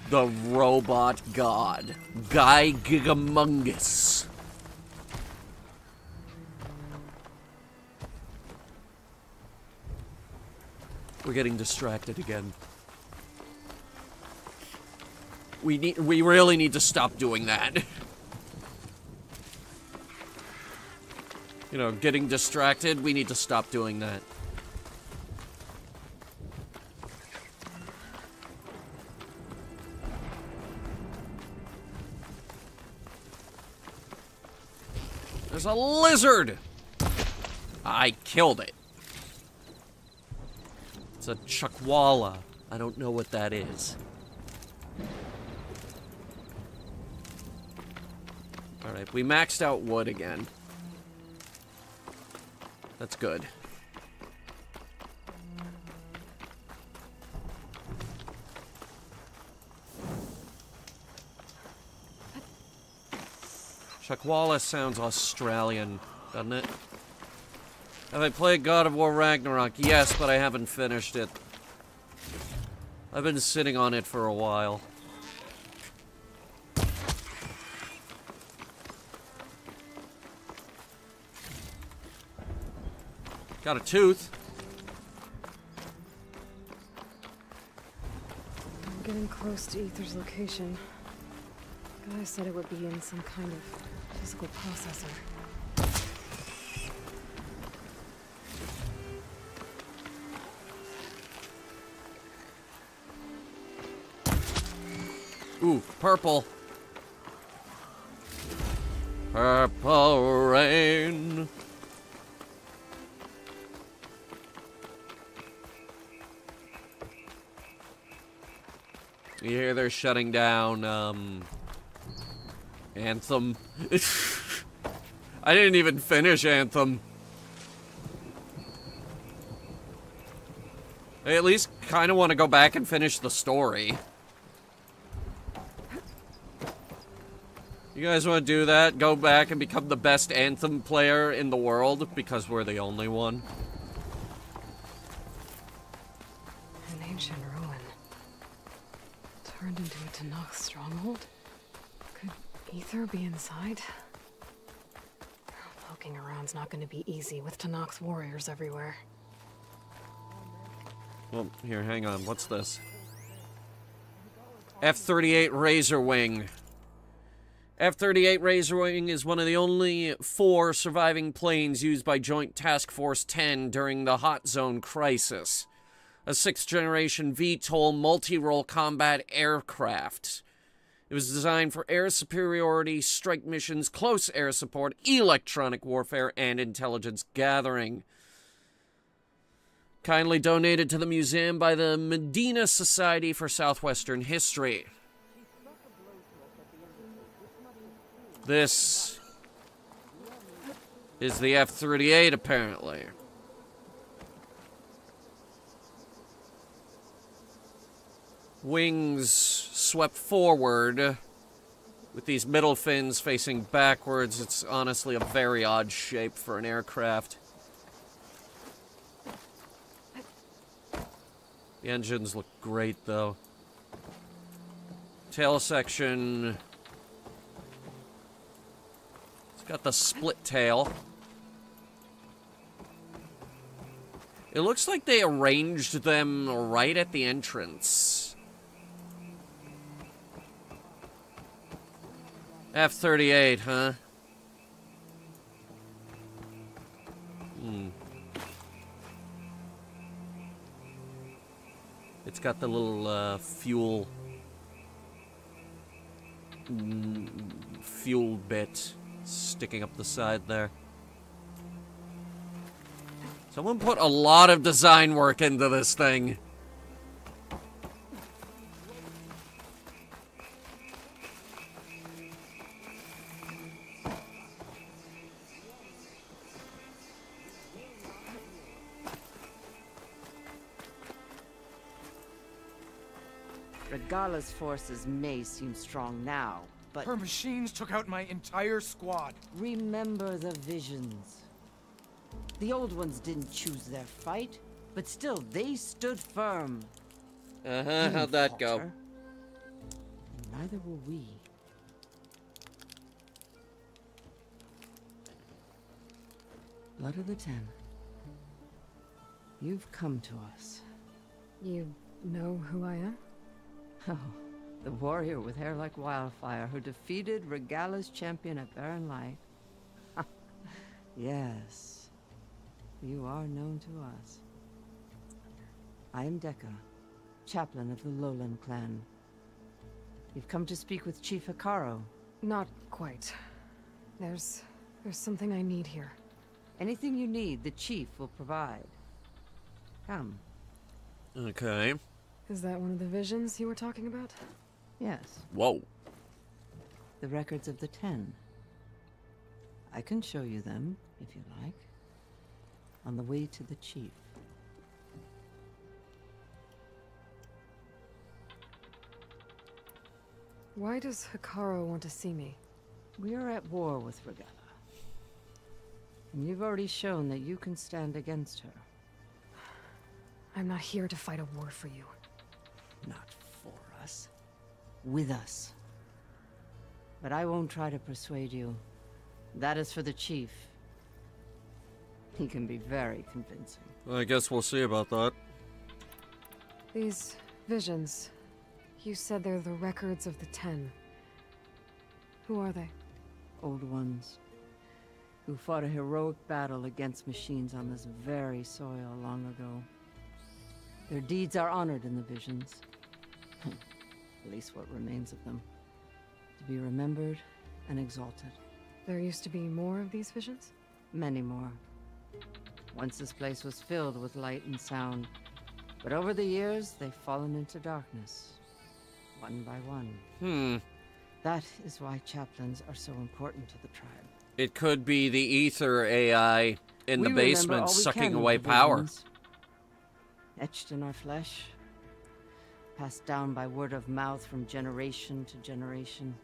The robot god. Guy Gigamungus. We're getting distracted again. We really need to stop doing that. You know, getting distracted, we need to stop doing that. There's a lizard! I killed it. It's a chuckwalla. I don't know what that is. Alright, we maxed out wood again. That's good. Chuckwalla sounds Australian, doesn't it? Have I played God of War Ragnarok? Yes, but I haven't finished it. I've been sitting on it for a while. Got a tooth. I'm getting close to Ether's location. Guy said it would be in some kind of physical processor. Ooh, purple. Purple rain. You hear they're shutting down, Anthem. I didn't even finish Anthem. I at least kind of want to go back and finish the story. You guys want to do that? Go back and become the best Anthem player in the world because we're the only one. An ancient ruin. turned into a Tanakh stronghold? Could Ether be inside? Poking around's not going to be easy with Tanakh's warriors everywhere. Well, here, hang on. What's this? F-38 Razor Wing. F-38 Razor Wing is one of the only 4 surviving planes used by Joint Task Force 10 during the Hot Zone crisis. A 6th-generation VTOL multi-role combat aircraft. It was designed for air superiority, strike missions, close air support, electronic warfare, and intelligence gathering. Kindly donated to the museum by the Medina Society for Southwestern History. This is the F-38, apparently. Wings swept forward with these middle fins facing backwards. It's honestly a very odd shape for an aircraft. The engines look great, though. Tail section. It's got the split tail. It looks like they arranged them right at the entrance. F-38, huh? It's got the little fuel bit sticking up the side there. Someone put a lot of design work into this thing. Regala's forces may seem strong now, but... Her machines took out my entire squad. Remember the visions. The old ones didn't choose their fight, but still, they stood firm. How'd that go? Neither will we. Blood of the Ten. You've come to us. You know who I am? Oh, the warrior with hair like wildfire who defeated Regala's champion at Barren Light. Yes, you are known to us. I am Dekka, chaplain of the Lowland clan. You've come to speak with Chief Hikaru. Not quite. There's something I need here. Anything you need, the chief will provide. Come. Okay. Is that one of the visions you were talking about? Yes. Whoa. The records of the 10. I can show you them, if you like. On the way to the chief. Why does Hikaru want to see me? We are at war with Regala. And you've already shown that you can stand against her. I'm not here to fight a war for you. Not for us. With us. But I won't try to persuade you. That is for the chief. He can be very convincing. I guess we'll see about that. These visions, you said they're the records of the 10. Who are they? Old ones. Who fought a heroic battle against machines on this very soil long ago. Their deeds are honored in the visions. At least what remains of them. To be remembered and exalted. There used to be more of these visions? Many more. Once this place was filled with light and sound. But over the years, they've fallen into darkness. One by one. That is why chaplains are so important to the tribe. It could be the ether AI in the basement sucking away power. Etched in our flesh. Passed down by word of mouth from generation to generation.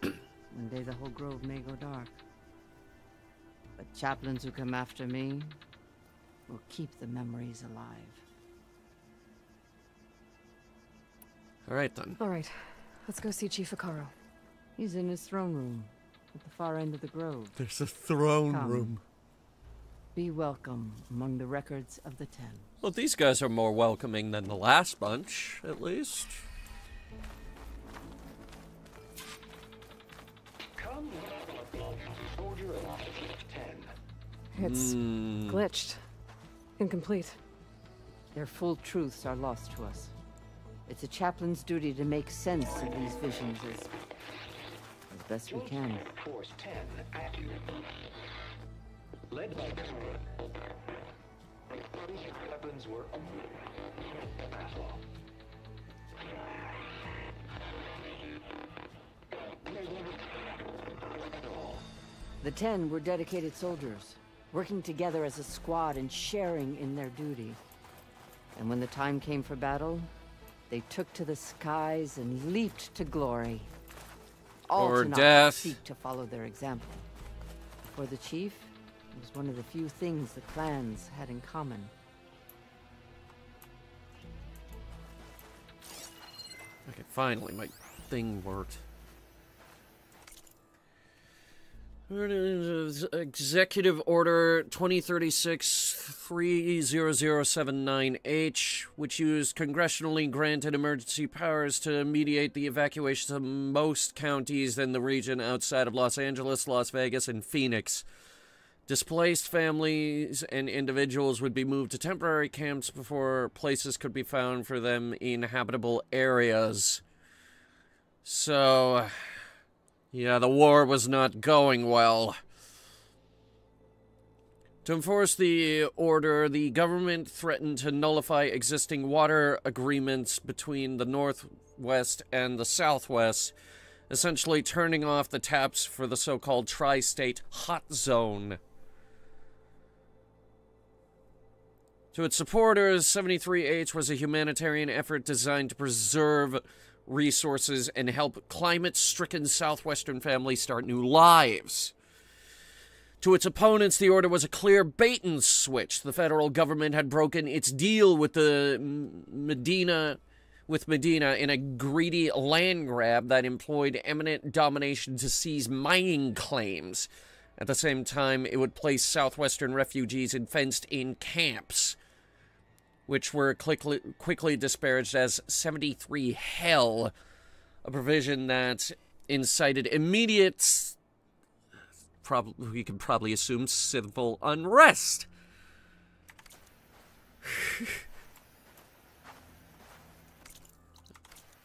One day the whole grove may go dark. But chaplains who come after me will keep the memories alive. Alright then. Alright, let's go see Chief Hikaru. He's in his throne room, at the far end of the grove. There's a throne Come. room. Be welcome among the records of the 10. Well, these guys are more welcoming than the last bunch, at least. It's glitched. Incomplete. Their full truths are lost to us. It's a chaplain's duty to make sense of these visions as best we can. Force 10 active. Led by weapons were Maslow. The 10 were dedicated soldiers, working together as a squad and sharing in their duty. And when the time came for battle, they took to the skies and leaped to glory. All Or to not death. seek to follow their example. For the chief, it was one of the few things the clans had in common. Okay, finally, my thing worked. Executive Order 2036-30079H, which used congressionally granted emergency powers to mediate the evacuation of most counties in the region outside of Los Angeles, Las Vegas, and Phoenix. Displaced families and individuals would be moved to temporary camps before places could be found for them in habitable areas. So, yeah, the war was not going well. To enforce the order, the government threatened to nullify existing water agreements between the Northwest and the Southwest, essentially turning off the taps for the so-called tri-state hot zone. To its supporters, 73H was a humanitarian effort designed to preserve resources and help climate-stricken southwestern families start new lives. To its opponents, the order was a clear bait-and-switch. The federal government had broken its deal with Medina in a greedy land grab that employed eminent domination to seize mining claims. At the same time, it would place southwestern refugees in fenced-in camps, which were quickly disparaged as 73 Hell, a provision that incited immediate, we can probably assume, civil unrest.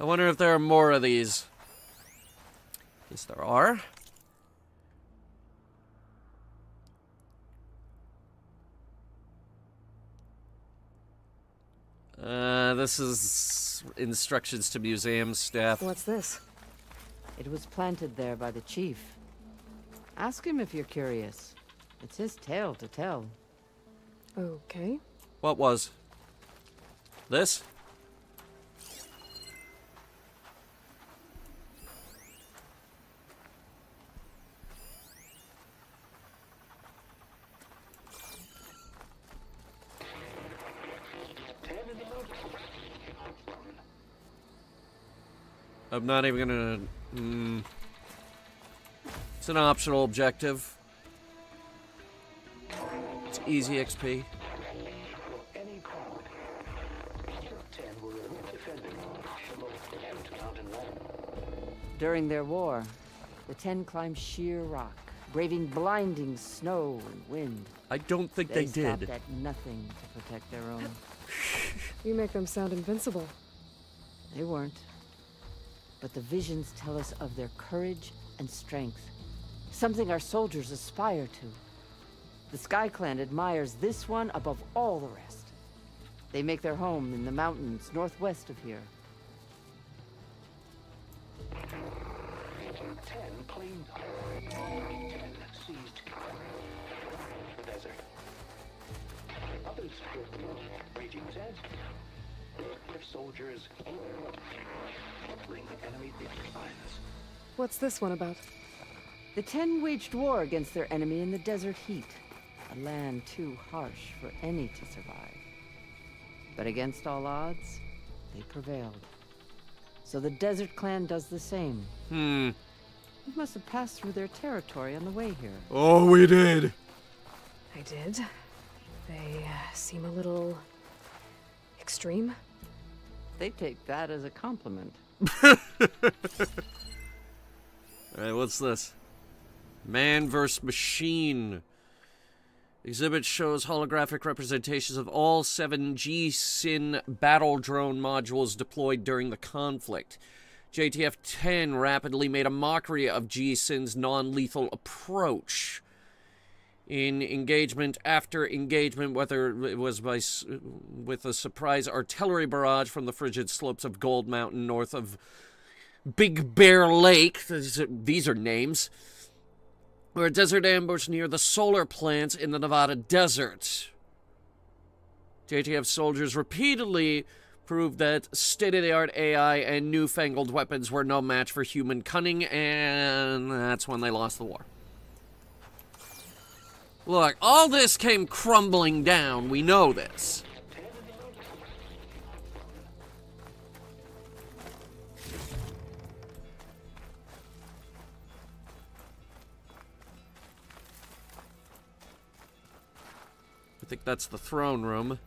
I wonder if there are more of these. Yes, there are. This is instructions to museum staff. What's this? It was planted there by the chief. Ask him if you're curious. It's his tale to tell. Okay. What was? This? I'm not even gonna... It's an optional objective. It's easy XP. During their war, the 10 climbed sheer rock, braving blinding snow and wind. I don't think they did. They stopped at nothing to protect their own. You make them sound invincible. They weren't. But the visions tell us of their courage and strength, something our soldiers aspire to. The Sky Clan admires this one above all the rest. They make their home in the mountains northwest of here. 10 claimed 10 seized the desert. Others raging sands. Their soldiers enemy lines. What's this one about? The 10 waged war against their enemy in the desert heat, a land too harsh for any to survive. But against all odds, they prevailed. so the Desert Clan does the same. Hmm. We must have passed through their territory on the way here. Oh, we did. I did. They seem a little extreme. They take that as a compliment. Alright, what's this? Man vs. Machine. Exhibit shows holographic representations of all 7 G-Sin battle drone modules deployed during the conflict. JTF-10 rapidly made a mockery of G-Sin's non-lethal approach. In engagement after engagement, whether it was with a surprise artillery barrage from the frigid slopes of Gold Mountain north of Big Bear Lake, these are names, or a desert ambush near the solar plants in the Nevada desert. JTF soldiers repeatedly proved that state-of-the-art AI and newfangled weapons were no match for human cunning, and that's when they lost the war. Look, all this came crumbling down. We know this. I think that's the throne room.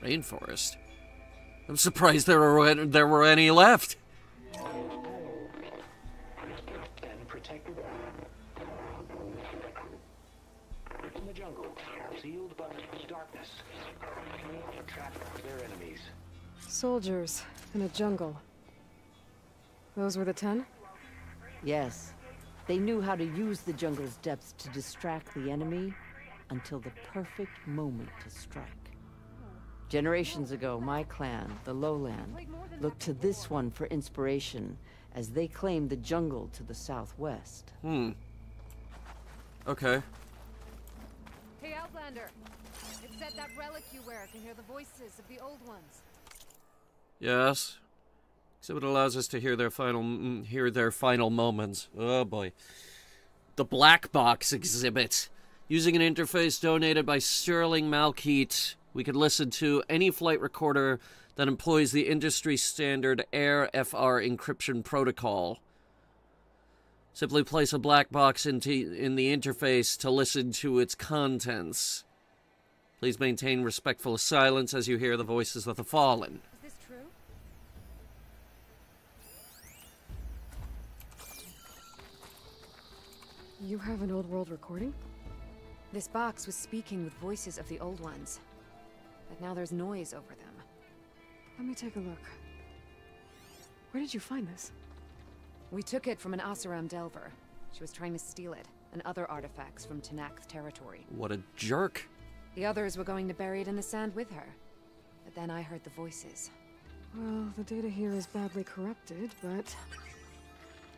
Rainforest? I'm surprised there were any left. And protected in the jungle, sealed by darkness. Trap their enemies. Soldiers in a jungle. Those were the 10? Yes. They knew how to use the jungle's depths to distract the enemy until the perfect moment to strike. Generations ago, my clan, the Lowland, looked to this one for inspiration as they claimed the jungle to the southwest. Okay. Hey, Outlander. It said that relic you wear can hear the voices of the old ones. Yes. Exhibit allows us to hear their final moments. Oh boy. The Black Box exhibit. Using an interface donated by Sterling Malkeet, we could listen to any flight recorder that employs the industry standard Air FR encryption protocol. Simply place a black box in the interface to listen to its contents. Please maintain respectful silence as you hear the voices of the fallen. Is this true? You have an old world recording? This box was speaking with voices of the old ones. But now there's noise over them. Let me take a look. Where did you find this? We took it from an Oseram Delver. She was trying to steal it, and other artifacts from Tenakth territory. What a jerk. The others were going to bury it in the sand with her. But then I heard the voices. Well, the data here is badly corrupted, but...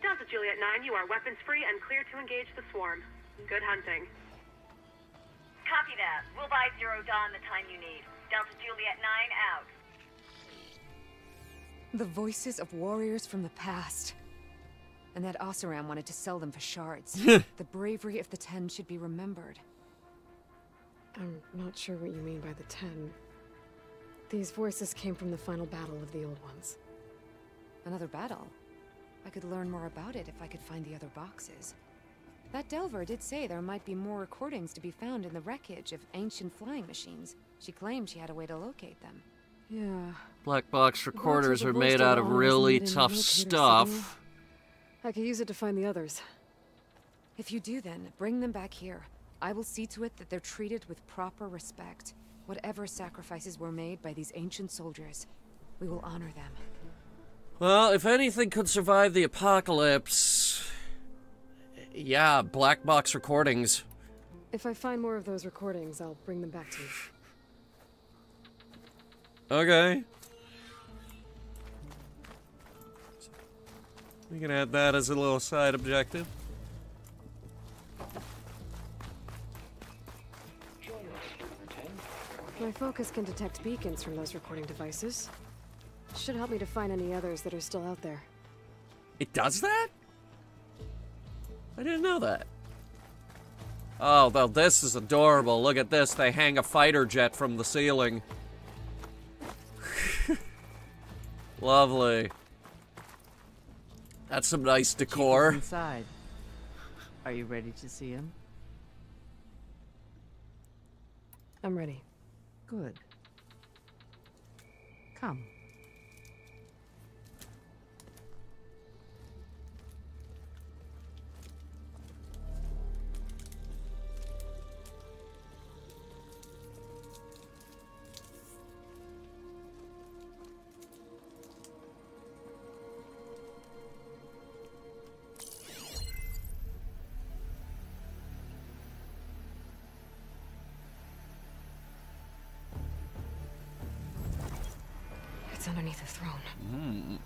Delta Juliet 9, you are weapons-free and clear to engage the swarm. Good hunting. Copy that. We'll buy Zero Dawn the time you need. Delta Juliet 9 out. The voices of warriors from the past. And that Oseram wanted to sell them for shards. The bravery of the 10 should be remembered. I'm not sure what you mean by the 10. These voices came from the final battle of the old ones. Another battle? I could learn more about it if I could find the other boxes. That Delver did say there might be more recordings to be found in the wreckage of ancient flying machines. She claimed she had a way to locate them. Yeah. Black box recorders are made out of really tough stuff. I could use it to find the others. If you do then, bring them back here. I will see to it that they're treated with proper respect. Whatever sacrifices were made by these ancient soldiers, we will honor them. Well, if anything could survive the apocalypse... yeah, black box recordings. If I find more of those recordings, I'll bring them back to you. Okay. We can add that as a little side objective. My focus can detect beacons from those recording devices. Should help me to find any others that are still out there. It does that? I didn't know that. Oh, well, this is adorable. Look at this. They hang a fighter jet from the ceiling. Lovely. That's some nice decor. Chief is inside. Are you ready to see him? I'm ready. Good. Come. It's underneath the throne. Mm.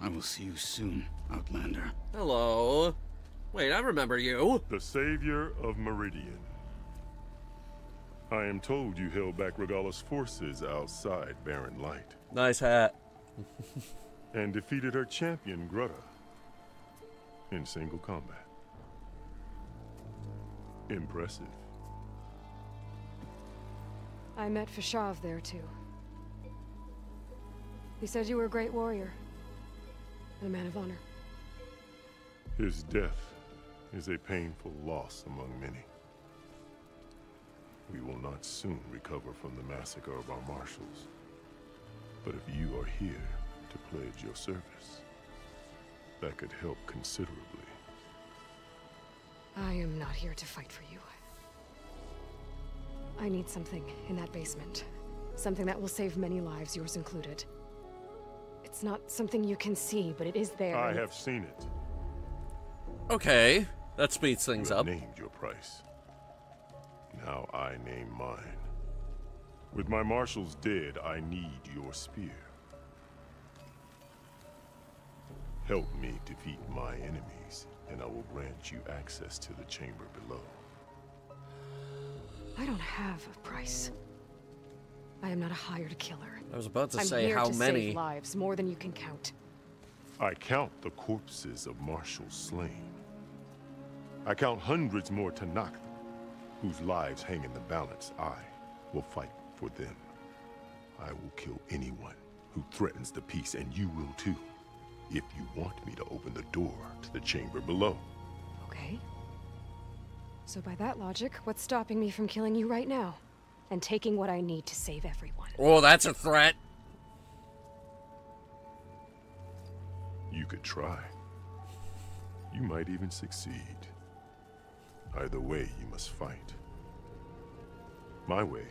I will see you soon, Outlander. Hello. Wait, I remember you. The savior of Meridian. I am told you held back Regalla's forces outside Barren Light. Nice hat. And defeated her champion, Grutta, in single combat. Impressive. I met Fashav there, too. He said you were a great warrior. And a man of honor. His death is a painful loss among many. We will not soon recover from the massacre of our marshals. But if you are here to pledge your service, that could help considerably. I am not here to fight for you. I need something in that basement. Something that will save many lives, yours included. It's not something you can see, but it is there. I have seen it. Okay, that speeds things up. You have named your price. Now I name mine. With my marshals dead, I need your spear. Help me defeat my enemies, and I will grant you access to the chamber below. I don't have a price. I am not a hired killer. I was about to I'm say here how to many. save lives, more than you can count. I count the corpses of marshals slain. I count hundreds more Tanakh, whose lives hang in the balance. I will fight for them. I will kill anyone who threatens the peace, and you will too, if you want me to open the door to the chamber below. Okay. So by that logic, what's stopping me from killing you right now? And taking what I need to save everyone? Oh, that's a threat. You could try. You might even succeed. Either way, you must fight. My way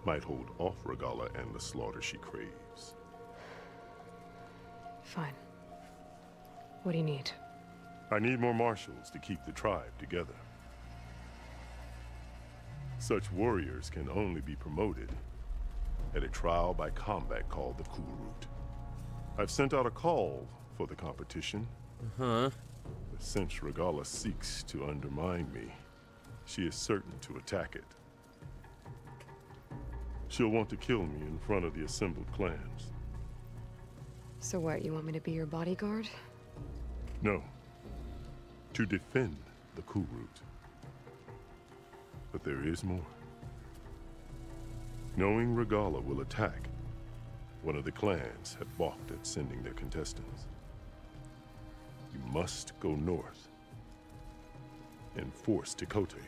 might hold off Regalla and the slaughter she craves. Fine. What do you need? I need more marshals to keep the tribe together. Such warriors can only be promoted at a trial by combat called the Kulrut. I've sent out a call for the competition. Uh-huh. But since Regalla seeks to undermine me, she is certain to attack it. She'll want to kill me in front of the assembled clans. So what, you want me to be your bodyguard? No. To defend the Kulrut. But there is more. Knowing Regalla will attack, one of the clans had balked at sending their contestants. You must go north and force Tekote,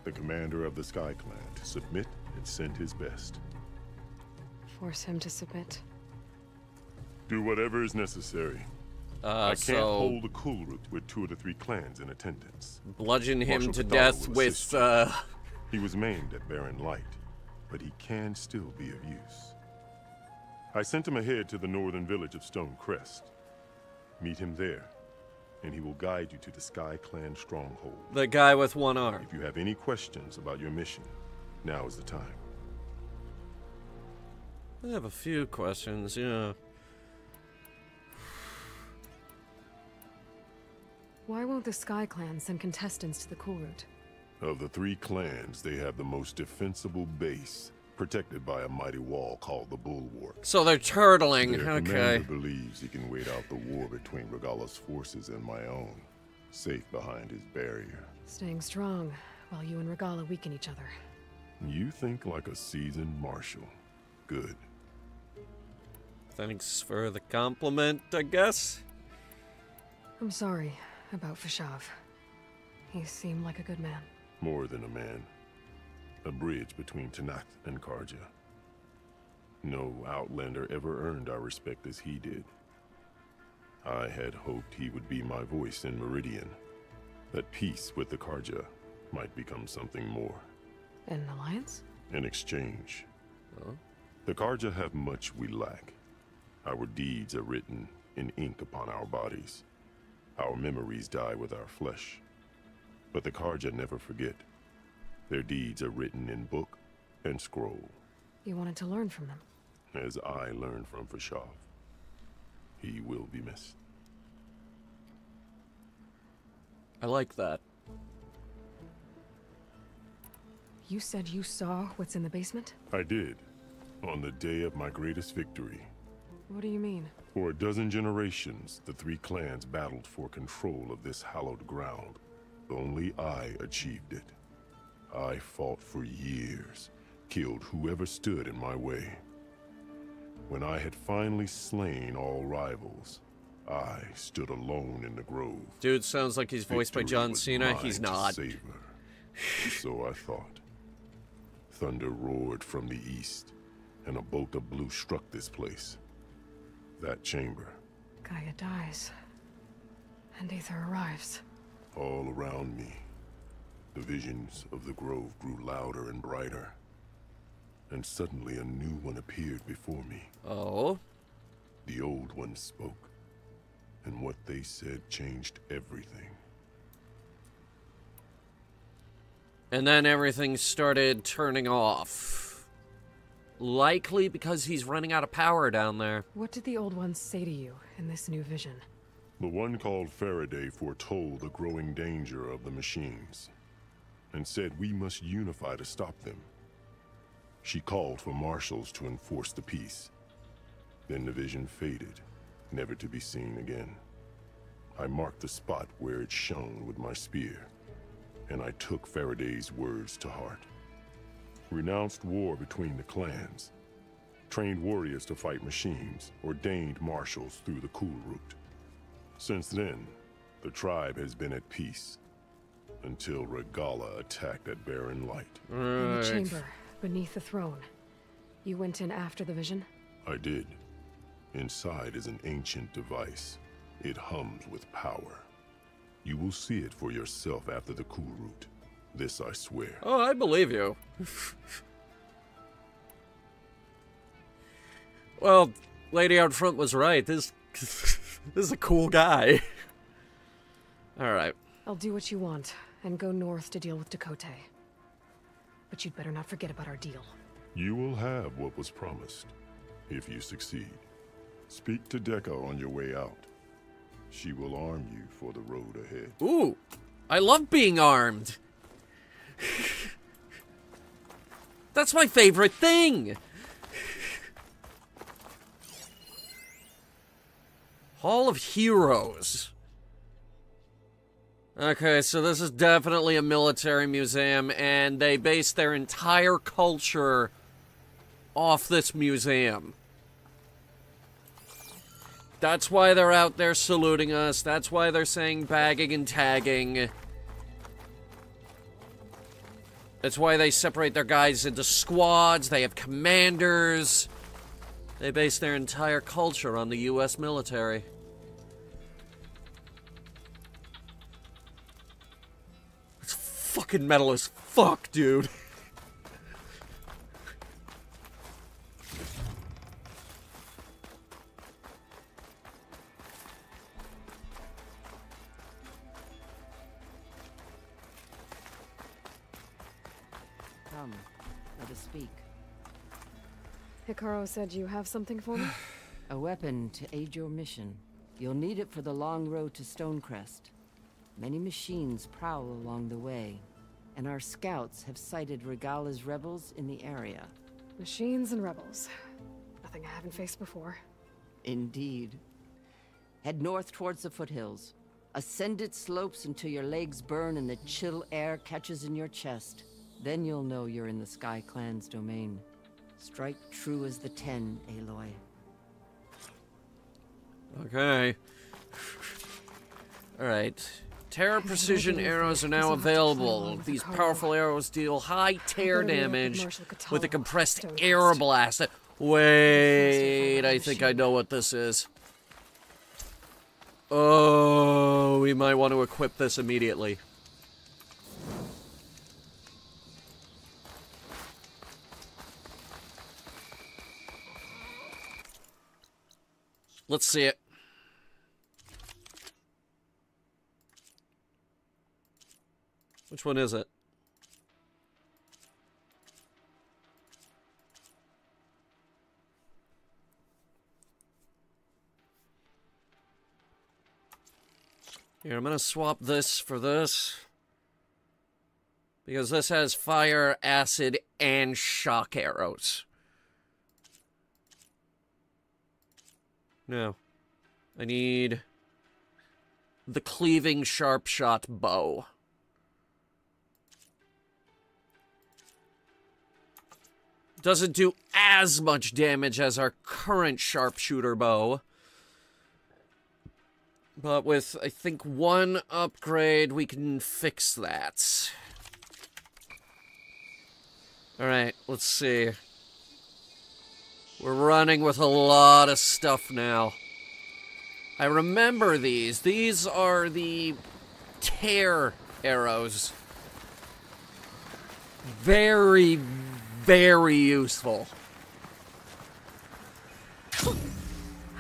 the commander of the Sky Clan, to submit and send his best. Force him to submit. Do whatever is necessary. I can't hold the Kulrut with 2 of the 3 clans in attendance. Bludgeon him Marshal to Kadala death will with, assist you. He was maimed at Barren Light, but he can still be of use. I sent him ahead to the northern village of Stone Crest. Meet him there, and he will guide you to the Sky Clan stronghold. The guy with one arm. If you have any questions about your mission, now is the time. I have a few questions, yeah. Why won't the Sky Clan send contestants to the Kulrut? Of the 3 clans, they have the most defensible base protected by a mighty wall called the Bulwark. So they're turtling, Their okay. commander believes he can wait out the war between Regala's forces and my own, safe behind his barrier. Staying strong, while you and Regala weaken each other. You think like a seasoned marshal. Good. Thanks for the compliment, I guess. I'm sorry about Fashav. He seemed like a good man. More than a man. A bridge between Tanath and Karja. No Outlander ever earned our respect as he did. I had hoped he would be my voice in Meridian. That peace with the Karja might become something more. An alliance? In exchange. The Karja have much we lack. Our deeds are written in ink upon our bodies. Our memories die with our flesh. But the Karja never forget. Their deeds are written in book and scroll. You wanted to learn from them. As I learned from Fashav. He will be missed. I like that. You said you saw what's in the basement? I did. On the day of my greatest victory. What do you mean? For a dozen generations, the three clans battled for control of this hallowed ground. Only I achieved it. I fought for years, killed whoever stood in my way. When I had finally slain all rivals, I stood alone in the grove. Dude sounds like he's voiced by John Cena. Mine He's to not. savor. So I thought. Thunder roared from the east, and a bolt of blue struck this place. That chamber. Gaia dies, and Aether arrives. All around me, the visions of the grove grew louder and brighter. And suddenly a new one appeared before me. Oh? The old one spoke, and what they said changed everything. And then everything started turning off. Likely because he's running out of power down there. What did the old ones say to you in this new vision? The one called Faraday foretold the growing danger of the machines, and said we must unify to stop them. She called for marshals to enforce the peace. Then the vision faded, never to be seen again. I marked the spot where it shone with my spear, and I took Faraday's words to heart. Renounced war between the clans, trained warriors to fight machines, ordained marshals through the cool route. Since then, the tribe has been at peace, until Regala attacked at Barren Light. In the chamber, beneath the throne. You went in after the vision? I did. Inside is an ancient device. It hums with power. You will see it for yourself after the cool route. This I swear. Oh, I believe you. Well, lady out front was right. This is a cool guy. Alright. I'll do what you want, and go north to deal with Dakota. But you'd better not forget about our deal. You will have what was promised, if you succeed. Speak to Deca on your way out. She will arm you for the road ahead. Ooh, I love being armed. That's my favorite thing. Hall of Heroes. Okay, so this is definitely a military museum, and they base their entire culture off this museum. That's why they're out there saluting us. That's why they're saying bagging and tagging. That's why they separate their guys into squads. They have commanders. They base their entire culture on the U.S. military. It's fucking metal as fuck, dude. Come, let us speak. Hikaru said you have something for me? A weapon to aid your mission. You'll need it for the long road to Stonecrest. Many machines prowl along the way, and our scouts have sighted Regala's rebels in the area. Machines and rebels. Nothing I haven't faced before. Indeed. Head north towards the foothills. Ascend its slopes until your legs burn and the chill air catches in your chest. Then you'll know you're in the Sky Clan's domain. Strike true as the 10, Aloy. Okay. Alright. Terra precision arrows are now available. These powerful arrows deal high tear damage with a compressed air blast. Wait, I think I know what this is. Oh, we might want to equip this immediately. Let's see it. Which one is it? Here, I'm gonna swap this for this. Because this has fire, acid, and shock arrows. No. I need the cleaving sharp shot bow. Doesn't do as much damage as our current sharpshooter bow. But with, I think, one upgrade, we can fix that. Alright, let's see. We're running with a lot of stuff now. I remember these. These are the tear arrows. Very, very useful.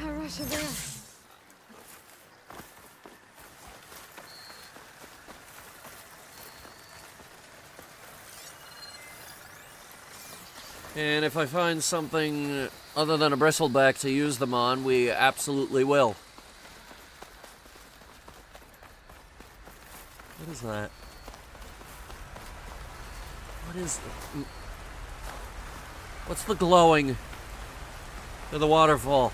I rush there. And if I find something other than a bristleback to use them on, we absolutely will. What is that? What is... What's the glowing to the waterfall?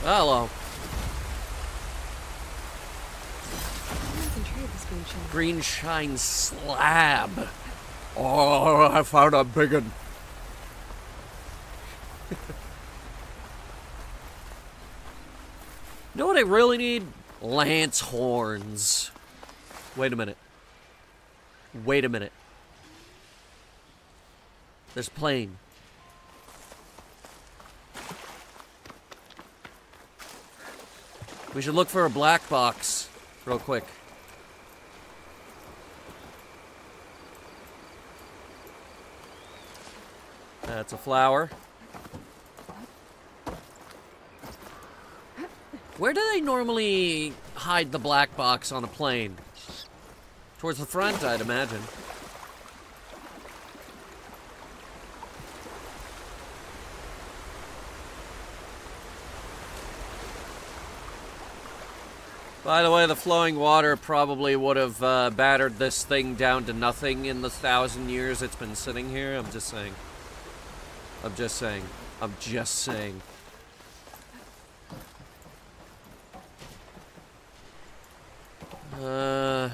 Hello. Green shine slab. Oh, I found a big one. You know what I really need? Lance horns. Wait a minute. Wait a minute. There's plane. We should look for a black box real quick. That's a flower. Where do they normally hide the black box on a plane? Towards the front, I'd imagine. By the way, the flowing water probably would have battered this thing down to nothing in the 1,000 years it's been sitting here. I'm just saying. I'm just saying. I'm just saying. Well,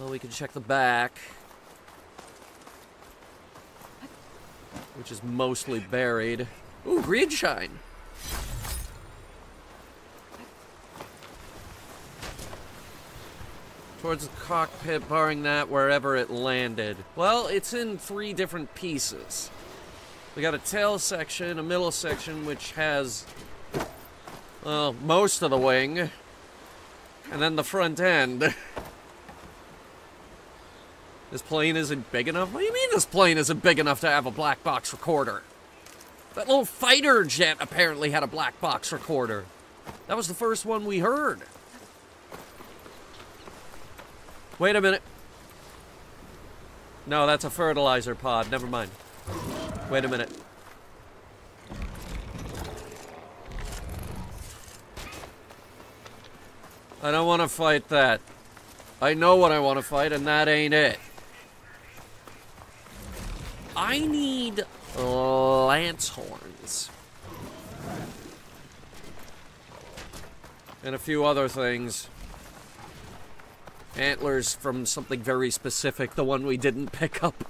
we can check the back. Which is mostly buried. Ooh, green shine. Towards the cockpit, barring that, wherever it landed. Well, it's in 3 different pieces. We got a tail section, a middle section, which has, well, most of the wing. And then the front end. This plane isn't big enough? What do you mean this plane isn't big enough to have a black box recorder? That little fighter jet apparently had a black box recorder. That was the first one we heard. Wait a minute. No, that's a fertilizer pod. Never mind. Wait a minute. I don't want to fight that. I know what I want to fight, and that ain't it. I need lance horns. And a few other things. Antlers from something very specific, the one we didn't pick up.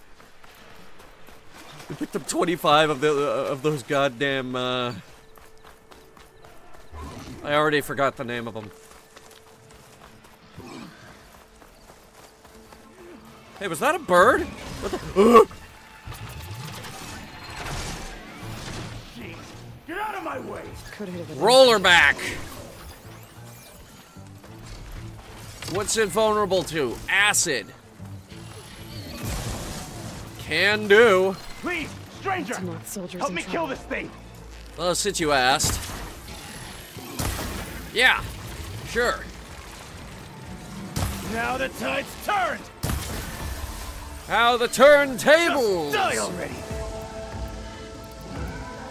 We picked up 25 of those goddamn, I already forgot the name of them. Hey, was that a bird? What the? Get out of my way! Roller back! What's it vulnerable to? Acid. Can do. Please, stranger! Help me kill this thing! Well, since you asked. Yeah, sure. Now the tide's turned! How the turntables! Die already!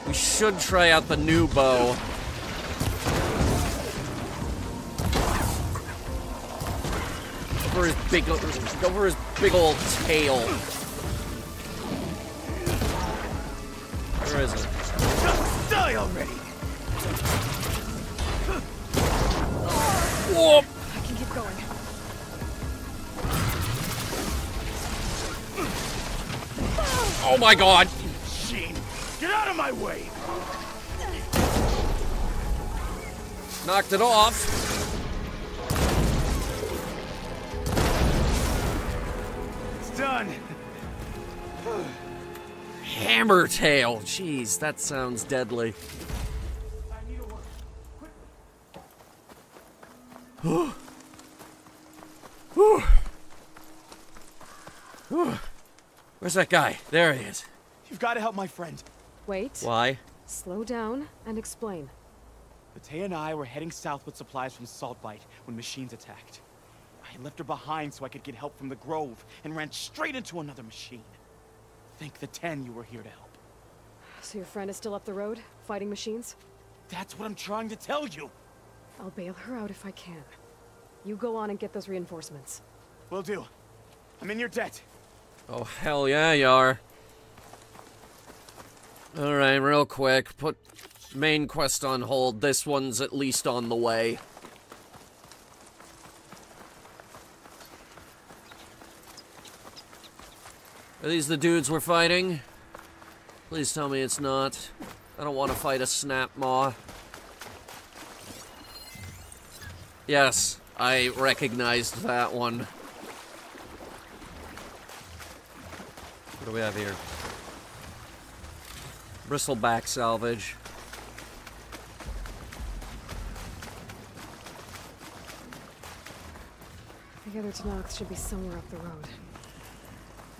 We should try out the new bow. Over his big old tail. Where is it? Just die already! Whoop! I can keep going. Oh my god! Sheen, get out of my way! Knocked it off. It's done. Hammer tail. Jeez, that sounds deadly. Whew. Whew. Whew. Where's that guy? There he is. You've got to help my friend. Wait. Why? Slow down and explain. Matei and I were heading south with supplies from Saltbite when machines attacked. I left her behind so I could get help from the Grove and ran straight into another machine. Thank the 10 you were here to help. So your friend is still up the road, fighting machines? That's what I'm trying to tell you. I'll bail her out if I can. You go on and get those reinforcements. Will do. I'm in your debt. Oh, hell yeah, you are. Alright, real quick. Put main quest on hold. This one's at least on the way. Are these the dudes we're fighting? Please tell me it's not. I don't want to fight a snap maw. Yes, I recognized that one. What do we have here? Bristleback salvage. The other Tanox should be somewhere up the road.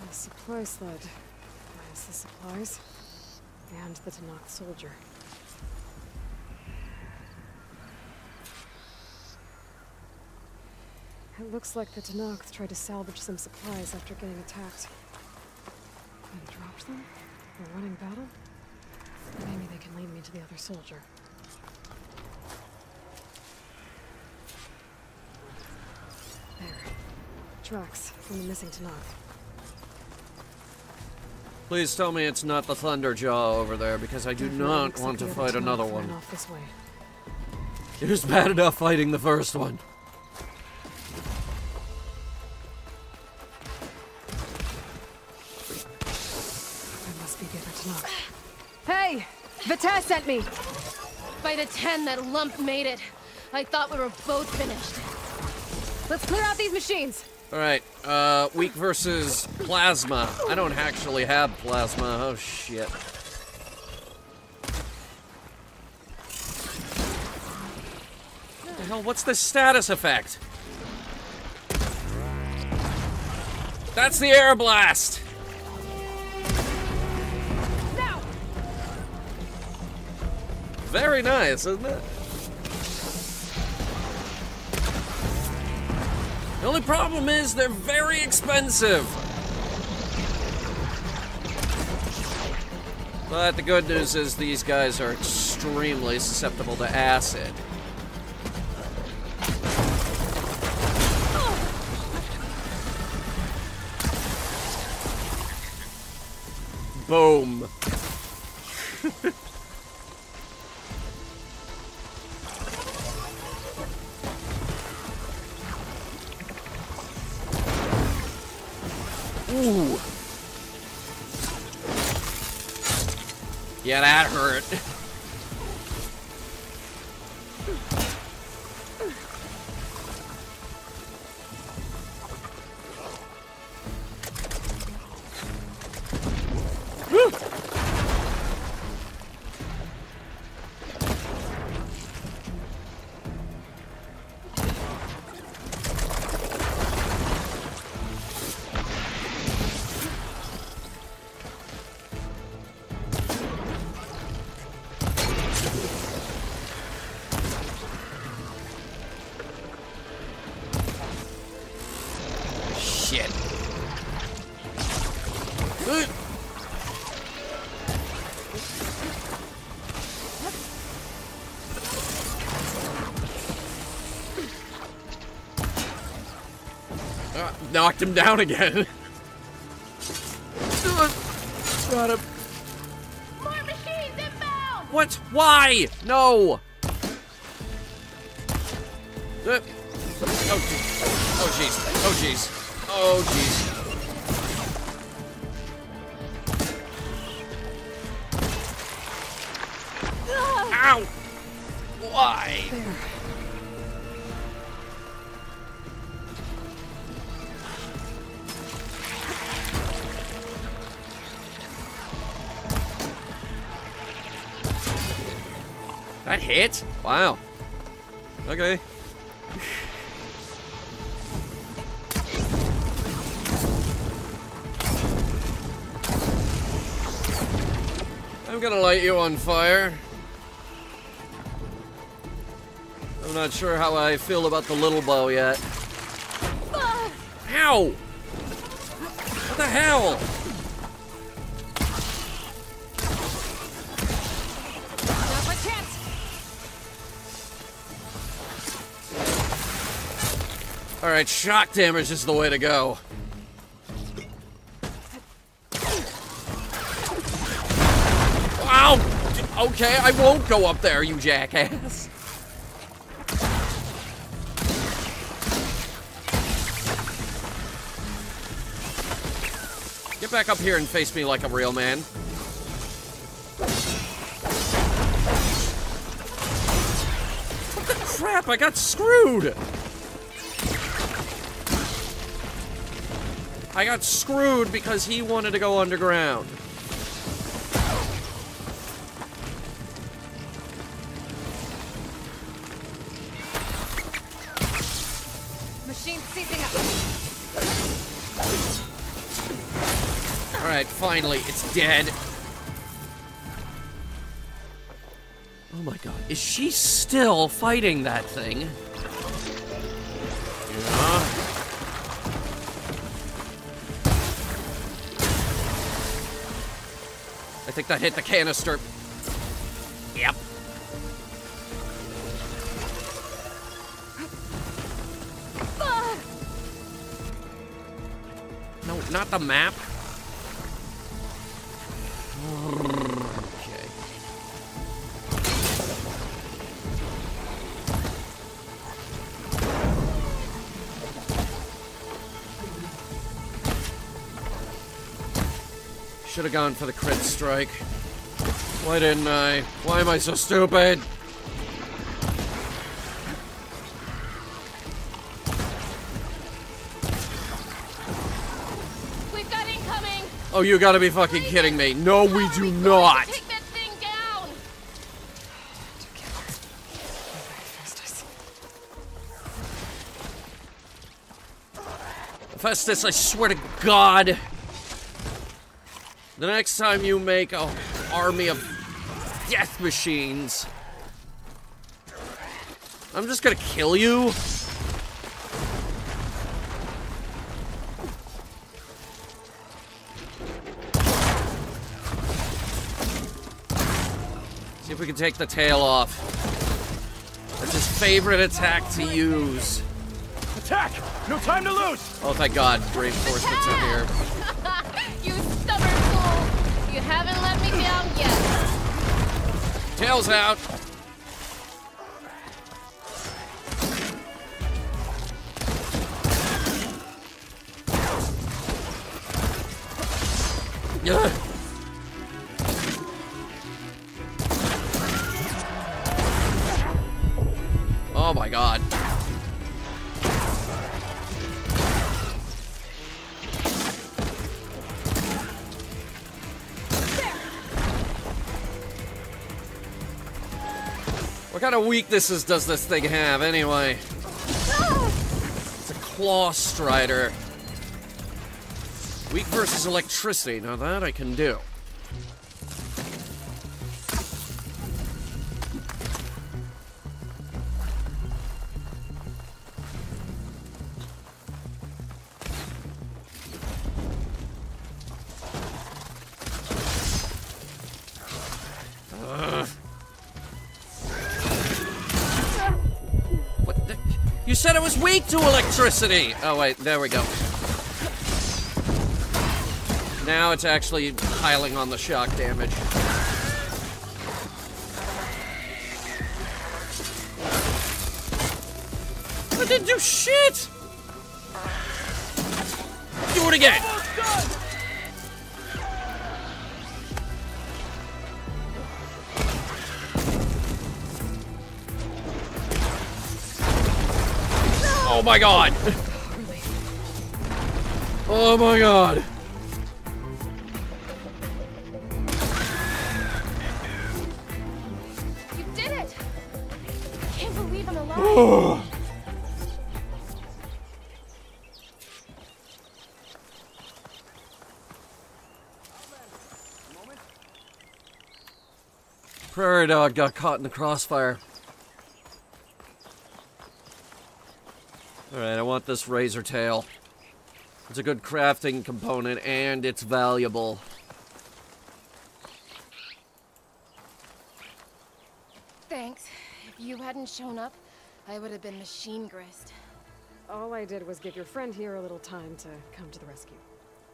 And the supply sled has the supplies and the Tanox soldier. It looks like the Tanox tried to salvage some supplies after getting attacked. And dropped them? A running battle? Maybe they can lead me to the other soldier. There. Tracks from the missing Tanox. Please tell me it's not the Thunderjaw over there, because I do not want to fight another one. Off this way. It was bad enough fighting the first one. Hey! Vitesse sent me! By the 10, that lump made it. I thought we were both finished. Let's clear out these machines! Alright, weak versus plasma. I don't actually have plasma. Oh, shit. What the hell? What's the status effect? That's the air blast! Very nice, isn't it? The only problem is they're very expensive. But the good news is these guys are extremely susceptible to acid. Boom. Ooh. Yeah, that hurt. Knocked him down again. Got him. More machines inbound! What? Why? No. Oh jeez. Oh jeez. Oh jeez. Ow! Why? There. That hit? Wow. Okay. I'm gonna light you on fire. I'm not sure how I feel about the little bow yet. Ow! What the hell? Alright, shock damage is the way to go. Wow! Okay, I won't go up there, you jackass. Get back up here and face me like a real man. What the crap? I got screwed! I got screwed because he wanted to go underground. Machine seizing up. Alright, finally, it's dead. Oh my god, is she still fighting that thing? Yeah. I think that hit the canister. Yep. No, not the map. Okay. Should have gone for the crit strike. Why didn't I? Why am I so stupid? We've got incoming. Oh, you gotta be fucking kidding me. No, we do not. Take that thing down. Festus, I swear to God. The next time you make an army of death machines, I'm just gonna kill you. See if we can take the tail off. That's his favorite attack to use. Attack! No time to lose! Oh, thank God. Reinforcements are here. You stubborn fool! You haven't let me down yet. Tail's out. Yeah. Oh my God. What kind of weaknesses does this thing have, anyway? It's a claw strider. Weak versus electricity. Now that I can do. What the? You said it was weak to electricity! Oh wait, there we go. Now it's actually piling on the shock damage. I didn't do shit! Do it again! Oh my God! Oh my God! You did it! I can't believe I'm alive. Prairie dog got caught in the crossfire. Alright, I want this razor tail. It's a good crafting component, and it's valuable. Thanks. If you hadn't shown up, I would have been machine grist. All I did was give your friend here a little time to come to the rescue.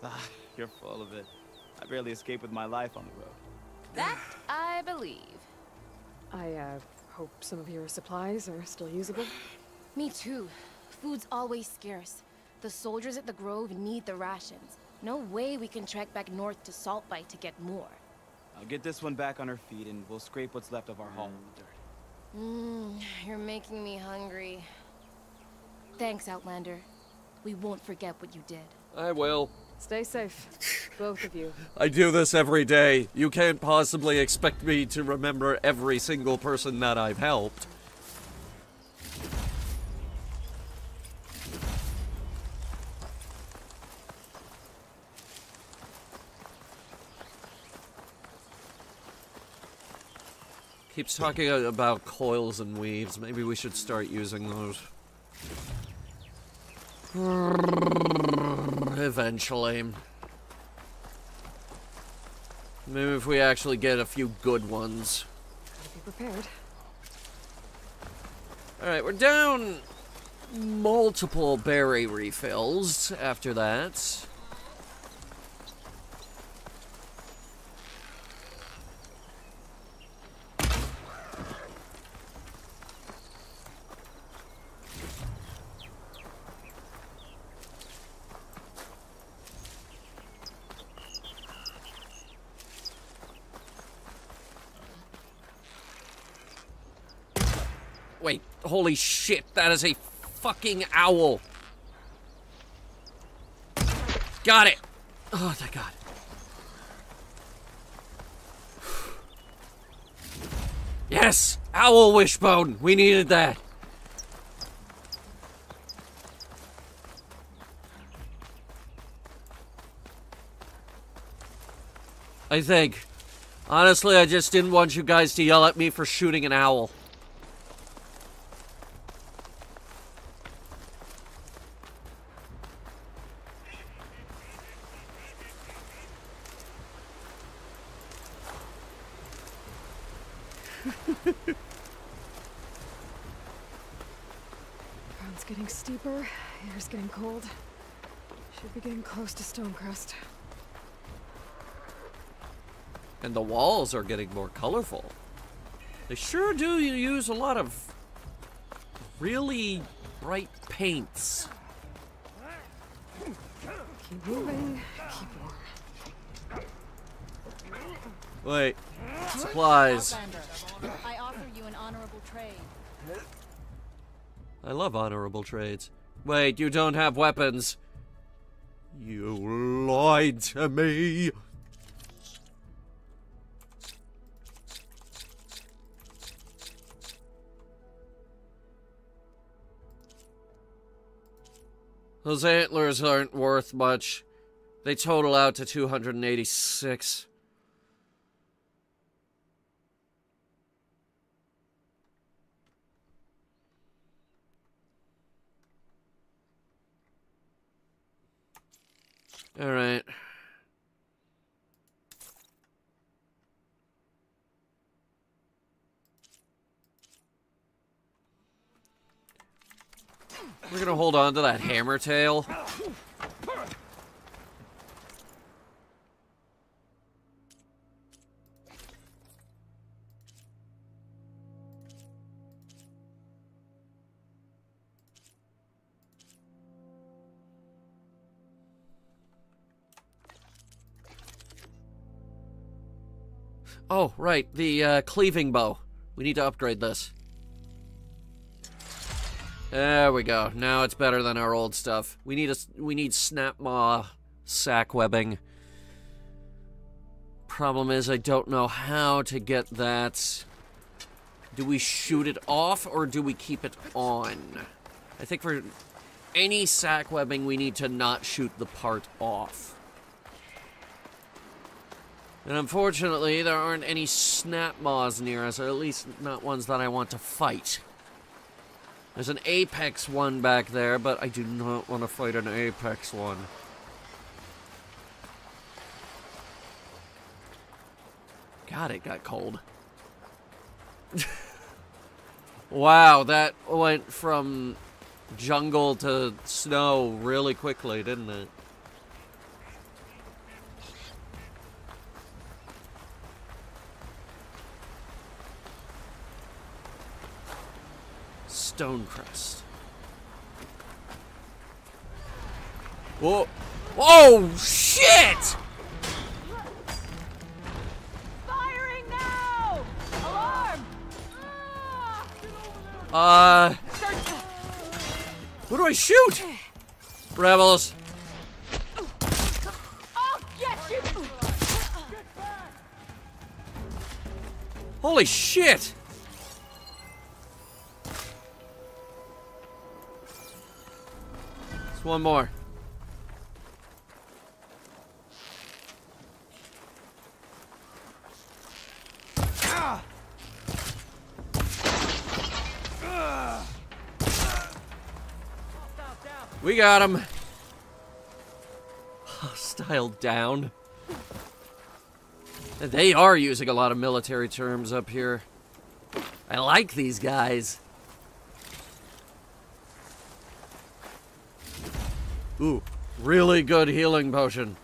Ah, you're full of it. I barely escaped with my life on the road. That I believe. I, hope some of your supplies are still usable. Me too. Food's always scarce. The soldiers at the Grove need the rations. No way we can trek back north to Saltbite to get more. I'll get this one back on her feet and we'll scrape what's left of our haul in the dirt. You're making me hungry. Thanks, Outlander. We won't forget what you did. I will. Stay safe, both of you. I do this every day. You can't possibly expect me to remember every single person that I've helped. Keeps talking about coils and weaves. Maybe we should start using those. Eventually. Maybe if we actually get a few good ones. Be prepared. Alright, we're down multiple berry refills after that. Wait, holy shit, that is a fucking owl. Got it. Oh, thank God. Yes, owl wishbone. We needed that. I think. Honestly, I just didn't want you guys to yell at me for shooting an owl. Ground's getting steeper, air's getting cold. Should be getting close to Stonecrest. And the walls are getting more colorful. They sure do use a lot of really bright paints. Keep moving, keep warm. Wait, supplies. Outlander, I offer you an honorable trade. I love honorable trades. Wait, you don't have weapons. You lied to me. Those antlers aren't worth much. They total out to 286. All right. We're gonna hold on to that hammer tail. Oh, right, the cleaving bow. We need to upgrade this. There we go. Now it's better than our old stuff. We need snap maw sack webbing. Problem is, I don't know how to get that. Do we shoot it off or do we keep it on? I think for any sack webbing, we need to not shoot the part off. And unfortunately, there aren't any snap maws near us, or at least not ones that I want to fight. There's an Apex one back there, but I do not want to fight an Apex one. God, it got cold. Wow, that went from jungle to snow really quickly, didn't it? Stonecrest. Whoa! Oh shit! Firing now! Alarm! Who do I shoot? Rebels. I'll get you! Holy shit! There's one more. We got him. Hostile down. They are using a lot of military terms up here. I like these guys. Ooh, really good healing potion.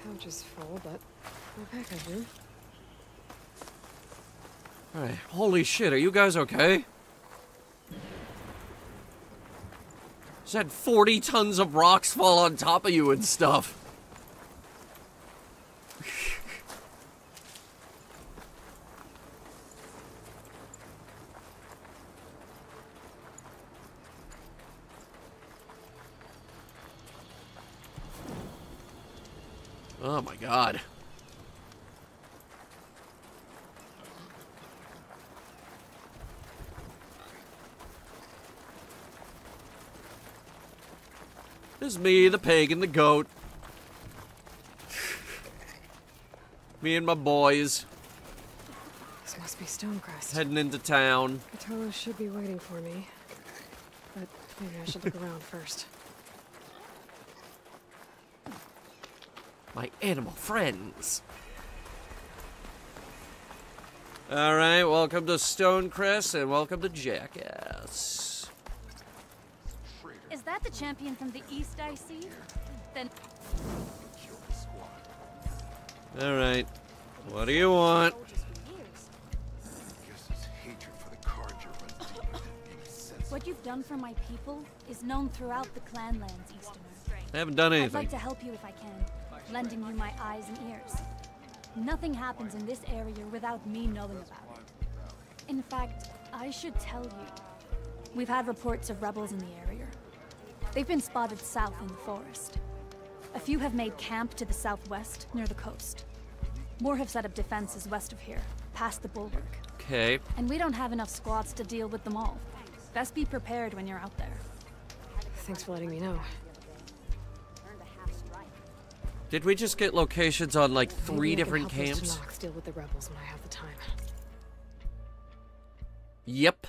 Pouch is full, but no package room. Alright, holy shit, are you guys okay? Just had 40 tons of rocks fall on top of you and stuff. Oh my god. This is me, the pig, and the goat. Me and my boys. This must be Stonecrest. Heading into town. Katana should be waiting for me. But maybe I should look around first. My animal friends. Alright, welcome to Stonecrest and welcome to Jackass. Is that the champion from the East I see? Then... Alright, what do you want? What you've done for my people is known throughout the Clanlands, Easterner. I haven't done anything. I'd like to help you if I can, lending you my eyes and ears. Nothing happens in this area without me knowing about it. In fact, I should tell you, we've had reports of rebels in the area. They've been spotted south in the forest. A few have made camp to the southwest, near the coast. More have set up defenses west of here, past the bulwark. Okay. And we don't have enough squads to deal with them all. Best be prepared when you're out there. Thanks for letting me know. Did we just get locations on like 3 different camps? Deal with the rebels when I have the time. Yep.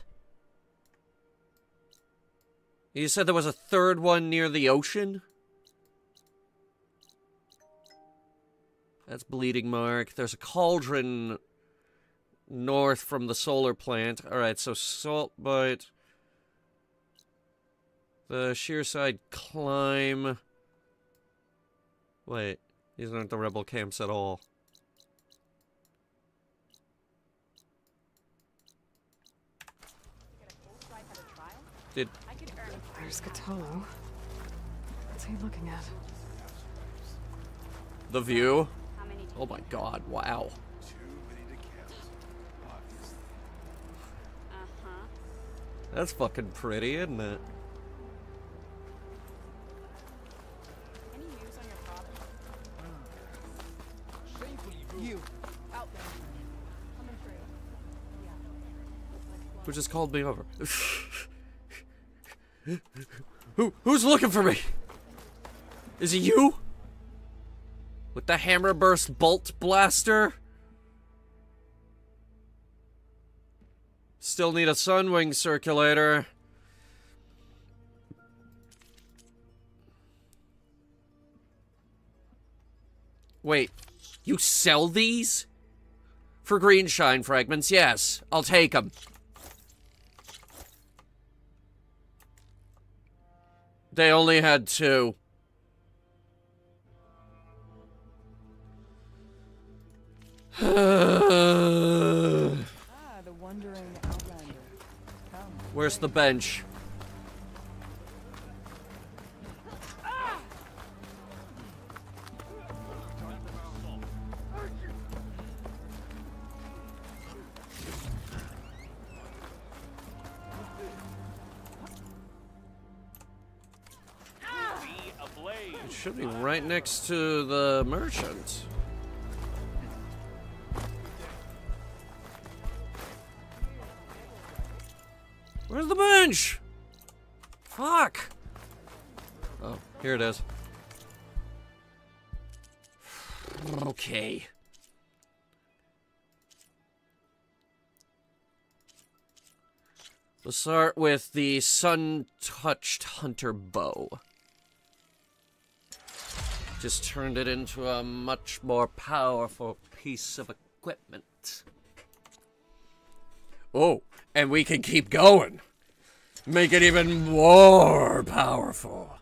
You said there was a 3rd one near the ocean? That's Bleeding Mark. There's a cauldron north from the solar plant. Alright, so Saltbite. The Shearside Climb. Wait, these aren't the rebel camps at all. Did... There's Cthulhu. What's he looking at? The view? Oh my god, wow. That's fucking pretty, isn't it? Who just called me over? Who's looking for me? Is it you? With the hammer burst bolt blaster? Still need a sunwing circulator. Wait, you sell these? For green shine fragments, yes. I'll take them. They only had 2. The wandering outlander. Come. Where's the bench? It should be right next to the merchant. Where's the bench? Fuck. Oh, here it is. Okay. Let's start with the sun-touched hunter bow. Just turned it into a much more powerful piece of equipment. Oh, and we can keep going. Make it even more powerful.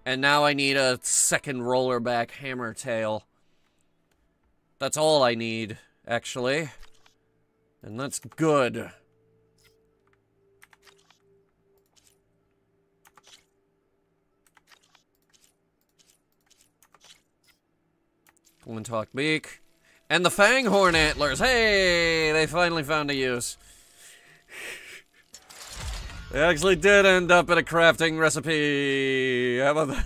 And now I need a second rollerback hammer tail. That's all I need, actually. And that's good. Talk beak. And the fanghorn antlers. Hey, they finally found a use. They actually did end up in a crafting recipe. How about that?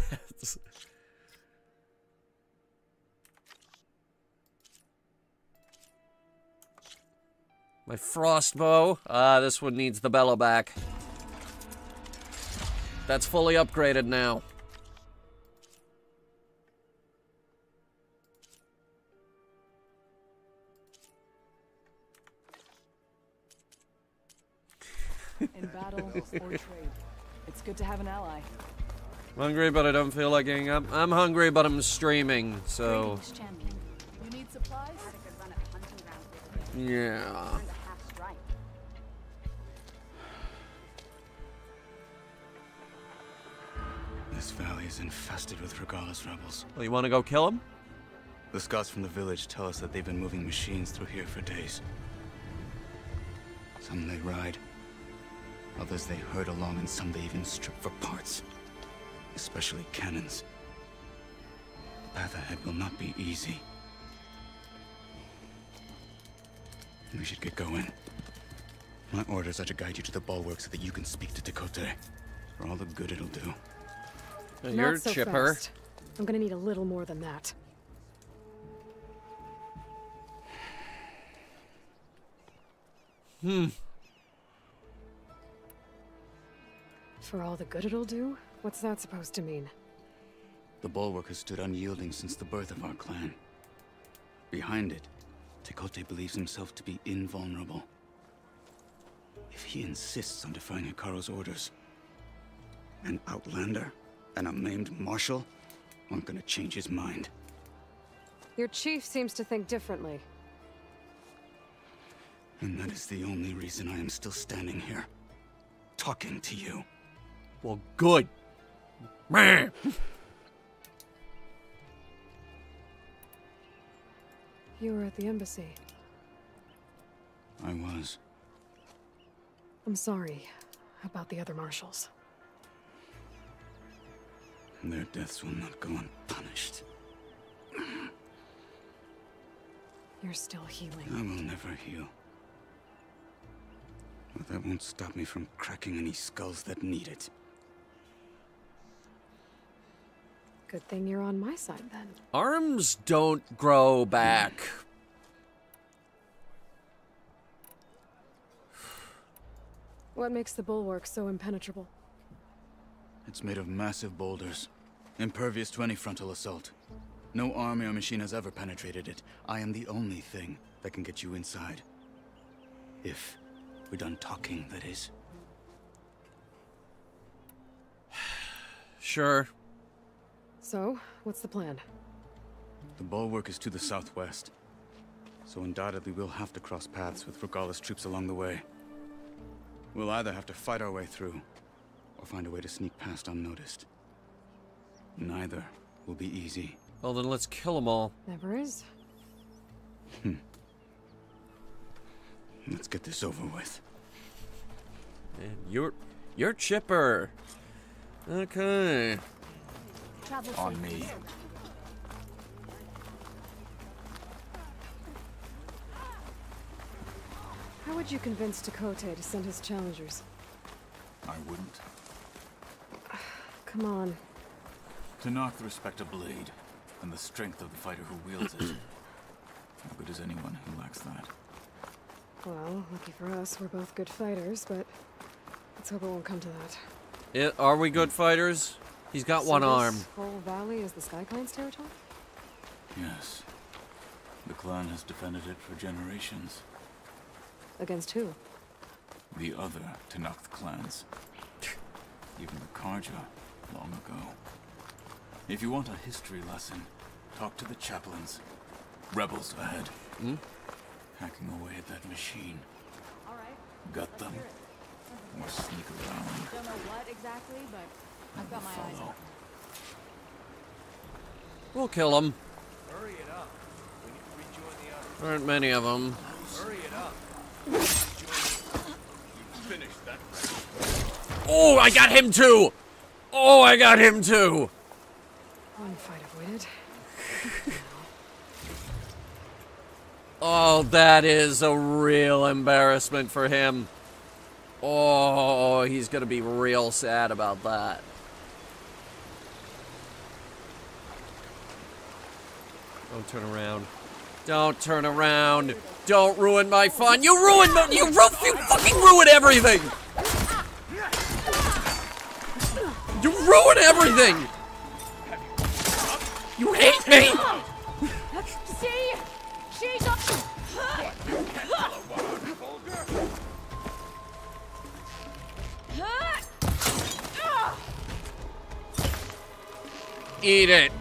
My frost bow. This one needs the bellow back. That's fully upgraded now. In battle or trade, it's good to have an ally. I'm hungry, but I don't feel like getting up. I'm hungry, but I'm streaming, so... You need support. supplies? Had a good run at hunting grounds the other day. Yeah. Earned a half strike. This valley is infested with Regala's rebels. Well, you want to go kill him? The scouts from the village tell us that they've been moving machines through here for days. Some they ride, others they herd along, and some they even strip for parts. Especially cannons. The path ahead will not be easy. We should get going. My orders are to guide you to the bulwark so that you can speak to Tekote. For all the good it'll do. You're Not so chipper. fast. I'm gonna need a little more than that. For all the good it'll do? What's that supposed to mean? The bulwark has stood unyielding since the birth of our clan. Behind it, Tekote believes himself to be invulnerable. If he insists on defying Hikaru's orders, an outlander and a maimed marshal aren't gonna change his mind. Your chief seems to think differently. And that is the only reason I am still standing here, talking to you. Well, good. Man. You were at the embassy. I was. I'm sorry about the other marshals. Their deaths will not go unpunished. You're still healing. I will never heal. But that won't stop me from cracking any skulls that need it. Good thing you're on my side, then. Arms don't grow back. What makes the bulwark so impenetrable? It's made of massive boulders, impervious to any frontal assault. No army or machine has ever penetrated it. I am the only thing that can get you inside. If we're done talking, that is. Sure. So, what's the plan? The bulwark is to the southwest, so undoubtedly we'll have to cross paths with Regala's troops along the way. We'll either have to fight our way through, or find a way to sneak past unnoticed. Neither will be easy. Well, then let's kill them all. Never is. Let's get this over with. And you're chipper. Okay. On me. How would you convince Tekote to send his challengers? I wouldn't. Come on. To knock the respect of blade and the strength of the fighter who wields it. How good is anyone who lacks that? Well, lucky for us, we're both good fighters, but let's hope it won't come to that. Are we good fighters? He's got one arm. This whole valley is the Sky Clan's territory? Yes. The clan has defended it for generations. Against who? The other Tenakth clans. Even the Karja, long ago. If you want a history lesson, talk to the chaplains. Rebels ahead. Hacking away at that machine. Gut them. Or sneak around. Don't know what exactly, but I've got my eyes open. We'll kill them. Hurry it up. We need to rejoin the others. There aren't many of them. Hurry it up. Finish that. Oh, I got him too! Oh, I got him too! One fight avoided. Oh, that is a real embarrassment for him. Oh, he's gonna be real sad about that. Don't turn around. Don't turn around. Don't ruin my fun. You fucking ruin everything. You ruin everything. You hate me. See? She's up. Eat it.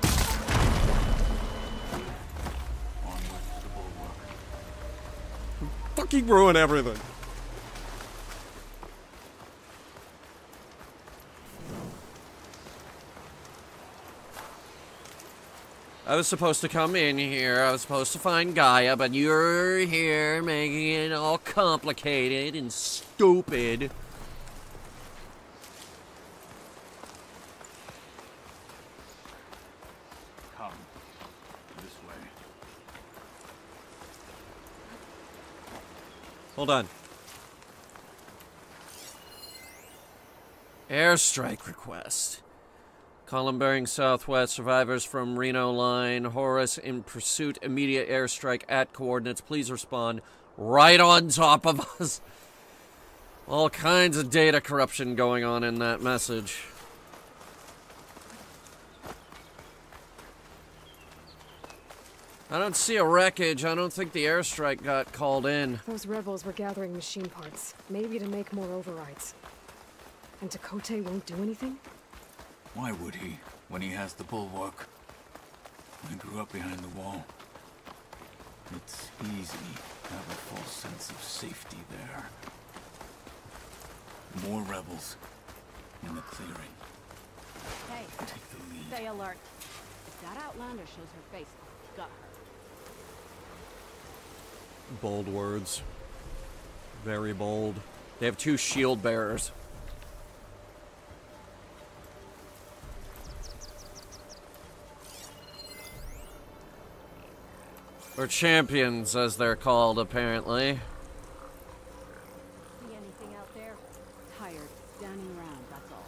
fucking ruin everything. I was supposed to come in here, I was supposed to find Gaia, but you're here making it all complicated and stupid. Come. This way. Hold on. Airstrike request. Column bearing southwest, survivors from Reno line, Horus in pursuit, immediate airstrike at coordinates. Please respond right on top of us. All kinds of data corruption going on in that message. I don't see a wreckage. I don't think the airstrike got called in. Those rebels were gathering machine parts, maybe to make more overrides. And Tekote won't do anything? Why would he, when he has the bulwark? I grew up behind the wall. It's easy to have a false sense of safety there. More rebels in the clearing. Hey, take the lead. Stay alert. If that Outlander shows her face, got her. Bold words. Very bold. They have 2 shield bearers. Or champions, as they're called, apparently. See anything out there? Tired, standing around, that's all.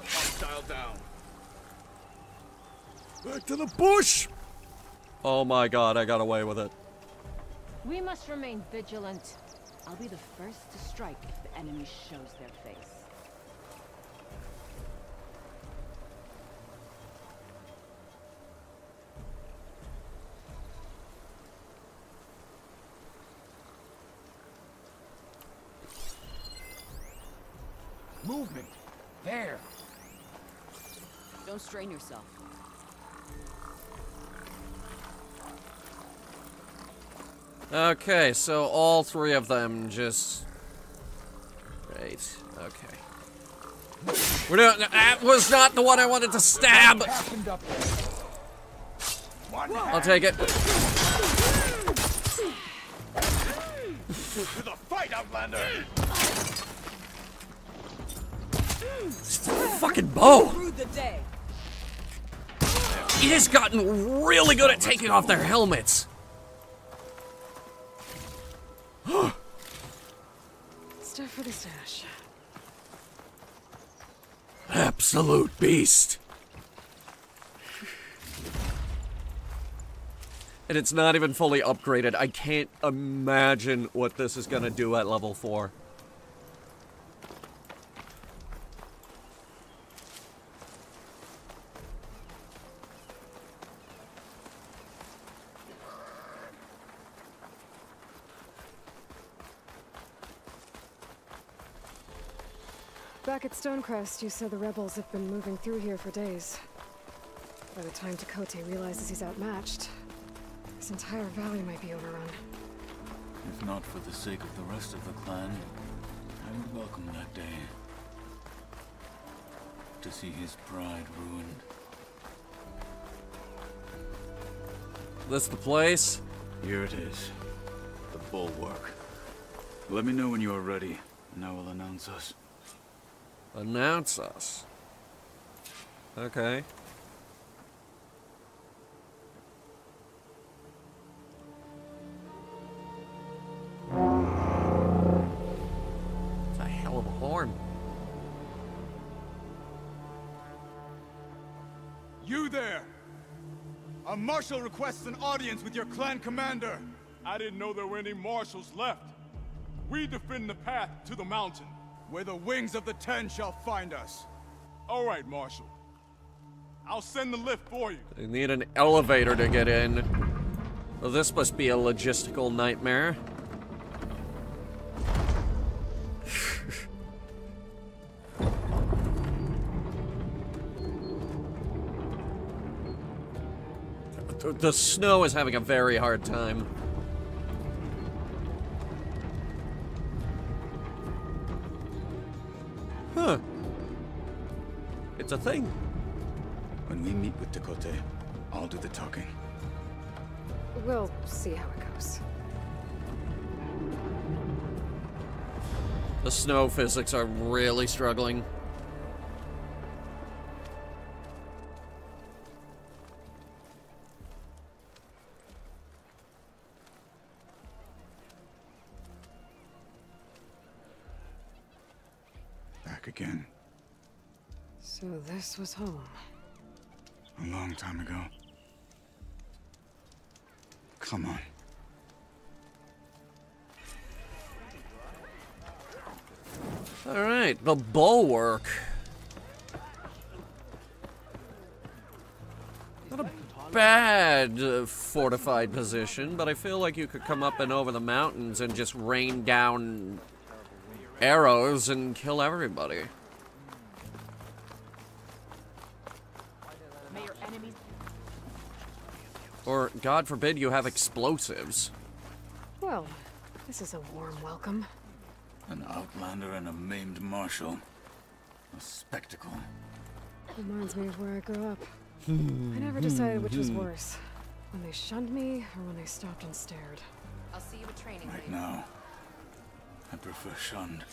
Hostile down. Back to the bush! Oh my god, I got away with it. We must remain vigilant. I'll be the first to strike if the enemy shows their face. Movement! There! Don't strain yourself. Okay, so all 3 of them just... Right, okay. We're doing... That was not the one I wanted to stab! I'll take it. To the fight, Outlander! Fucking bow! Through the day. He has gotten really good at taking off their helmets. Stuff for the stash. Absolute beast. And it's not even fully upgraded. I can't imagine what this is gonna do at level 4. Back at Stonecrest, you said the rebels have been moving through here for days. By the time Tekote realizes he's outmatched, this entire valley might be overrun. If not for the sake of the rest of the clan, I would welcome that day. To see his pride ruined. This the place? Here it is. The bulwark. Let me know when you are ready, and I will announce us. Announce us. Okay. It's a hell of a horn. You there! A marshal requests an audience with your clan commander. I didn't know there were any marshals left. We defend the path to the mountain. Where the wings of the Ten shall find us. All right, Marshal. I'll send the lift for you. They need an elevator to get in. Well, this must be a logistical nightmare. The snow is having a very hard time. Huh. It's a thing. When we meet with Tekote, I'll do the talking. We'll see how it goes. The snow physics are really struggling. Back again. So this was home. A long time ago. Come on. All right, the bulwark. Not a bad fortified position, but I feel like you could come up and over the mountains and just rain down arrows and kill everybody. Or, God forbid, you have explosives. Well, this is a warm welcome. An outlander and a maimed marshal. A spectacle. Reminds me of where I grew up. I never decided which was worse. When they shunned me, or when they stopped and stared. I'll see you at training. Right now, I prefer shunned.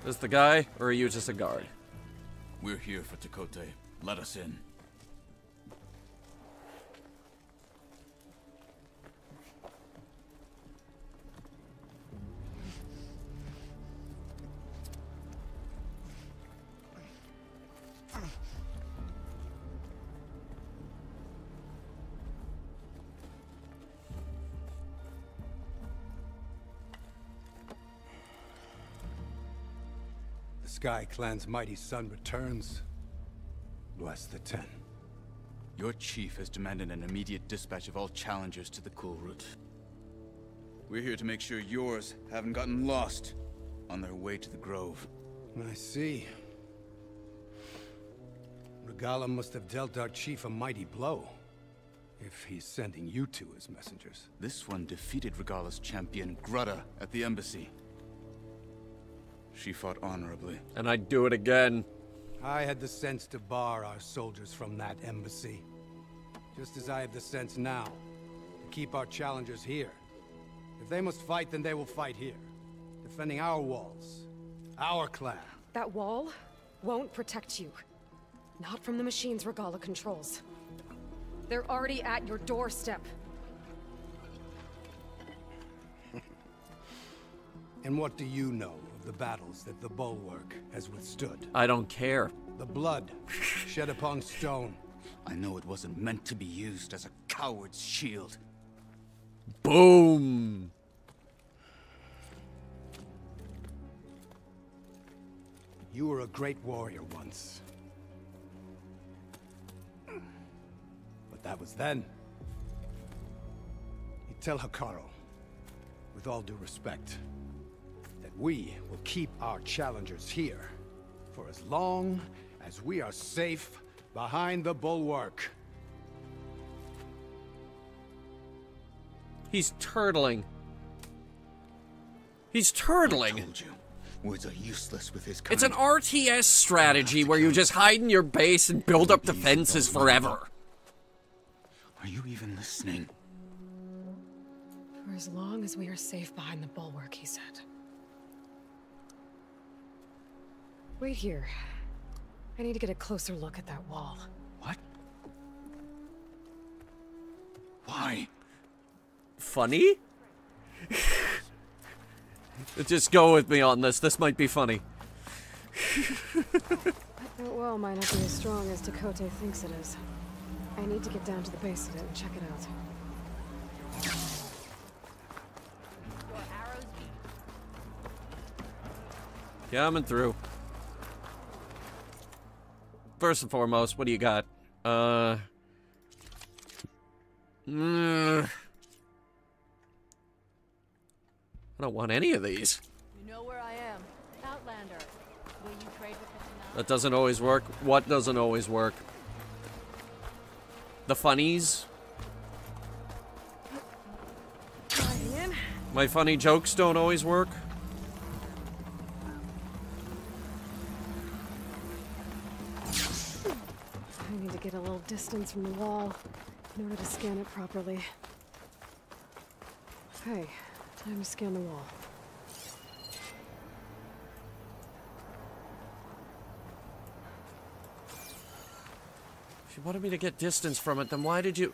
Is the guy, or are you just a guard? We're here for Tekote. Let us in. Sky Clan's mighty son returns. Bless the Ten. Your chief has demanded an immediate dispatch of all challengers to the Cool Route. We're here to make sure yours haven't gotten lost on their way to the Grove. I see. Regala must have dealt our chief a mighty blow, if he's sending you two as messengers. This one defeated Regala's champion, Grutta, at the embassy. She fought honorably. And I'd do it again. I had the sense to bar our soldiers from that embassy. Just as I have the sense now to keep our challengers here. If they must fight, then they will fight here. Defending our walls. Our clan. That wall won't protect you. Not from the machines Regala controls. They're already at your doorstep. And what do you know of the battles that the Bulwark has withstood? I don't care. The blood shed upon stone. I know it wasn't meant to be used as a coward's shield. Boom! You were a great warrior once. But that was then. You tell Hekarro, with all due respect, that we will keep our challengers here for as long as we are safe behind the Bulwark. He's turtling. He's turtling. I told you, words are useless with his kind. It's an RTS strategy where you just hide in your base and build up defenses forever. Are you even listening? For as long as we are safe behind the Bulwark, he said. Wait here. I need to get a closer look at that wall. What? Why? Funny? Just go with me on this. This might be funny. That wall might not be as strong as Tekote thinks it is. I need to get down to the base of it and check it out. Coming through. First and foremost, what do you got? I don't want any of these. You know where I am. Outlander. Will you trade with us now? That doesn't always work. What doesn't always work? The funnies? My funny jokes don't always work. I need to get a little distance from the wall in order to scan it properly. Okay, time to scan the wall. If you wanted me to get distance from it, then why did you...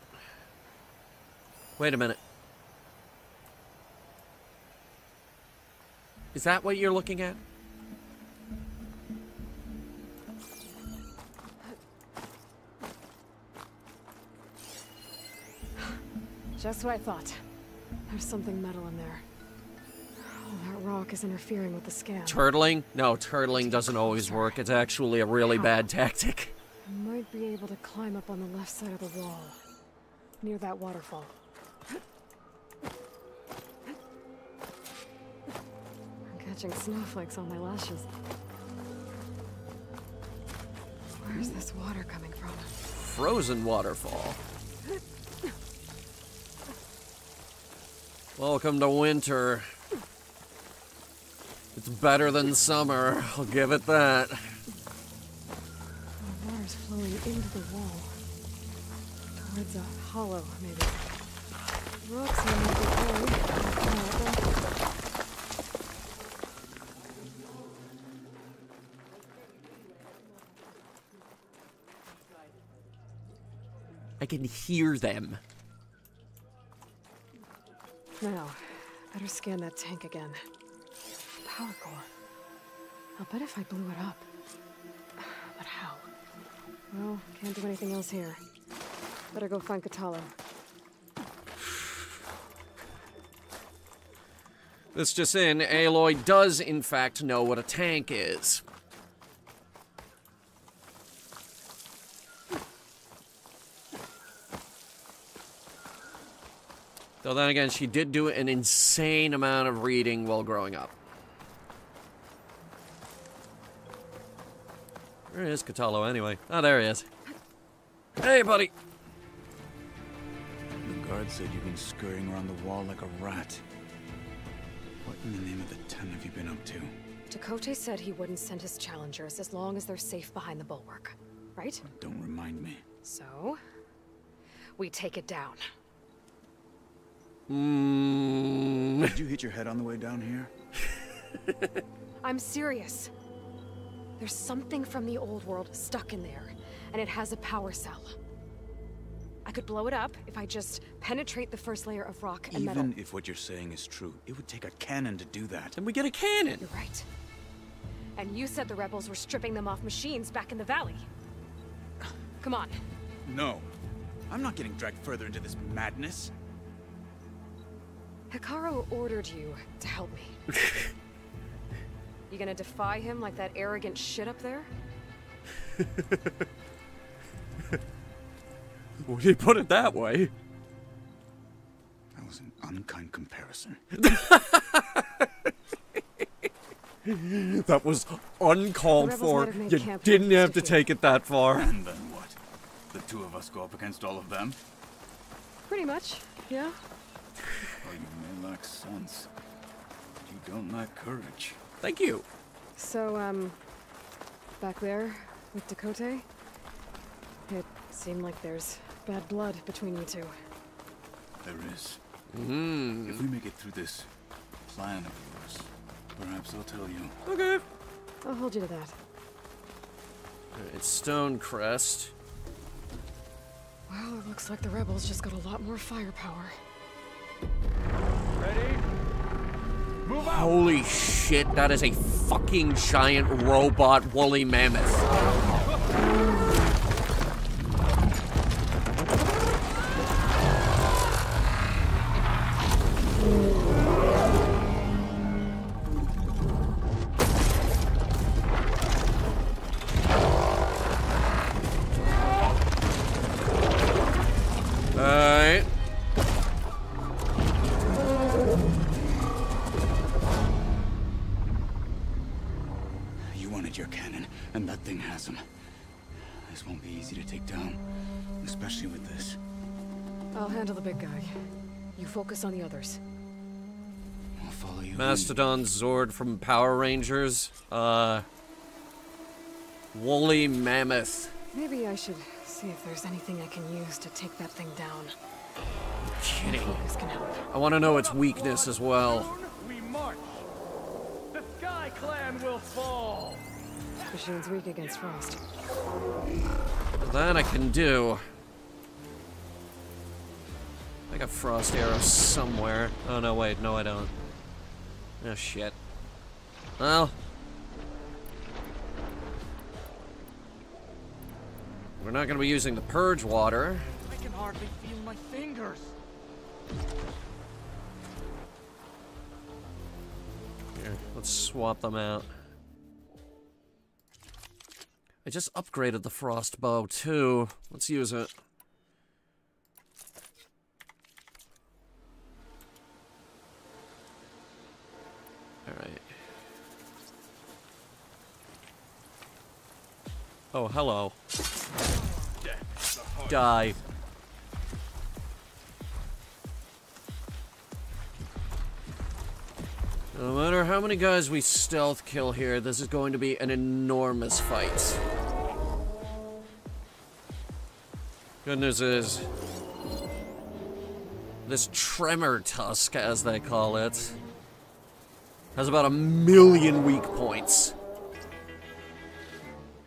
Wait a minute. Is that what you're looking at? Just what I thought. There's something metal in there. Oh, that rock is interfering with the scan. Turtling? No, turtling doesn't always work. It's actually a really bad tactic. I might be able to climb up on the left side of the wall, near that waterfall. I'm catching snowflakes on my lashes. Where's this water coming from? Frozen waterfall. Welcome to winter. It's better than summer, I'll give it that. The water's flowing into the wall. Towards a hollow, maybe. Rocks are maybe I can hear them. Now, better scan that tank again. Power core. I'll bet if I blew it up. But how? Well, can't do anything else here. Better go find Katalo. This just in, Aloy does in fact know what a tank is. Though then again, she did do an insane amount of reading while growing up. Where is Katalo anyway? Oh, there he is. Hey, buddy! The guard said you've been scurrying around the wall like a rat. What in the name of the ten have you been up to? Chakotay said he wouldn't send his challengers as long as they're safe behind the bulwark, right? Don't remind me. So, we take it down. Did you hit your head on the way down here? I'm serious. There's something from the old world stuck in there, and it has a power cell. I could blow it up if I just penetrate the first layer of rock and metal. Even if what you're saying is true, it would take a cannon to do that. Then we get a cannon! You're right. And you said the rebels were stripping them off machines back in the valley. Come on. No. I'm not getting dragged further into this madness. Hikaru ordered you to help me. You gonna defy him like that arrogant shit up there? Would you put it that way? That was an unkind comparison. That was uncalled for. You didn't have to take it that far. And then what? The two of us go up against all of them? Pretty much, yeah. Oh, you may lack sense. You don't lack courage. Thank you. So, back there with Chakotay, it seemed like there's bad blood between you two. There is. If we make it through this plan of yours, perhaps I'll tell you. Okay. I'll hold you to that. It's Stonecrest. Well, it looks like the rebels just got a lot more firepower. Ready? Move out! Holy shit, that is a fucking giant robot woolly mammoth. Alright. meteor cannon, and that thing has him. This won't be easy to take down, especially with this. I'll handle the big guy. You focus on the others. I'll follow you. Mastodon Zord from Power Rangers. Woolly Mammoth. Maybe I should see if there's anything I can use to take that thing down. Kidding. Focus can help. I want to know its weakness as well. We march. The Sky Clan will fall. Machine's weak against frost. That I can do. I got frost arrows somewhere. Oh no, wait, no I don't. Oh shit. Well. We're not gonna be using the purge water. I can hardly feel my fingers. Here, let's swap them out. I just upgraded the frost bow too. Let's use it. Alright. Oh, hello. Die. No matter how many guys we stealth kill here, this is going to be an enormous fight. Good news is, this tremor tusk, as they call it, has about 1 million weak points.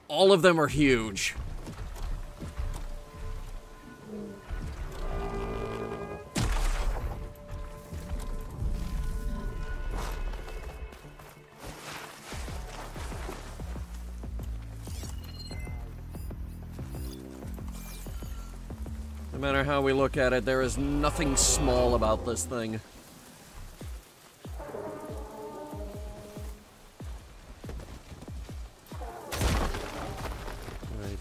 All of them are huge. No matter how we look at it, there is nothing small about this thing. Alright.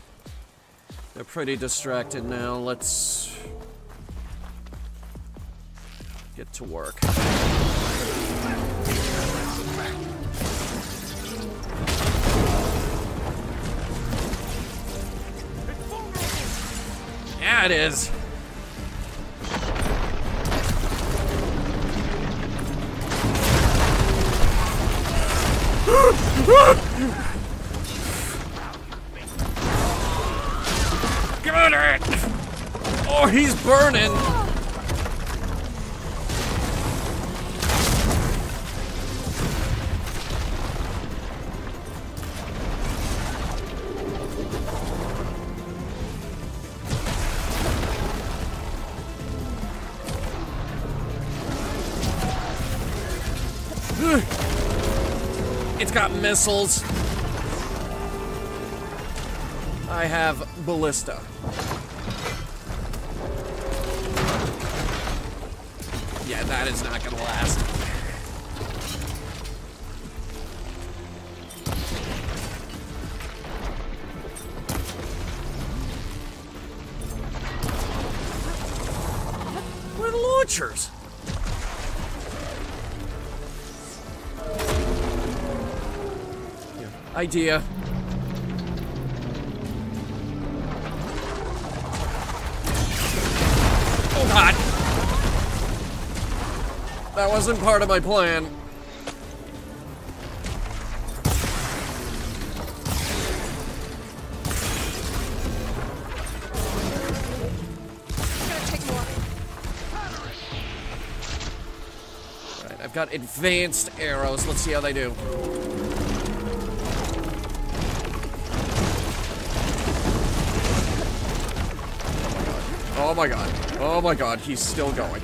They're pretty distracted now. Let's get to work. Yeah, it is. Got it! Oh, he's burning! It's got missiles. I have ballista. Yeah, that is not gonna last. Where are the launchers? Idea. Oh god! That wasn't part of my plan. Alright, I've got advanced arrows. Let's see how they do. Oh my god. Oh my god, he's still going.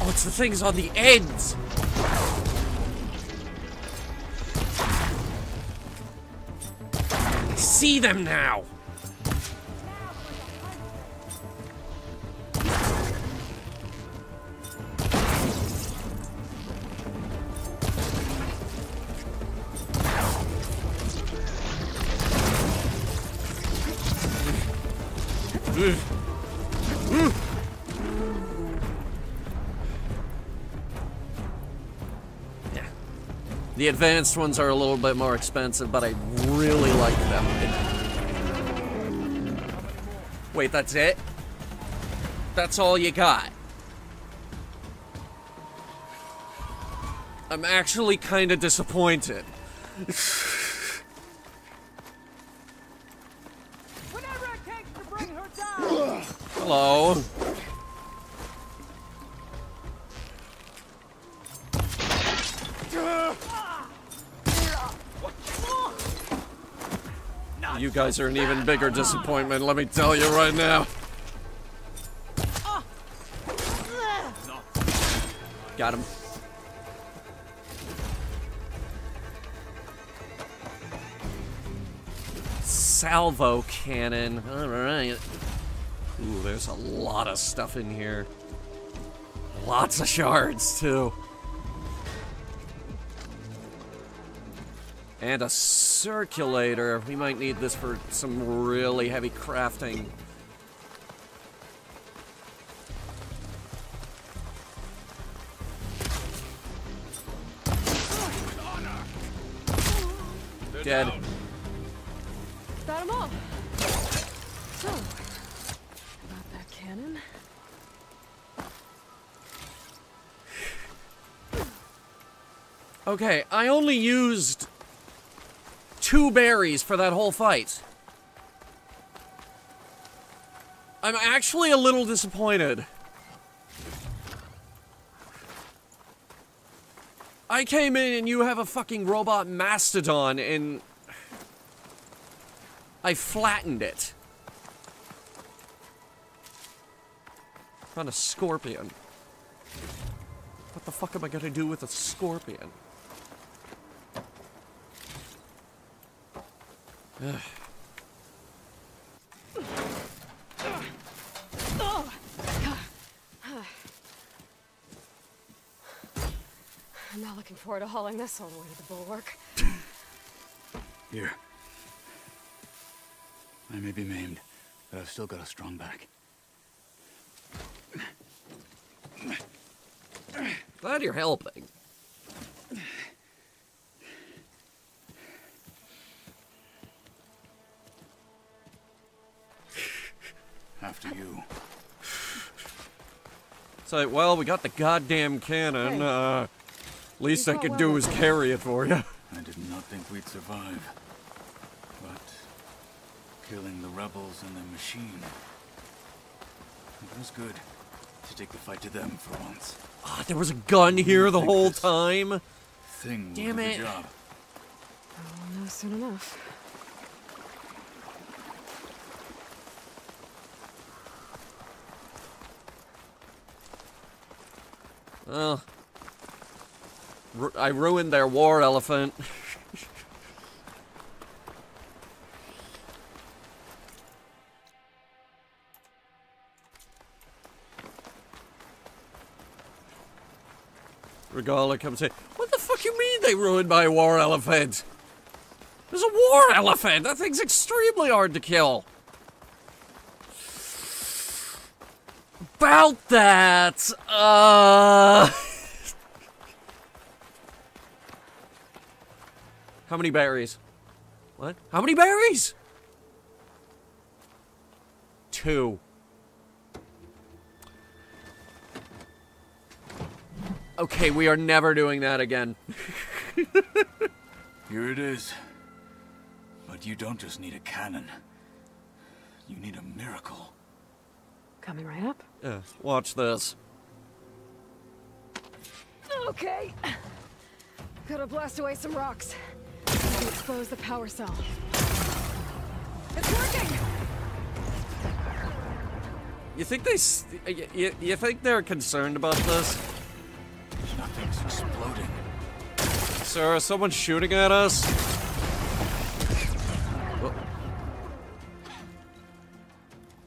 Oh, it's the things on the ends. I see them now. Yeah. The advanced ones are a little bit more expensive, but I really like them. Wait, that's it? That's all you got? I'm actually kind of disappointed. Whatever it takes to bring her down. Hello. You guys are an even bigger disappointment, let me tell you right now. Got him. Salvo cannon. Alright. Ooh, there's a lot of stuff in here. Lots of shards, too. And a circulator. We might need this for some really heavy crafting. Dead. Got 'em all. So, about that cannon. Okay, I only used 2 berries for that whole fight. I'm actually a little disappointed. I came in and you have a fucking robot mastodon and I flattened it. Found a scorpion. What the fuck am I gonna do with a scorpion? Ugh. I'm not looking forward to hauling this all the way to the bulwark. Here. I may be maimed, but I've still got a strong back. Glad you're helping. After you. So, well, we got the goddamn cannon. Least I could do is carry it for you. I did not think we'd survive. But killing the rebels and the machine. It was good to take the fight to them for once. Ah, there was a gun here the whole time. Thing Damn will do it. the job. I'll know soon enough. Well, I ruined their war elephant. Regala comes in. What the fuck you mean they ruined my war elephant? There's a war elephant! That thing's extremely hard to kill. About that, How many berries? What? How many berries? 2. Okay, we are never doing that again. Here it is. But you don't just need a cannon. You need a miracle. Coming right up. Watch this. Okay. Gotta blast away some rocks. And expose the power cell. It's working! You think you think they're concerned about this? Nothing's exploding. Sir, is someone shooting at us? Oh.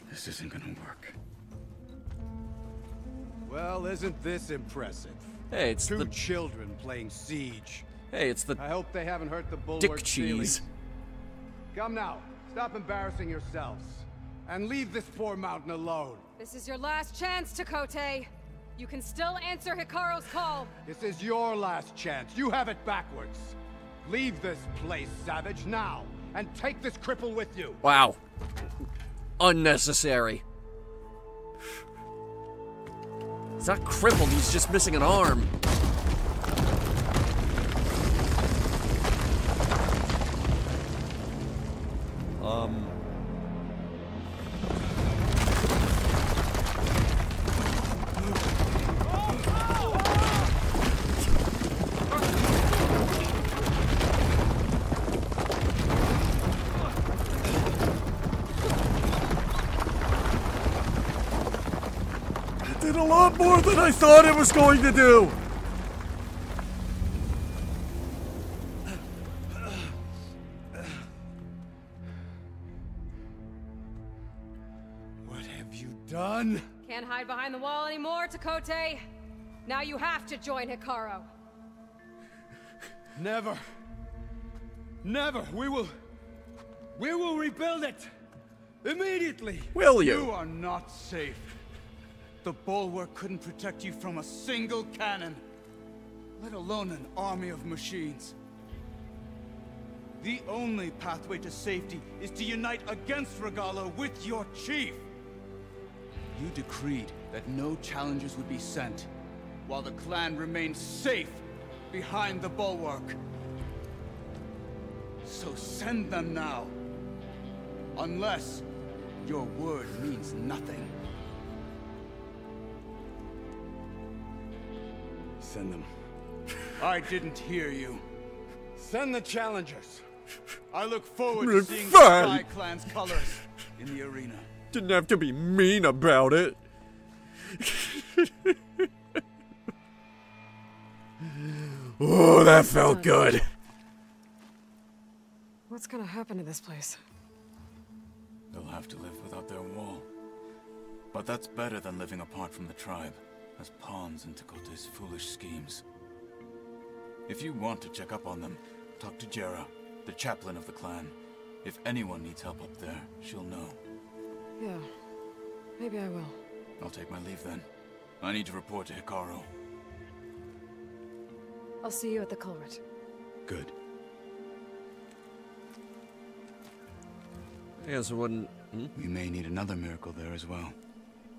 This isn't gonna work. Well, isn't this impressive? Hey, it's Two the children playing siege. Hey, it's the I hope they haven't hurt the bulwark dick cheese. Come now, stop embarrassing yourselves. and leave this poor mountain alone. This is your last chance, Takote. You can still answer Hikaru's call. This is your last chance. You have it backwards. Leave this place, Savage, now, and take this cripple with you. Wow. Unnecessary. He's not crippled, he's just missing an arm. Did a lot more than I thought it was going to do. What have you done? Can't hide behind the wall anymore, Takote. Now you have to join Hikaru. Never. Never. We will rebuild it. Immediately. Will you? You are not safe. The bulwark couldn't protect you from a single cannon, let alone an army of machines. The only pathway to safety is to unite against Regala with your chief. You decreed that no challengers would be sent, while the clan remained safe behind the bulwark. So send them now, unless your word means nothing. Send them. I didn't hear you. Send the challengers. I look forward to seeing the Sky Clan's colors in the arena. Didn't have to be mean about it. Oh, that felt good. What's gonna happen to this place? They'll have to live without their wall. But that's better than living apart from the tribe, as pawns in Takote's foolish schemes. If you want to check up on them, talk to Jera, the chaplain of the clan. If anyone needs help up there, she'll know. Yeah, maybe I will. I'll take my leave then. I need to report to Hikaru. I'll see you at the culvert. Good. I guess it wouldn't... We may need another miracle there as well.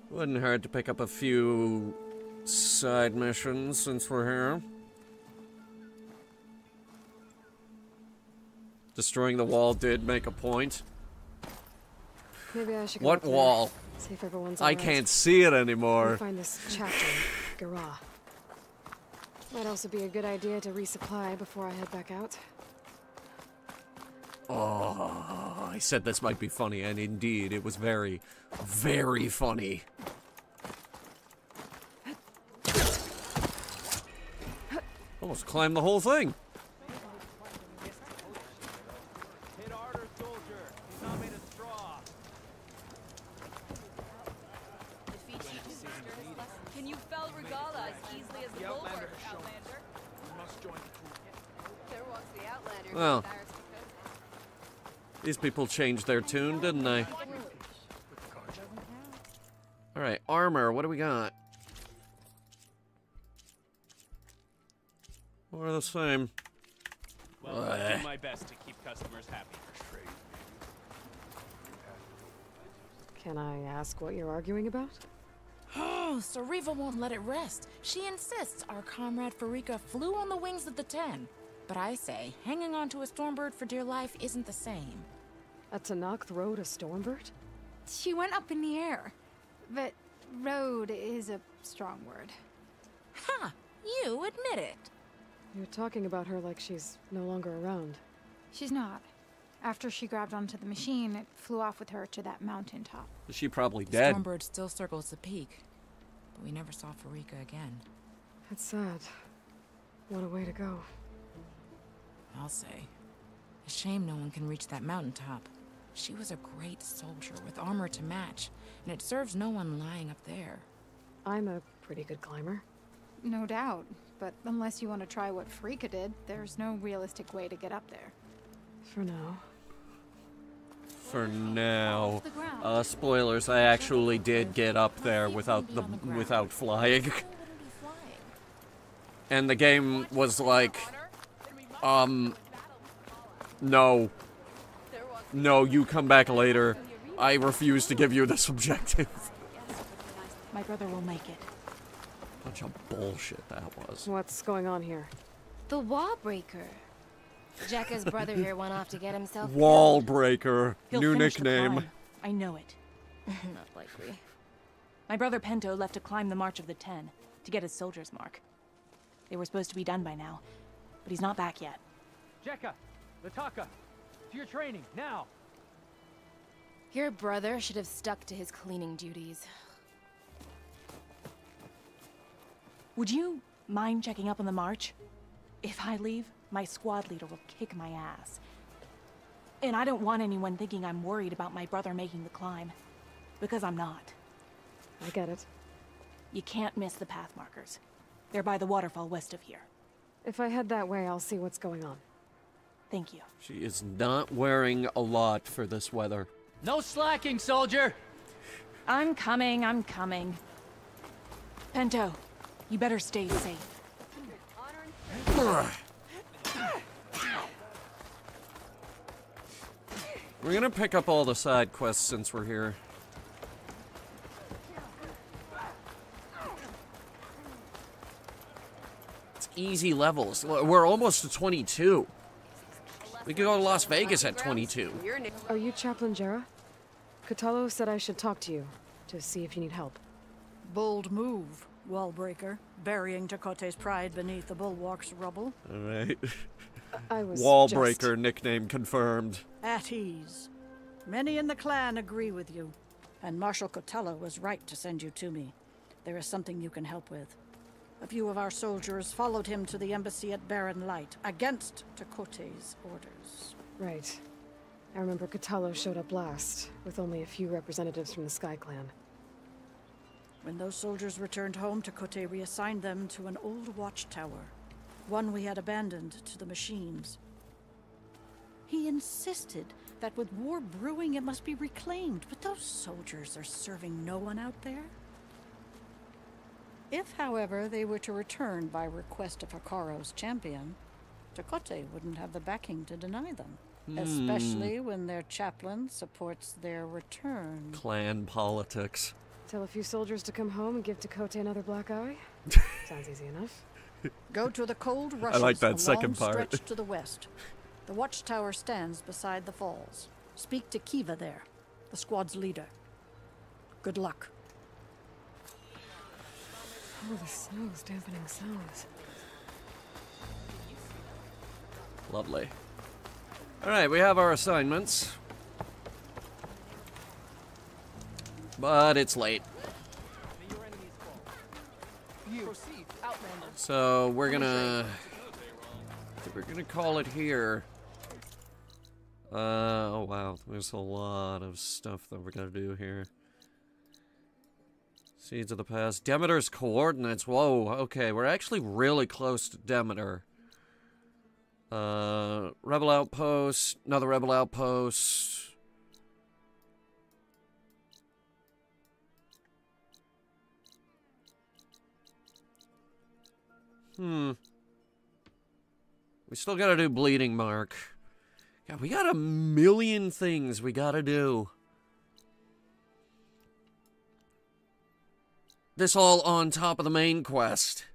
Wouldn't hurt to pick up a few side missions since we're here. Destroying the wall did make a point. Maybe I should go What up there, wall? see if everyone's I alright. can't see it anymore. Find this chapter, Gara. Might also be a good idea to resupply before I head back out. Oh, I said this might be funny, and indeed, it was very, very funny. Almost climbed the whole thing. Hit harder, soldier. He's not made of straw. Can you fell Regala as easily as the bulwark, Outlander? We must join the crew. There walks the Outlander. Well, these people changed their tune, didn't they? Alright, armor, what do we got? More of the same. Well, I'll do my best to keep customers happy. Can I ask what you're arguing about? Oh, Sariva won't let it rest. She insists our comrade Farika flew on the wings of the 10. But I say, hanging on to a Stormbird for dear life isn't the same. A Tanakh rode a Stormbird? She went up in the air. But rode is a strong word. Ha! You admit it. You're talking about her like she's no longer around. She's not. After she grabbed onto the machine, it flew off with her to that mountaintop. Is she probably The dead? Stormbird still circles the peak. But we never saw Farika again. That's sad. What a way to go. I'll say. A shame no one can reach that mountaintop. She was a great soldier with armor to match, and it serves no one lying up there. I'm a pretty good climber. No doubt. But unless you want to try what Farika did, there's no realistic way to get up there. For now. for now. Spoilers, I actually did get up there without flying. And the game was like, no. No, you come back later. I refuse to give you this objective. My brother will make it. Bunch of bullshit that was. What's going on here? The wall breaker. Jekka's brother here went off to get himself Wall breaker. He'll New finish the nickname. climb. I know it. Not likely. My brother Pento left to climb the March of the Ten, to get his soldier's mark. They were supposed to be done by now, but he's not back yet. Jekka, Lataka, to your training, now! Your brother should have stuck to his cleaning duties. Would you mind checking up on the march? If I leave, my squad leader will kick my ass. And I don't want anyone thinking I'm worried about my brother making the climb. Because I'm not. I get it. You can't miss the path markers. They're by the waterfall west of here. If I head that way, I'll see what's going on. Thank you. She is not wearing a lot for this weather. No slacking, soldier! I'm coming, I'm coming. Pento, you better stay safe. We're gonna pick up all the side quests since we're here. It's easy levels. We're almost to 22. We could go to Las Vegas at 22. Are you Chaplain Jera? Kotallo said I should talk to you, to see if you need help. Bold move, Wallbreaker. Burying Chakotay's pride beneath the bulwark's rubble. Alright. I was Wallbreaker nickname confirmed. At ease. Many in the clan agree with you. And Marshal Kotallo was right to send you to me. There is something you can help with. A few of our soldiers followed him to the embassy at Barren Light, against Chakotay's orders. Right. I remember Kotallo showed up last, with only a few representatives from the Sky Clan. When those soldiers returned home, Chakotay reassigned them to an old watchtower, one we had abandoned to the machines. He insisted that with war brewing it must be reclaimed, but those soldiers are serving no one out there. If, however, they were to return by request of Hikaro's champion, Chakotay wouldn't have the backing to deny them. Especially when their chaplain supports their return. Clan politics. Tell a few soldiers to come home and give Chakotay another black eye? Sounds easy enough. Go to the cold rushes, I like that a second long part. stretch to the west. The watchtower stands beside the falls. Speak to Kiva there, the squad's leader. Good luck. Oh, the snow's dampening sounds. Lovely. Alright, we have our assignments. But it's late. So we're gonna call it here. Oh wow, there's a lot of stuff that we're gonna do here. Seeds of the past. Demeter's coordinates. Whoa, okay, we're actually really close to Demeter. Rebel outpost, another rebel outpost. We still gotta do Bleeding Mark. Yeah, we got a million things we gotta do. This all on top of the main quest.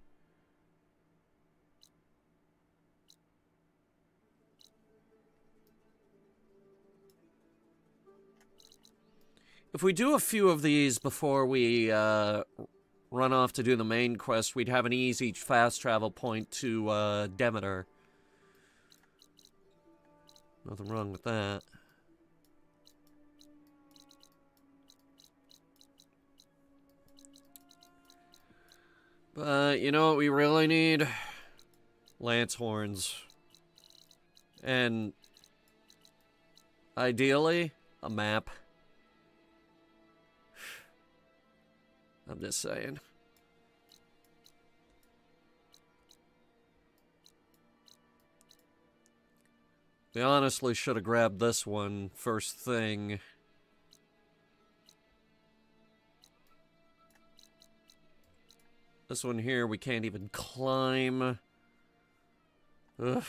If we do a few of these before we run off to do the main quest, we'd have an easy fast travel point to Demeter. Nothing wrong with that. But you know what we really need? Lance horns. And ideally, a map. I'm just saying. They honestly should have grabbed this one first thing. This one here, we can't even climb. Ugh.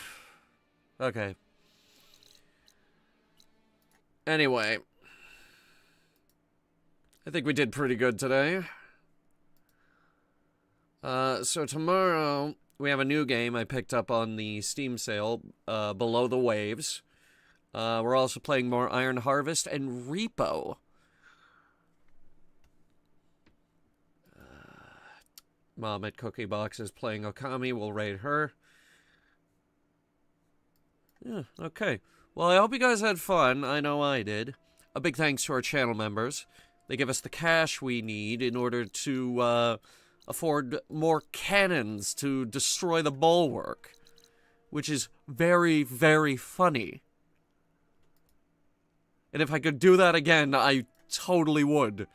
Okay. Anyway. I think we did pretty good today. So tomorrow, we have a new game I picked up on the Steam sale, Below the Waves. We're also playing more Iron Harvest and Repo. Mom at Cookie Box is playing Okami. We'll raid her. Yeah, okay. Well, I hope you guys had fun. I know I did. A big thanks to our channel members. They give us the cash we need in order to afford more cannons to destroy the bulwark. Which is very, very funny. And if I could do that again, I totally would.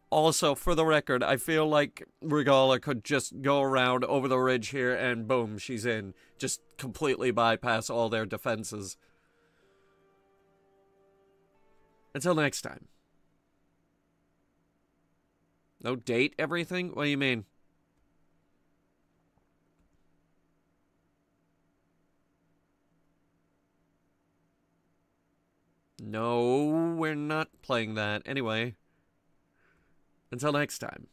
Also, for the record, I feel like Regala could just go around over the ridge here and boom, she's in. Just completely bypass all their defenses. Until next time. No date everything? What do you mean? No, we're not playing that. Anyway. Until next time.